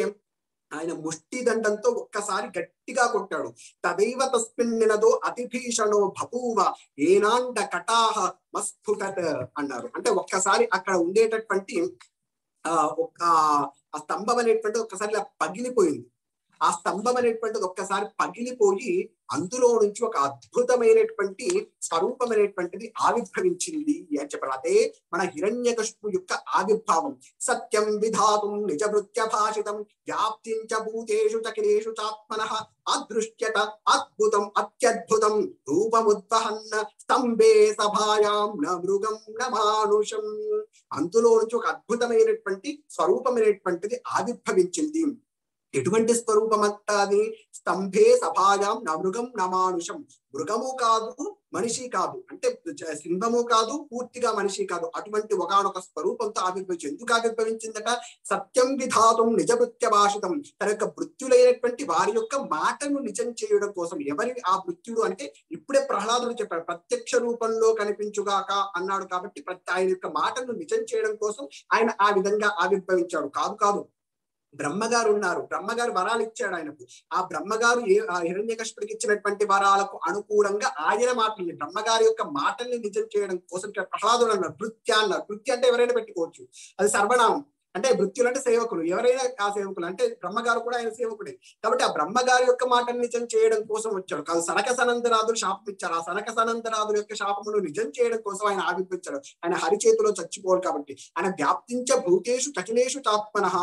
ఆయన ముష్టి దండంతో ఒక్కసారి గట్టిగా కొట్టాడు. తదైవ తస్మిన్నినదో అతి భీషణో బభూవ ఏనాండ కటాహ మస్ఫుటత్ అన్నారు. అంటే ఒక్కసారి అక్కడ ఉండేటటువంటి ఆ స్తంభం అనేటువంటిది ఒక్కసారి పగిలిపోయింది. ఆ స్తంభం అనేటువంటిది ఒక్కసారి పగిలిపోయి అందులో నుంచి ఒక అద్భుతమైనటువంటి స్వరూపం అనేటువంటిది ఆవిర్భవించింది అని చెప్పారు. అదే మన హిరణ్యకశిపు యొక్క ఆవిర్భావం. సత్యం విధాతుం నిజ వృత్య భాషితం వ్యాప్తించ భూతేషు చకిలేషు చాత్మనః అదృశ్యత అద్భుతం అత్యద్భుతం రూపముద్వహన్న స్తంభే సభాయాం న మృగం న మానుషం. అందులో నుంచి ఒక అద్భుతమైనటువంటి స్వరూపమైనటువంటిది ఆవిర్భవించింది. ఎటువంటి స్వరూపం అంతా అది? స్తంభే సభాయాం న మృగం న మానుషం. మృగము కాదు, మనిషి కాదు, అంటే సింహము కాదు, పూర్తిగా మనిషి కాదు, అటువంటి ఒకనొక స్వరూపంతో ఆవిర్భవించింది. ఎందుకు ఆవిర్భవించిందట? సత్యం విధాతం నిజ వృత్య భాషితం. తన యొక్క వృత్యులైనటువంటి వారి యొక్క మాటను నిజం చేయడం కోసం. ఎవరి ఆ వృత్యుడు అంటే ఇప్పుడే ప్రహ్లాదుడు చెప్పాడు, ప్రత్యక్ష రూపంలో కనిపించుగాక అన్నాడు. కాబట్టి ఆయన యొక్క మాటను నిజం చేయడం కోసం ఆయన ఆ విధంగా ఆవిర్భవించాడు. కాదు, బ్రహ్మగారు ఉన్నారు, బ్రహ్మగారు వరాలు ఇచ్చాడు ఆయనకు. ఆ బ్రహ్మగారు హిరణ్యకశిపుడికి ఇచ్చినటువంటి వరాలకు అనుకూలంగా ఆయన మాటల్ని, బ్రహ్మగారి యొక్క మాటల్ని నిజం చేయడం కోసం ప్రహ్లాదుడు అన్నారు. భృత్య అన్నారు. భృత్య అంటే ఎవరైనా పెట్టుకోవచ్చు, అది సర్వనామం. అంటే భృత్యులు అంటే సేవకులు, ఎవరైనా ఆ సేవకులు. అంటే బ్రహ్మగారు కూడా ఆయన సేవకుడే. కాబట్టి ఆ బ్రహ్మగారి యొక్క మాటను నిజం చేయడం కోసం వచ్చాడు. కాదు, సనక సనందరాదులు శాపం ఇచ్చారు. ఆ సనక సనందరాదుల యొక్క శాపమును నిజం చేయడం కోసం ఆయన ఆవిర్భించాడు. ఆయన హరిచేతిలో చచ్చిపోవాలి కాబట్టి. ఆయన వ్యాప్తించ భూతేషు చకిలేషు చాత్మనః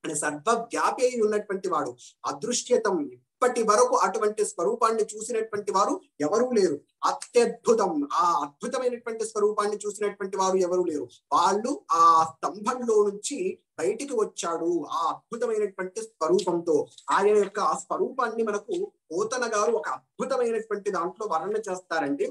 అని సర్వవ్యాపి ఉన్నటువంటి వాడు. అదృశ్యతం, ఇప్పటి వరకు అటువంటి స్వరూపాన్ని చూసినటువంటి వారు ఎవరూ లేరు. అత్యద్భుతం, ఆ అద్భుతమైనటువంటి స్వరూపాన్ని చూసినటువంటి వారు ఎవరు లేరు. వాళ్ళు ఆ స్తంభంలో నుంచి బయటికి వచ్చాడు ఆ అద్భుతమైనటువంటి స్వరూపంతో. ఆయన యొక్క ఆ స్వరూపాన్ని మనకు పోతన గారు ఒక అద్భుతమైనటువంటి దాంట్లో వర్ణన చేస్తారండి.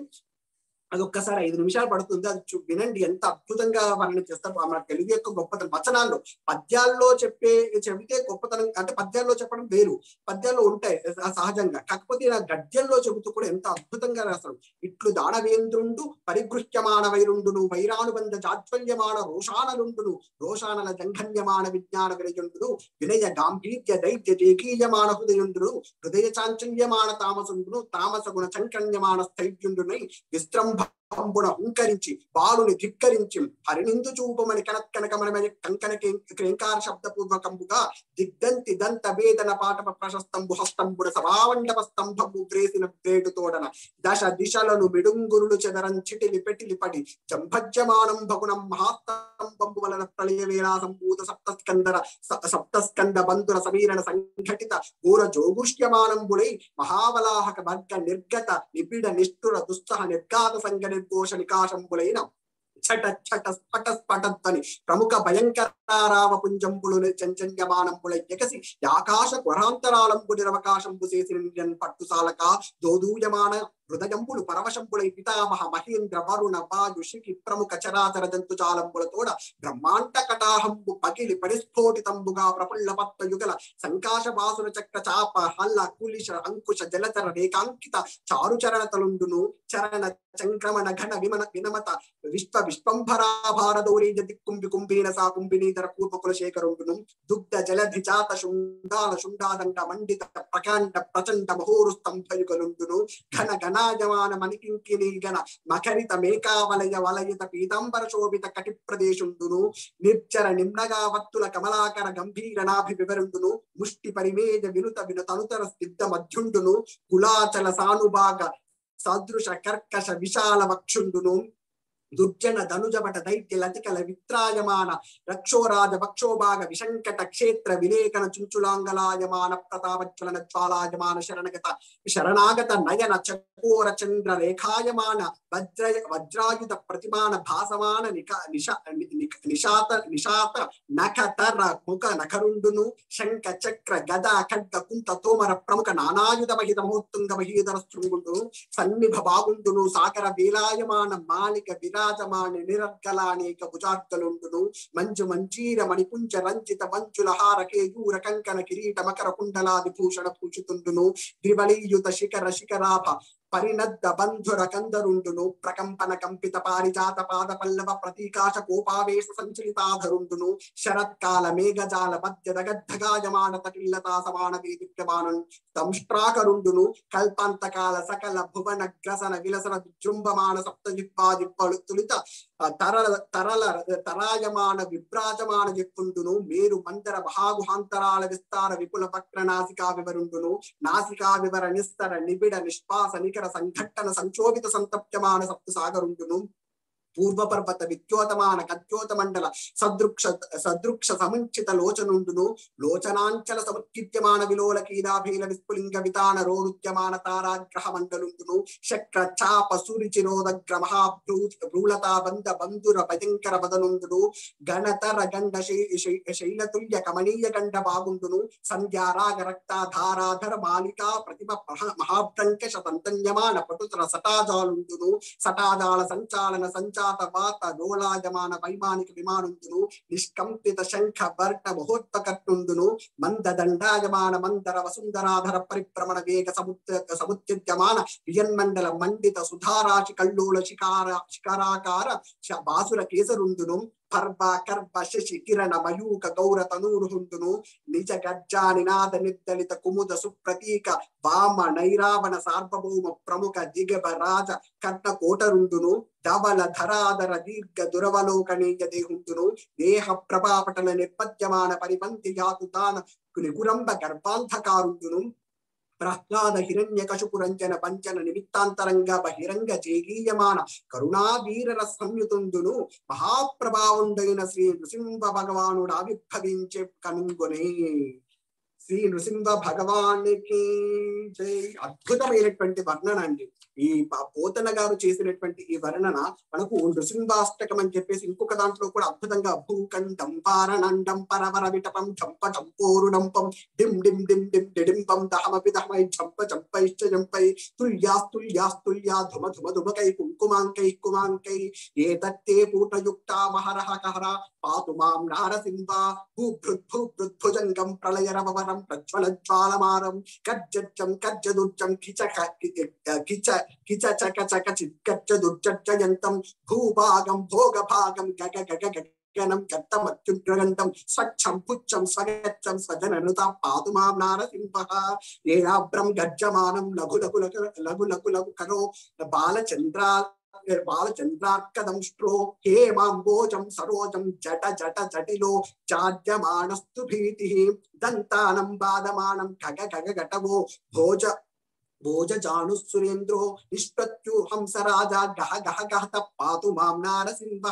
అది ఒక్కసారి 5 నిమిషాలు పడుతుంది, అది వినండి ఎంత అద్భుతంగా వర్ణన చేస్తారు. మన తెలుగు యొక్క గొప్పతనం వచనాల్లో. పద్యాల్లో చెబితే గొప్పతనం అంటే పద్యాల్లో చెప్పడం వేరు, పద్యాల్లో ఉంటాయి సహజంగా, కాకపోతే ఇలా గద్యంలో చెబుతూ కూడా ఎంత అద్భుతంగా రాస్తారు. ఇట్లు దానవేంద్రుండు పరిగృహ్యమాన వైరుండును వైరానుబంధ జాజ్వల్యమాన రోషానలుండును రోషానల జంఘన్యమాన విజ్ఞాన వినయుండును వినయ గాంభీర్య దైత్య జేకీయమాన హృదయుండును హృదయ చాంచల్యమాన తామసుండును తామస గుణ చంకన్యమాన స్థైర్యుండునై విస్త్రంభ హుంకరించి బాలుని ధిక్కరించి హరినిందు చూపమని కనకనకమనమని కంకణ క్రేంకార శబ్దపూర్వకంబుగా దిగ్దంతి దంత వేదన పాటప ప్రశస్తంబు హస్తంబుడ సభావండప స్తంభము గ్రేసిన వేడుతోడన దశ దిశలను మిడుంగురులు చెదరంచిటిలి పెటిలి పడి జంభజ్యమానం భగుణం మహాస్తంభంబు వలన ప్రళయ వేళా సంభూత సప్తస్కంద బంధుర సమీరణ సంఘటిత ఘోర జోగుష్యమానంబులై మహావలాహక వర్గ నిర్గత నిబిడ నిష్ఠుర దుస్సహ నిర్గాత సంగ నిర్ఘోష నికాశంబులైన చట చట స్ఫట స్ఫటధ్వని ప్రముఖ భయంకరారావ పుంజంబులు చంచన్యమానంబుల ఎగసి ఆకాశ వరాంతరాలంబు నిరవకాశంబు చేసి పట్టుసాలక దోదూయమాన హృదయంబులు పరవశంబులై పితామహ మహేంద్ర వరుణ వాయు శిఖి ప్రముఖ చరాచర జంతుజాలంబులతోడ బ్రహ్మాండ కటాహంబు పగిలి పరిస్ఫోటితంబుగా ప్రఫుల్ల పత్త యుగల సంకాశ బాసుర చక్ర చాప హల్ల కులిశ అంకుశ జలచర రేఖాంకిత చారుచరణ తలుండును చరణ సంక్రమణ ఘన వినమత విశ్వంభరాభారదౌరీ దిక్కుంభి కుంభీన సా కుంభినీధర పూర్వకుల శేఖరుండును దుగ్ధ జలధి జాత శుండాల శుండాదండ మండిత ప్రకాండ ప్రచండ మహోరుస్తంభయుగలుండును ఘన ఘనాజమాన మణికింకిని గణ మకరిత మేకావలయ వలయిత పీతాంబర శోభిత కటి ప్రదేశుండును నిర్జర నిమ్నగా వత్తుల కమలాకర గంభీర నాభి వివరుండును ముష్టి పరిమేజ వినుత వినుతనుతర సిద్ధ మధ్యుండును కులాచల సానుభాగ సదృశ కర్కశ విశాల వక్షుండును దుర్జన ధనుజపట దైత్య లతికల విత్రాయమాన రక్షోరాజ భక్షోభాగ విశంకట క్షేత్ర విలేకన చుంచులాంగలాయమాన ప్రతాపజ్వలన జ్వాలాయమాన శరణాగత నయన చకోర చంద్ర రేఖాయమాన వజ్రాయుధ ప్రతిమాన భాసమాన నిశాత నఖతర ముఖ నఖరుండును శంఖ చక్ర గద ఖడ్గ కుంత తోమర ప్రముఖ నానాయుధ మహిత మహోత్తుంగ మహీధర శృంగుండును సన్నిభ బాగుండును సాగర వేలాయమాన మాలిక విరాజమాన నిరర్గలానేక భుజార్గలుండును మంజు మంజీర మణిపుంజ రంజిత మంజుల హార కేయూర కంకణ కిరీట మకర కుండలాది భూషణ పూషితుండును ద్రివలీయుత శిఖర శిఖరాభ పరినద్ద బంధుర కందరుండును ప్రకంపన కంపిత పారిజాత పాద పల్లవ ప్రతీకాశ కోపావేశ సంచలితాధరుండును శరత్కాల మేఘజాల మధ్య దగద్ధగాయమాన తటిల్లతా సమాన వేదిక్యమానం దంష్ట్రాకరుండును కల్పాంతకాల సకల భువన గ్రసన విలసన విజృంభమాన సప్తజిప్పాజిప్పలు తులిత తరాయమాన విభ్రాజమాన జిప్పుండును మేరు మందర మహాగుహాంతరాల విస్తార విపుల వక్ర నాసికా వివరుండును నాసికా వివర నిస్తర నిబిడ నిష్పాస నికర సంఘట్టన సంక్షోభిత సంతప్యమాన సప్త సాగరుండును పూర్వ పర్వత విద్యోతమాన కద్యోత మండల సదృక్ష సముంచిత లోచనుండును లోచనాంచల సముత్కిత్యమాన విలోల కీదాభీల విస్ఫులింగ వితాన రోరుద్యమాన తారాగ్రహ మండలుండును శక్ర చాప సూరిచిరోదగ్ర మహాభ్రూలతా బంధ బంధుర భయంకర వదనుండును గణతర గండ శైలతుల్య కమనీయ గండ బాగుండును సంధ్యారాగ రక్తాధారాధర మాలికా ప్రతిభ మహాభ్రంకష సంతన్యమాన పటుతర సటాజాలుండును సటాజాల సంచాలన వాత రోలాయమాన వైమానిక విమానుండును నిష్కంపిత శంఖ వర్ణ మహోత్పకర్తుండును మంద దండాయమాన మందర వసుంధరాధర పరిభ్రమణ వేగ సముద్యమాన వియన్మండల మండిత సుధారాశి కల్లోల శిఖరాకార బాసుర కేసరుండును పర్వ కర్వ శశి కిరణ మయూక గౌర తనూరుహుండును నిజ గర్జా నినాద నిర్దలిత కుముద సుప్రతీక వామ నైరావణ సార్వభౌమ ప్రముఖ దిగభ రాజ కర్ణ కోటరుండును ధవల ధరాధర దీర్ఘ దురవలోకనీయ దేహుండును దేహ ప్రభాపటల నిర్పద్యమాన పరిపంతి యాతుతాన కురంబ గర్భాంధకారుండును ప్రహ్లాద హిరణ్య కశుపురంజన పంచన నిమిత్తాంతరంగా బహిరంగ జేగీయమాన కరుణావీర సంయుతుండును మహాప్రభావుండైన శ్రీ నృసింహ భగవానుడు ఆవిర్భవించే కనుగొనే. శ్రీ నృసింహ భగవానికి జై. అద్భుతమైనటువంటి వర్ణన అండి. ఈ పోతన గారు చేసినటువంటి ఈ వర్ణన మనకు నృసింహాష్టకం అని చెప్పేసి ఇంకొక దాంట్లో కూడా అద్భుతంగా భూకండం పారణండం పరవర విటపం జంప జంపోరుడంపం డిం డిం డిం డిం డిడింపం దహమపి దహమై జంప జంపైశ్చ జంపై తుల్యాస్తుల్యాస్తుల్యా ధుమ ధుమ ధుమకై కుంకుమాంకై కుమాంకై ఏతత్తే పూటయుక్తా మహరహ కహర పాతు మాం నారసింహ భూభృద్భుజంగం ప్రళయరవరం ప్రజ్వలజ్వాలమారం కజ్జం కజ్జదుర్జం కిచ చిత్కజ్జదుర్జయంతం భూభాగం భోగభాగం గగ గగ గగనం గత్తమత్యుగ్రగంతం స్వచ్ఛం పుచ్చం స్వగచ్చం స్వజననుత పాతు మాం నారసింహ ఏయాభ్రం గర్జమానం లఘు లఘు లఘు లఘు లఘు కరో బాలచంద్రార్కదంష్ట్రో హేమాంబోజం సరోజం జట జట జటిలో చాద్యమానస్తు భీతి దంతానం బాధమానం గగ గగ గటవో భోజాను సురేంద్రో నిష్పత్యు హంసరాజా గహ గహ గహత పాతు మాం నారసింహ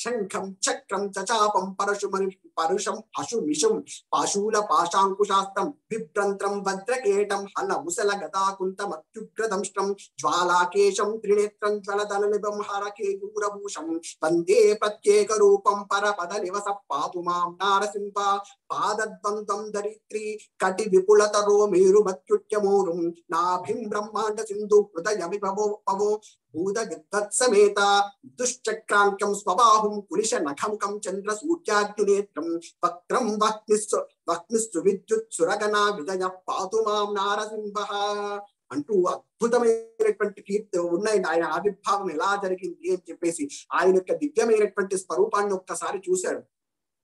శంఖం చక్రం చాపం పరుషం అశుమిషం పాశూల పాశాంకుశాస్త్రం బిభ్రంత్రం వజ్రకేటం హల ముసల గదాకుంతమత్యుగ్రదంష్ట్రం జ్వాలాకేశం త్రినేత్రం జ్వలదలనిభం హరకేయూరభూషం వందే ప్రత్యేక రూపం పరపద నివస పాతు మాం నారసింహ పాదద్వంద్వం దరిత్రి కటి విపులతరో మేరుమత్యుట్యమోరుం నాభిం బ్రహ్మాండ సింధు హృదయమి పవో భూత విద్వత్సమేత దుశ్చక్రాంకం స్వబాహుం కులిశ నఖముఖం చంద్ర సూర్యాగ్నినేత్రం వక్రం వక్నిస్సు విద్యుత్ సురగణ విజయ పాతు మాం నారసింహ అంటూ అద్భుతమైనటువంటి కీర్తి ఉన్నాయి. ఆయన ఆవిర్భావం ఎలా జరిగింది అని చెప్పేసి ఆయన యొక్క దివ్యమైనటువంటి స్వరూపాన్ని ఒక్కసారి చూశాడు.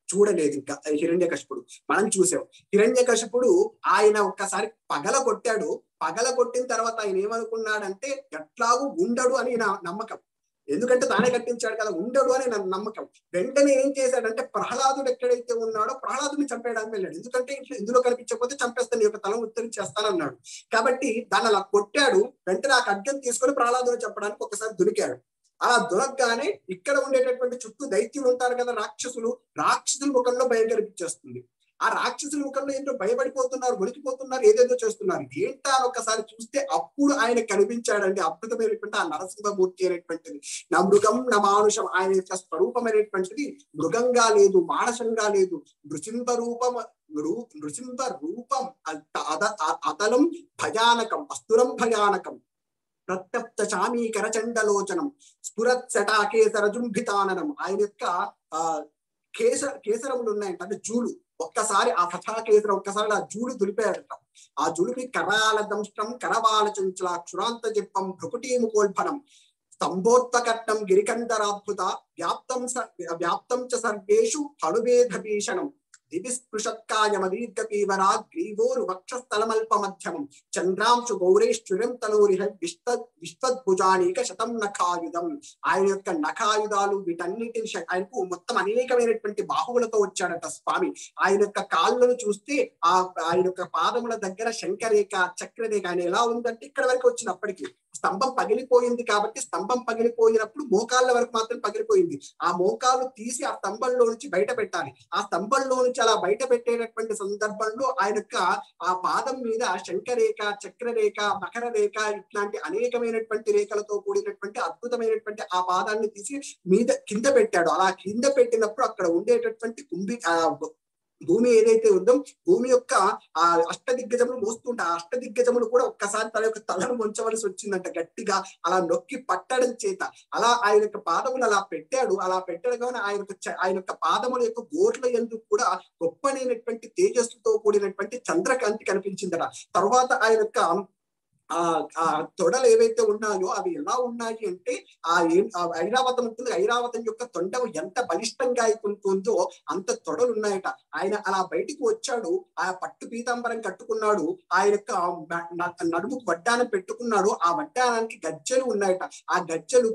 చూడలేదు ఇంకా హిరణ్యకశిపుడు. మనం చూసాం హిరణ్యకశిపుడు ఆయన ఒక్కసారి పగల కొట్టాడు. పగల కొట్టిన తర్వాత ఆయన ఏమనుకున్నాడంటే ఎట్లాగూ ఉండడు అని నా నమ్మకం. ఎందుకంటే తానే కట్టించాడు కదా, ఉండడు అని నా నమ్మకం. వెంటనే ఏం చేశాడంటే ప్రహ్లాదుడు ఎక్కడైతే ఉన్నాడో ప్రహ్లాదుని చంపేయడానికి వెళ్ళాడు. ఎందుకంటే ఇందులో కనిపించకపోతే చంపేస్తాను, యొక్క తల ఉత్తరించేస్తానన్నాడు. కాబట్టి దాన్ని అలా కొట్టాడు. వెంటనే ఆ ఖడ్గం తీసుకొని ప్రహ్లాదుని చంపడానికి ఒకసారి దునికాడు. అలా దొరకగానే ఇక్కడ ఉండేటటువంటి చుట్టూ దైత్యులు ఉంటారు కదా, రాక్షసుల ముఖంలో భయం కనిపించేస్తుంది. ఆ రాక్షసుల ముఖంలో ఏంటో భయపడిపోతున్నారు, వణికిపోతున్నారు, ఏదేదో చేస్తున్నారు. ఏంటా అని ఒకసారి చూస్తే అప్పుడు ఆయన కనిపించాడండి. అద్భుతమైనటువంటి ఆ నరసింహమూర్తి అనేటువంటిది నా మృగం నా మానుషం. ఆయన యొక్క స్వరూపం అనేటువంటిది మృగంగా లేదు, మానసంగా లేదు. నృసింహ రూపం అతలం భయానకం, అస్తురం భయానకం. ప్రత్యప్త చామీకర చండలోచనం స్ఫురత్సటాకేసర జుంభితాననం. ఆయన యొక్క కేసరములు ఉన్నాయంట, అంటే జూలు. ఒక్కసారి ఆ సటాకేసర ఒక్కసారి ఆ జూలు దులిపాడట. ఆ జులిపి కరాల దంష్టం కరవాల చంచల క్షురాంత జిప్పం భృకుటీముకోల్ఫనం స్తంభోత్కటం గిరికందరాద్భుత వ్యాప్తం చ సర్వేషు హనువేధ భీషణం దివిస్పృశత్కాయమదీర్ఘపీవరా గ్రీవోరు వక్షస్థలమల్ప మధ్యమం చంద్రాంశు గౌరేశ్వరం తనూరిహ విశ్వద్భుజానీక శతం నఖాయుధం. ఆయన యొక్క నఖాయుధాలు వీటన్నిటిని ఆయనకు మొత్తం అనేకమైనటువంటి బాహువులతో వచ్చాడట స్వామి. ఆయన యొక్క కాళ్ళను చూస్తే ఆయన యొక్క పాదముల దగ్గర శంఖరేఖ చక్రరేఖ. ఆయన ఎలా ఉందంటే ఇక్కడ వరకు వచ్చినప్పటికీ స్తంభం పగిలిపోయింది కాబట్టి స్తంభం పగిలిపోయినప్పుడు మోకాళ్ళ వరకు మాత్రం పగిలిపోయింది. ఆ మోకాలు తీసి ఆ స్తంభంలో నుంచి బయట పెట్టాలి. ఆ స్తంభంలో నుంచి అలా బయట పెట్టేటటువంటి సందర్భంలో ఆయన యొక్క ఆ పాదం మీద శంఖరేఖ చక్రరేఖ మకర రేఖ ఇట్లాంటి అనేకమైనటువంటి రేఖలతో కూడినటువంటి అద్భుతమైనటువంటి ఆ పాదాన్ని తీసి కింద పెట్టాడు. అలా కింద పెట్టినప్పుడు అక్కడ ఉండేటటువంటి భూమి ఏదైతే ఉందో భూమి యొక్క ఆ అష్టదిగ్గజములు మోస్తుంటే ఆ అష్టదిగ్గజములు కూడా ఒక్కసారి తన యొక్క తలను ముంచవలసి వచ్చిందంట గట్టిగా. అలా నొక్కి పట్టడం చేత అలా ఆయన యొక్క పాదములు అలా పెట్టాడు. అలా పెట్టడగానే ఆయన యొక్క పాదముల యొక్క గోట్ల యందు కూడా గొప్పనైనటువంటి తేజస్సుతో కూడినటువంటి చంద్రకాంతి కనిపించిందట. తర్వాత ఆయన యొక్క ఆ తొడలు ఏవైతే ఉన్నాయో అవి ఎలా ఉన్నాయి అంటే ఐరావతం ఉంటుంది. ఐరావతం యొక్క తొండం ఎంత బలిష్టంగా అయిపోతుందో అంత తొడలు ఉన్నాయట. ఆయన అలా బయటికి వచ్చాడు. ఆ పట్టు పీతాంబరం కట్టుకున్నాడు. ఆయన యొక్క నడుముకు వడ్డానం పెట్టుకున్నాడు. ఆ వడ్డానానికి గజ్జలు ఉన్నాయట. ఆ గజ్జలు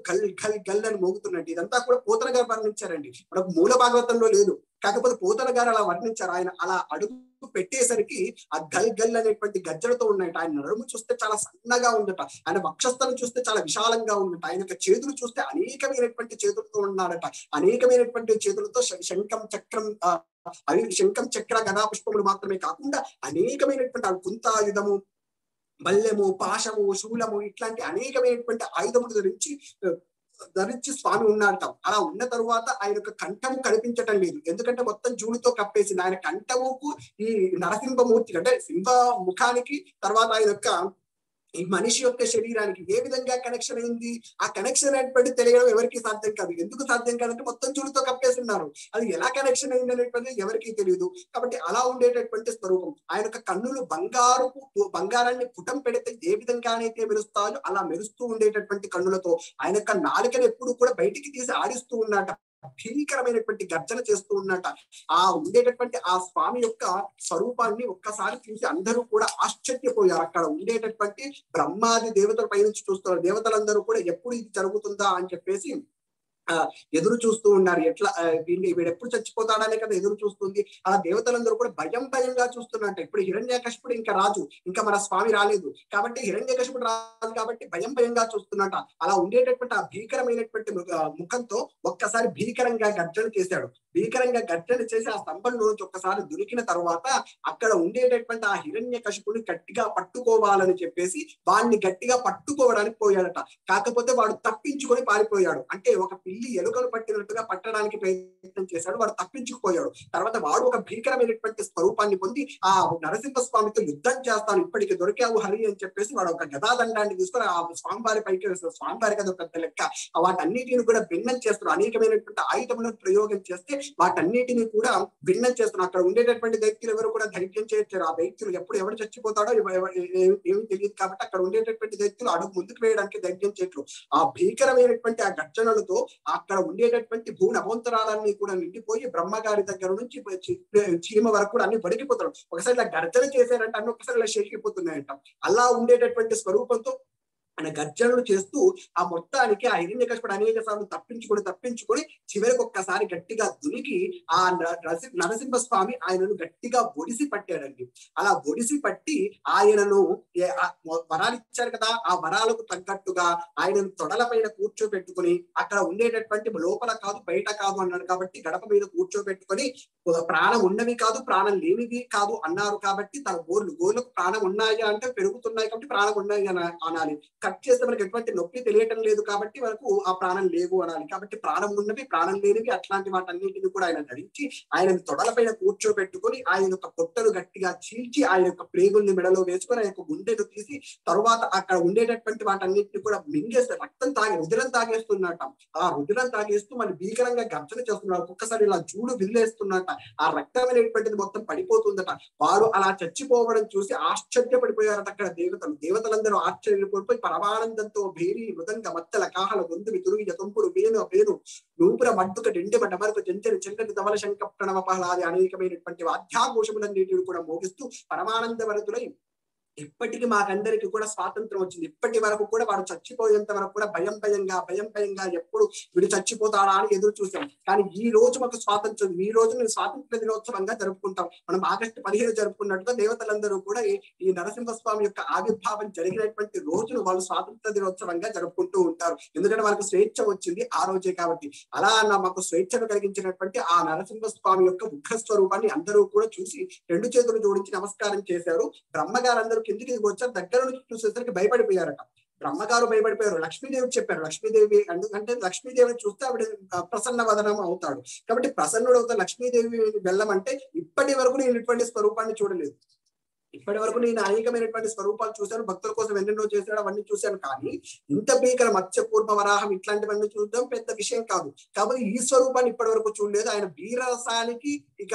గల్ అని మోగుతున్నట్టు. ఇదంతా కూడా పోతన గారు వర్ణించారండి. మనకు మూల భాగవతంలో లేదు. కాకపోతే పోతన గారు అలా వర్ణించారు. ఆయన అలా అడుగు పెట్టేసరికి ఆ గల్ గల్ అనేటువంటి గజ్జలతో ఉన్నాయట. ఆయన నడుము చూస్తే చాలా సన్నగా ఉందట. ఆయన వక్షస్థలం చూస్తే చాలా విశాలంగా ఉందట. ఆయన యొక్క చేతులు చూస్తే అనేకమైనటువంటి చేతులతో ఉన్నాడట. అనేకమైనటువంటి చేతులతో శంఖం చక్రం అవి శంఖం చక్ర గదా పుష్పములు మాత్రమే కాకుండా అనేకమైనటువంటి కుంతాయుధము, బల్లెము, పాశము, శూలము ఇట్లాంటి అనేకమైనటువంటి ఆయుధములు ధరించి స్వామి ఉన్నాడట. అలా ఉన్న తరువాత ఆయన యొక్క కంఠము కనిపించటం లేదు, ఎందుకంటే మొత్తం జూలుతో కప్పేసింది. ఆయన కంఠముకు ఈ నరసింహమూర్తి అంటే సింహ ముఖానికి తర్వాత ఆయన యొక్క ఈ మనిషి యొక్క శరీరానికి ఏ విధంగా కనెక్షన్ అయింది, ఆ కనెక్షన్ అనేటువంటి తెలియడం ఎవరికి సాధ్యం కాదు. ఎందుకు సాధ్యం కాదంటే మొత్తం జూలుతో కప్పేస్తున్నారు. అది ఎలా కనెక్షన్ అయింది అనేటువంటిది ఎవరికి తెలియదు. కాబట్టి అలా ఉండేటటువంటి స్వరూపం. ఆయన యొక్క కన్నులు బంగారాన్ని పుటం పెడితే ఏ విధంగానైతే మెరుస్తాయో అలా మెరుస్తూ ఉండేటటువంటి కన్నులతో ఆయన యొక్క నాలుకను ఎప్పుడు కూడా బయటికి తీసి ఆడిస్తూ ఉన్నట. భీకరమైనటువంటి గర్జన చేస్తూ ఉన్నట. ఆ ఉండేటటువంటి ఆ స్వామి యొక్క స్వరూపాన్ని ఒక్కసారి చూసి అందరూ కూడా ఆశ్చర్యపోయారు. అక్కడ ఉండేటటువంటి బ్రహ్మాది దేవతల పైనుంచి చూస్తున్నారు. దేవతలందరూ కూడా ఎప్పుడు ఇది జరుగుతుందా అని చెప్పేసి ఎదురు చూస్తూ ఉన్నారు. ఎట్లా వీడు ఎప్పుడు చచ్చిపోతాడనే కదా ఎదురు చూస్తుంది. ఆ దేవతలందరూ కూడా భయంగా చూస్తున్నట్ట. ఇప్పుడు హిరణ్యకశిపుడు ఇంకా రాజు, ఇంకా మన స్వామి రాలేదు కాబట్టి హిరణ్యకశిపుడు రాజు కాబట్టి భయంగా చూస్తున్నట్ట. అలా ఉండేటటువంటి ఆ భీకరమైనటువంటి ముఖంతో ఒక్కసారి భీకరంగా గర్జన చేశాడు. భీకరంగా గర్జన చేసి ఆ స్తంభంలోంచి ఒక్కసారి దొరికిన తర్వాత అక్కడ ఉండేటటువంటి ఆ హిరణ్యకశిపుడిని గట్టిగా పట్టుకోవాలని చెప్పేసి వాడిని గట్టిగా పట్టుకోవడానికి పోయాడట. కాకపోతే వాడు తప్పించుకొని పారిపోయాడు. అంటే ఒక పిల్లి ఎలుకలు పట్టినట్టుగా పట్టడానికి ప్రయత్నం చేశాడు, వాడు తప్పించుకుపోయాడు. తర్వాత వాడు ఒక భీకరమైనటువంటి స్వరూపాన్ని పొంది ఆ నరసింహస్వామితో యుద్ధం చేస్తాను, ఇప్పటికి దొరికావు హరి అని చెప్పేసి వాడు ఒక గదాదండాన్ని తీసుకొని ఆ స్వామివారి పైకి వేస్తాడు. స్వామివారికి అది ఒక లెక్క. వాటన్నిటిని కూడా భిన్నం చేస్తున్నాడు. అనేకమైనటువంటి ఆయుధములను ప్రయోగం చేస్తే వాటన్నిటిని కూడా భిన్నం చేస్తున్నాడు. అక్కడ ఉండేటటువంటి వ్యక్తులు ఎవరు కూడా ధైర్యం చేయొచ్చారు. ఆ వ్యక్తులు ఎవరు చచ్చిపోతాడో ఏమి తెలియదు కాబట్టి అక్కడ ఉండేటటువంటి వ్యక్తులు అడుగు ముందుకు వేయడానికి ధైర్యం చేయట్లు. ఆ భీకరమైనటువంటి ఆ గర్జనలతో అక్కడ ఉండేటటువంటి భూనభోంతరాలన్నీ కూడా నిండిపోయి బ్రహ్మగారి దగ్గర నుంచి చీమ వరకు కూడా అన్ని వడికిపోతాడు. ఒకసారి ఇలా గర్జన చేశారంటే అన్ని ఒకసారి ఇలా షేకిపోతున్నాయంట. అలా ఉండేటటువంటి స్వరూపంతో ఆయన గర్జనలు చేస్తూ ఆ మొత్తానికి ఆ హిరణ్యకశిపుడు అనేక సార్లు తప్పించుకొని చివరికి ఒక్కసారి గట్టిగా దునికి ఆ నరసింహస్వామి ఆయనను గట్టిగా ఒడిసి పట్టాడండి. అలా ఒడిసి పట్టి ఆయనను వరాలు ఇచ్చారు కదా, ఆ వరాలకు తగ్గట్టుగా ఆయనను తొడల పైన కూర్చోబెట్టుకుని అక్కడ ఉండేటటువంటి లోపల కాదు బయట కాదు అన్నాడు కాబట్టి గడప మీద కూర్చోబెట్టుకొని ప్రాణం ఉన్నవి కాదు ప్రాణం లేనివి కాదు అన్నారు కాబట్టి తన గోర్లకు ప్రాణం ఉన్నాయి అంటే పెరుగుతున్నాయి కాబట్టి ప్రాణం ఉన్నాయి అనాలి. కట్ చేస్తే మనకి ఎటువంటి నొప్పి తెలియటం లేదు కాబట్టి మనకు ఆ ప్రాణం లేవు అనాలి. కాబట్టి ప్రాణం ఉన్నవి ప్రాణం లేనివి అట్లాంటి వాటన్నింటిని కూడా ఆయన ధరించి ఆయన తొడల పైన కూర్చోబెట్టుకుని ఆయన యొక్క పొట్టలు గట్టిగా చీల్చి ఆయన యొక్క ప్రేగుల్ని మెడలో వేసుకొని ఆయన యొక్క గుండెను తీసి తరువాత అక్కడ ఉండేటటువంటి వాటన్నింటిని కూడా మింగేస్తే రుధిరం తాగేస్తున్నట. ఆ రుధిరం తాగేస్తూ మళ్ళీ భీకరంగా గర్జన చేస్తున్నాడు. ఒక్కొక్కసారి ఇలా జూడు విల్లేస్తున్నట. ఆ రక్తం అనేటువంటిది మొత్తం పడిపోతుందట. వాడు అలా చచ్చిపోవడం చూసి ఆశ్చర్యపడిపోయారట అక్కడ దేవతలందరూ ఆశ్చర్యపడిపోయి పరమానందంతో భేరి మృదంగ మత్తల కాహల గొంతువి తురువి తుంపుడు వేణు నూపుర మడ్డుక డిండి మడమరకు చెంచరి చెంగటి ధవల శంఖ ప్రణవ పహలాది అనేకమైనటువంటి వాద్యాఘోషములన్నిటిని కూడా మోగిస్తూ పరమానందవరతులై ఇప్పటికి మాకందరికి కూడా స్వాతంత్రం వచ్చింది. ఇప్పటి వరకు కూడా వాడు చచ్చిపోయేంత వరకు కూడా భయంగా ఎప్పుడు వీడు చచ్చిపోతాడా అని ఎదురు చూసాం. కానీ ఈ రోజు మాకు స్వాతంత్రం, ఈ రోజు మేము స్వాతంత్ర దినోత్సవంగా జరుపుకుంటాం. మనం ఆగస్టు 15 జరుపుకున్నట్టుగా దేవతలందరూ కూడా ఈ నరసింహస్వామి యొక్క ఆవిర్భావం జరిగినటువంటి రోజును వాళ్ళు స్వాతంత్ర దినోత్సవంగా జరుపుకుంటూ ఉంటారు. ఎందుకంటే వాళ్ళకు స్వేచ్ఛ వచ్చింది ఆ రోజే కాబట్టి. అలా మాకు స్వేచ్ఛను కలిగించినటువంటి ఆ నరసింహస్వామి యొక్క ఉగ్రస్వరూపాన్ని అందరూ కూడా చూసి 2 చేతులు జోడించి నమస్కారం చేశారు. బ్రహ్మగారు అందరూ కిందికి వచ్చారు. దగ్గర నుంచి చూసేసరికి భయపడిపోయారట. బ్రహ్మగారు భయపడిపోయారు. లక్ష్మీదేవి చెప్పారు. లక్ష్మీదేవి ఎందుకంటే లక్ష్మీదేవిని చూస్తే ఆవిడ ప్రసన్న వదనం అవుతాడు కాబట్టి ప్రసన్నుడు అవుతాడు. లక్ష్మీదేవి వెళ్ళమంటే ఇప్పటి వరకు నేను ఇటువంటి స్వరూపాన్ని చూడలేదు. ఇప్పటి వరకు నేను అనేకమైనటువంటి స్వరూపాలు చూశాను, భక్తుల కోసం ఎన్నెన్నో చేశాడు, అవన్నీ చూశాను. కానీ ఇంత భీకర మత్స్య పూర్వ వరాహం ఇట్లాంటివన్నీ చూడడం పెద్ద విషయం కాదు. కాబట్టి ఈ స్వరూపాన్ని ఇప్పటి వరకు చూడలేదు. ఆయన వీరరసానికి ఇక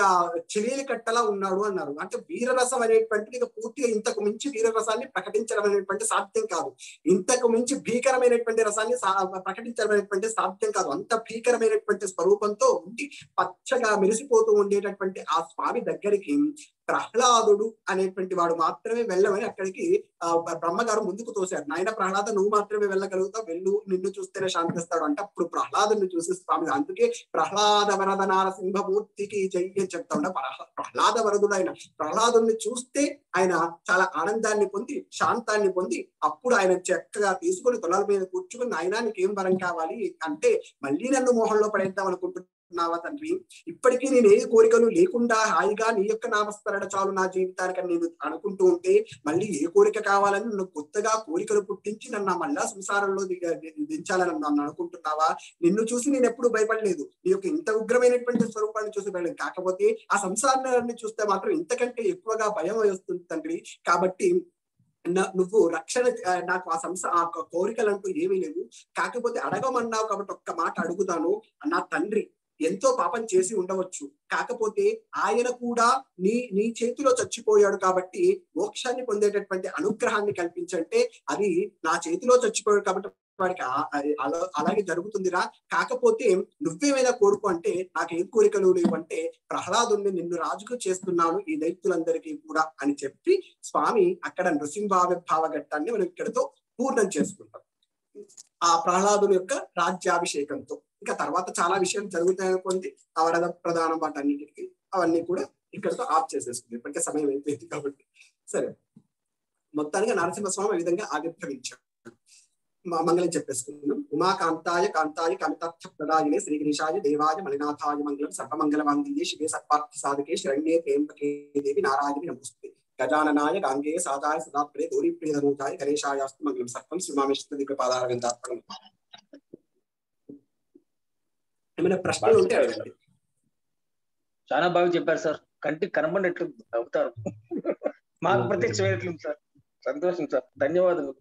చెలియలి కట్టలా ఉన్నాడు అన్నారు. అంటే వీరరసం అనేటువంటిది ఇక పూర్తిగా ఇంతకు మించి వీరరసాన్ని ప్రకటించడం అనేటువంటి సాధ్యం కాదు. ఇంతకు మించి భీకరమైనటువంటి రసాన్ని ప్రకటించడం అనేటువంటి సాధ్యం కాదు. అంత భీకరమైనటువంటి స్వరూపంతో ఉండి పచ్చగా మెరిసిపోతూ ఉండేటటువంటి ఆ స్వామి దగ్గరికి ప్రహ్లాదుడు అనేటువంటి వాడు మాత్రమే వెళ్ళమని అక్కడికి బ్రహ్మగారు ముందుకు తోశారు. నాయన ప్రహ్లాద, నువ్వు మాత్రమే వెళ్ళగలుగుతావు, వెళ్ళు, నిన్ను చూస్తేనే శాంతిస్తాడు అంటే అప్పుడు ప్రహ్లాదుని చూసి స్వామి, అందుకే ప్రహ్లాద వరద నారసింహమూర్తికి జై అని చెప్తా ఉంట. ప్రహ్లాద వరదుడు ఆయన. ప్రహ్లాదుని చూస్తే ఆయన చాలా ఆనందాన్ని పొంది, శాంతాన్ని పొంది, అప్పుడు ఆయన చక్కగా తీసుకొని తొలల మీద కూర్చుని, నాయన నీకేం వరం కావాలి అంటే, మళ్ళీ నన్ను మోహంలో పడేద్దాం అనుకుంటున్నావా తండ్రి? ఇప్పటికీ నేను ఏ కోరికలు లేకుండా హాయిగా నీ యొక్క నామస్మరణ చాలు నా జీవితానికి నేను అనుకుంటూ ఉంటే, మళ్ళీ ఏ కోరిక కావాలని నన్ను కొత్తగా కోరికలు పుట్టించి నన్ను మళ్ళా సంసారంలో దించాలని నన్ను అనుకుంటున్నావా? నిన్ను చూసి నేను ఎప్పుడు భయపడలేదు, నీ యొక్క ఇంత ఉగ్రమైనటువంటి స్వరూపాన్ని చూసి భయలేదు. కాకపోతే ఆ సంసారాన్ని చూస్తే మాత్రం ఇంతకంటే ఎక్కువగా భయం వస్తుంది తండ్రి. కాబట్టి నువ్వు రక్షణ, నాకు ఆ కోరికలంటూ ఏమీ లేవు, కాకపోతే అడగమన్నావు కాబట్టి ఒక్క మాట అడుగుతాను. నా తండ్రి ఎంతో పాపం చేసి ఉండవచ్చు, కాకపోతే ఆయన కూడా నీ చేతిలో చచ్చిపోయాడు కాబట్టి మోక్షాన్ని పొందేటటువంటి అనుగ్రహాన్ని కల్పించంటే, అది నా చేతిలో చచ్చిపోయాడు కాబట్టి వాడికి అలాగే జరుగుతుందిరా. కాకపోతే నువ్వేమైనా కోరుకో అంటే, నాకేం కోరికలు లేవంటే, ప్రహ్లాదుని నిన్ను రాజుకు చేస్తున్నాను ఈ దైత్యులందరికీ కూడా అని చెప్పి స్వామి అక్కడ నృసింహావిర్భావ ఘట్టాన్ని మనం ఇక్కడతో పూర్ణం చేసుకుంటాం, ఆ ప్రహ్లాదుని యొక్క రాజ్యాభిషేకంతో. ఇంకా తర్వాత చాలా విషయాలు జరుగుతాయి అనుకోండి, ఆ వరద ప్రధానం వాటన్నిటికీ, అవన్నీ కూడా ఇక్కడతో ఆఫ్ చేసేసుకుంది, ఇప్పటికే సమయం అయిపోయింది కాబట్టి. సరే, మొత్తానికి నరసింహస్వామి ఆ విధంగా ఆవిర్భవించాడు. మంగళం చెప్పేసుకున్నాం. ఉమాకాంతాయ కాంతాయ కమితార్థ ప్రదాయనే శ్రీగిరీశాయ దేవాయ మణినాథాయ మంగళం సర్వమంగళ మాంగళ్యే శివే సర్వార్థ సాధకే శరణ్యే త్ర్యంబకే దేవి నారాయణి నమోస్తుతే. గజాననాయ గాంగే సాదాయ సదాప్రే గౌరీ ప్రియధనూజాయ గణేశాయాస్తు మంగళం. సర్వం శ్రీమామేశ్వర దివ్యపాదార విందార్పణం. ఏమైనా ప్రశ్నలు ఉంటే అడగండి. చాలా బాగా చెప్పారు సార్, కంటికి కనబడినట్లు అవుతారు, మాకు ప్రత్యక్షమైనట్లు సార్. సంతోషం సార్, ధన్యవాదాలు.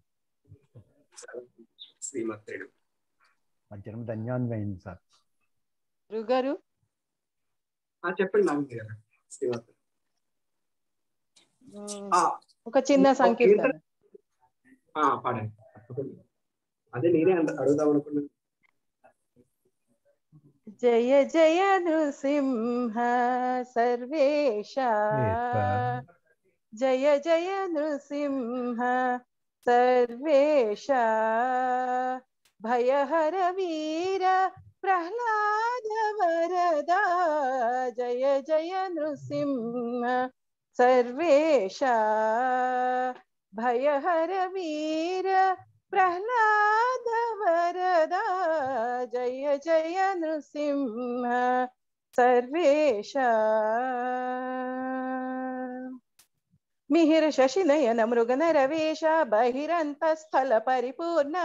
శ్రీమత్తేడు మధ్యాహ్నం ధన్యవాదం సార్. గారు చెప్పండి నాన్న గారు. శ్రీమత్ ఒక చిన్న సంకీర్తన పాడండి. అదే నేనే అడుగుదాం అనుకున్నాను. జయ జయ నృసింహ సర్వేశ, జయ జయ నృసింహ సర్వేశ, భయహర వీర ప్రహ్లాద వరదా, జయ జయ నృసింహ సర్వేశ, భయహర వీర ప్రహ్లాద వరదా, జయ జయ నృసింహ సర్వేశ. మిహిర శశినయన మృగనరవేశ బహిరంతస్థల పరిపూర్ణ,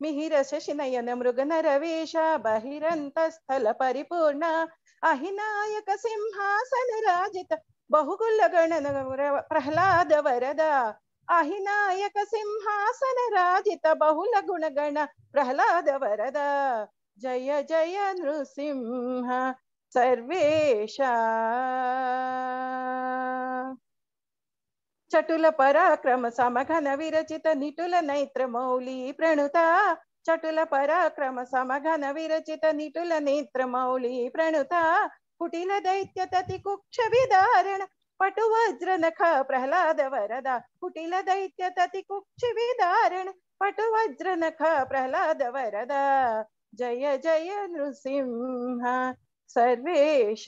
మిహిర శశినయన మృగనరవేశ బహిరంతస్థల పరిపూర్ణ, అహినాయక సింహాసన రాజిత బహుగుల గణన ప్రహ్లాద వరద, అహినాయక సింహాసన రాజిత బహుళ గుణగణ ప్రహ్లాద వరద, జయ జయ నృసింహ సర్వేశ. చటుల పరాక్రమ సమఘన విరచిత నిటుల నేత్ర మౌళి ప్రణుత, చటుల పరాక్రమ సమఘన విరచిత నిటుల నేత్ర మౌళి ప్రణుత, కుటిల దైత్య తతి కుక్ష విదారణ పటు వజ్ర నఖ ప్రహ్లాద వరద, కుటిల దైత్య తతి కుక్ష విదారణ పటు వజ్ర నఖ ప్రహ్లాద వరద, జయ జయ నృసింహ సర్వేశ.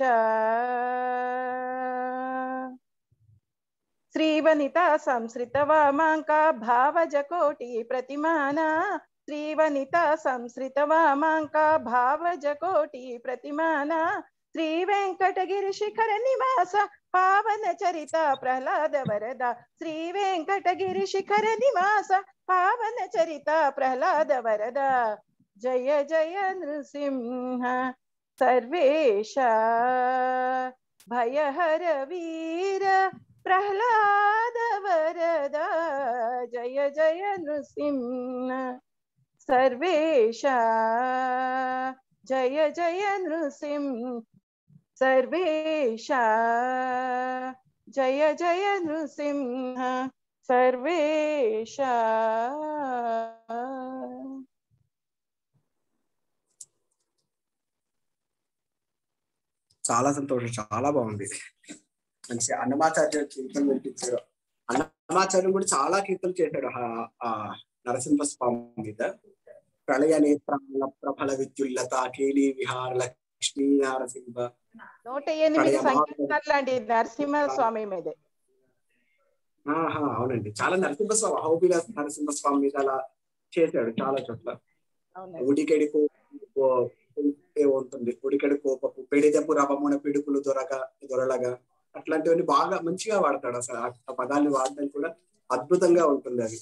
శ్రీవనితా సంశ్రిత వామాంక భావజ కోటి ప్రతిమానా, శ్రీవనితా సంశ్రిత వామాంక భావజ కోటి ప్రతిమానా, శ్రీ వెంకటగిరి శిఖర నివాస పావన చరిత ప్రహ్లాద వరద, శ్రీ వెంకటగిరి శిఖర నివాస పావన చరిత ప్రహ్లాద వరద, జయ జయ నృసింహ సర్వేశ, భయహర వీర ప్రహ్లాద వరద, జయ జయ నృసింహ సర్వేశ, జయ జయ నృసింహ సర్వేశ, జయ జయ నృసింహ సర్వేశ. చాలా సంతోషం, చాలా బాగుంది. మంచి అన్నమాచార్య కీర్తన వినిపించారు. అన్నమాచార్యం కూడా చాలా కీర్తనలు చేశాడు ఆ నరసింహస్వామి మీద. ప్రళయ నేత్రాల ప్రఫల విద్యుల్లత కేలి విహార లక్ష్మీ నరసింహ 108 సంకీర్తనలు లాంటి నరసింహస్వామి మీదే. అవునండి, చాలా నరసింహస్వామి అహోబిలాస్ నరసింహస్వామి మీద అలా చేశాడు చాలా చోట్ల. ఉడికెడి ఉంటుంది, ఉడికెడి కోపపు పెడిదెపు రవమున పిడుకులు దొరలగా అట్లాంటివన్నీ బాగా మంచిగా వాడతాడు. అసలు ఆ పదాన్ని వాడడం కూడా అద్భుతంగా ఉంటుంది. అది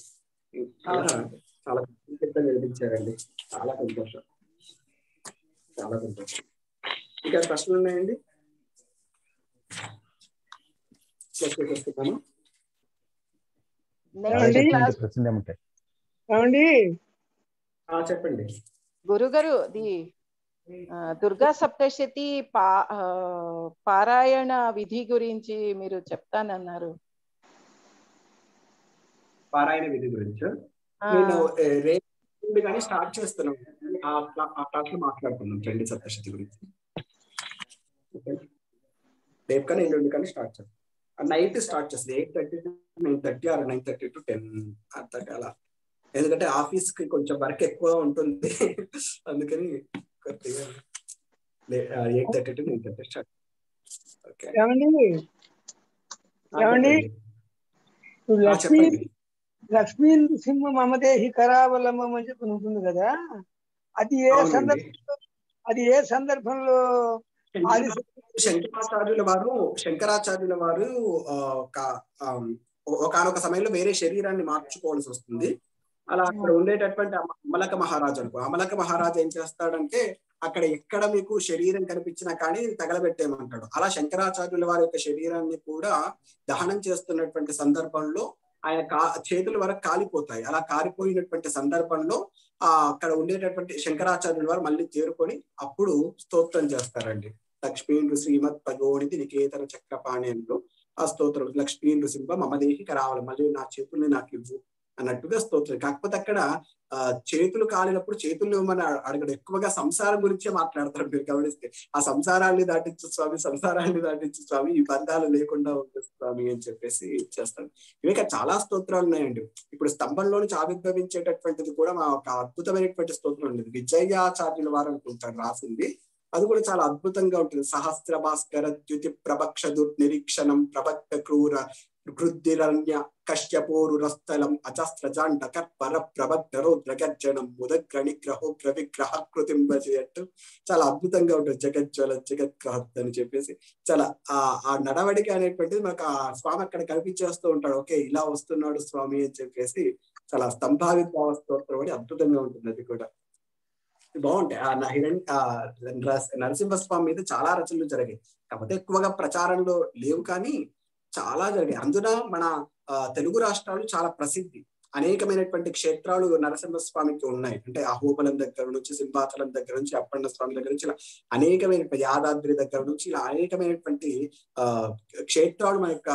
చాలా నిర్మించారండి. చాలా సంతోషం, చాలా సంతోషం. ఇంకా ప్రశ్నలు ఉన్నాయండి? చెప్పండి గురుగారు. దుర్గా సప్తశతి పారాయణ విధి గురించి మీరు చెప్తానన్నారు. పారాయణ విధి గురించి నేను రేపు కానీ స్టార్ట్ చేస్తున్నాం. ఆ క్లాస్ లో మాట్లాడుతున్నాం చండీ సప్తశతి గురించి. రేపు కానీ ఎల్లుండి కానీ స్టార్ట్ చేస్తాం. నైట్ స్టార్ట్ చేస్తుంది 8:30 to 9:30 or 9:30 to 10 అంతగా అలా. ఎందుకంటే ఆఫీస్ కి కొంచెం వర్క్ ఎక్కువ ఉంటుంది, అందుకని కొద్దిగా 8:30 to 9:30 స్టార్ట్. లక్ష్మీ సింహ మమదేహి కరావలంబం అని చెప్పి ఉంటుంది కదా, అది ఏ సందర్భంలో? శంకరాచార్యుల వారు ఒకనొక సమయంలో వేరే శరీరాన్ని మార్చుకోవాల్సి వస్తుంది. అలా అక్కడ ఉండేటటువంటి అమలక మహారాజు అనుకో, అమలక మహారాజు ఏం చేస్తాడంటే అక్కడ ఎక్కడ మీకు శరీరం కనిపించినా కానీ తగలబెట్టేయమంటాడు. అలా శంకరాచార్యుల వారి యొక్క శరీరాన్ని కూడా దహనం చేస్తున్నటువంటి సందర్భంలో ఆయన చేతుల వరకు కాలిపోతాయి. అలా కాలిపోయినటువంటి సందర్భంలో అక్కడ ఉండేటటువంటి శంకరాచార్యుల వారు మళ్ళీ చేరుకొని అప్పుడు స్తోత్రం చేస్తారండి. లక్ష్మీంద్రు శ్రీమత్ పగోనిది నికేతన చక్రపాణి అంటూ ఆ స్తోత్రం లక్ష్మీంద్రు సింహ మమదేహి కరావలం, మళ్ళీ నా చేతుల్ని నాకు ఇవ్వు అన్నట్టుగా స్తోత్రం. కాకపోతే అక్కడ చేతులు కాలినప్పుడు చేతులు మన అడగడు, ఎక్కువగా సంసారం గురించే మాట్లాడతారు. మీరు గమనిస్తే ఆ సంసారాన్ని దాటించు స్వామి, సంసారాన్ని దాటించు స్వామి, ఈ బంధాలు లేకుండా ఉంటుంది స్వామి అని చెప్పేసి చేస్తాడు. ఇవి చాలా స్తోత్రాలు ఉన్నాయండి. ఇప్పుడు స్తంభంలో నుంచి ఆవిర్భవించేటటువంటిది కూడా మా ఒక అద్భుతమైనటువంటి స్తోత్రం ఉండేది. విజయాచార్యుల వారు అనుకుంటారు రాసింది. అది కూడా చాలా అద్భుతంగా ఉంటుంది. సహస్ర భాస్కర ద్యుతి ప్రభక్ష దుర్నిరీక్షణం ప్రభక్త క్రూర గృద్ధిరన్య కశ్యపోరు రస్థలం అజస్రజాండ కర్పర ప్రభక్తరో ద్రగర్జనం ముదగ్రనిగ్రహోగ్ర విగ్రహ కృతింబచేయట్టు చాలా అద్భుతంగా ఉంటుంది. జగజ్వల జగద్గ్రహత్ అని చెప్పేసి చాలా ఆ నడవడిక అనేటువంటిది మనకు ఆ స్వామి అక్కడ కనిపించేస్తూ ఉంటాడు. ఓకే, ఇలా వస్తున్నాడు స్వామి అని చెప్పేసి చాలా స్తంభావిత స్తోత్రం అని అద్భుతంగా ఉంటుంది. అది కూడా బాగుంటాయి. నరసింహస్వామి మీద చాలా రచనలు జరిగాయి, కాకపోతే ఎక్కువగా ప్రచారంలో లేవు, కానీ చాలా జరిగాయి. అందున మన తెలుగు రాష్ట్రాలు చాలా ప్రసిద్ధి. అనేకమైనటువంటి క్షేత్రాలు నరసింహస్వామికి ఉన్నాయి. అంటే అహోబలం దగ్గర నుంచి, సింహాచలం దగ్గర నుంచి, అప్పన్న స్వామి దగ్గర నుంచి, ఇలా అనేకమైన యాదాద్రి దగ్గర నుంచి ఇలా అనేకమైనటువంటి క్షేత్రాలు మన యొక్క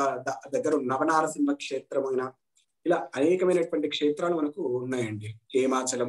దగ్గర నవనారసింహ క్షేత్రమైన ఇలా అనేకమైనటువంటి క్షేత్రాలు మనకు ఉన్నాయండి. హేమాచలం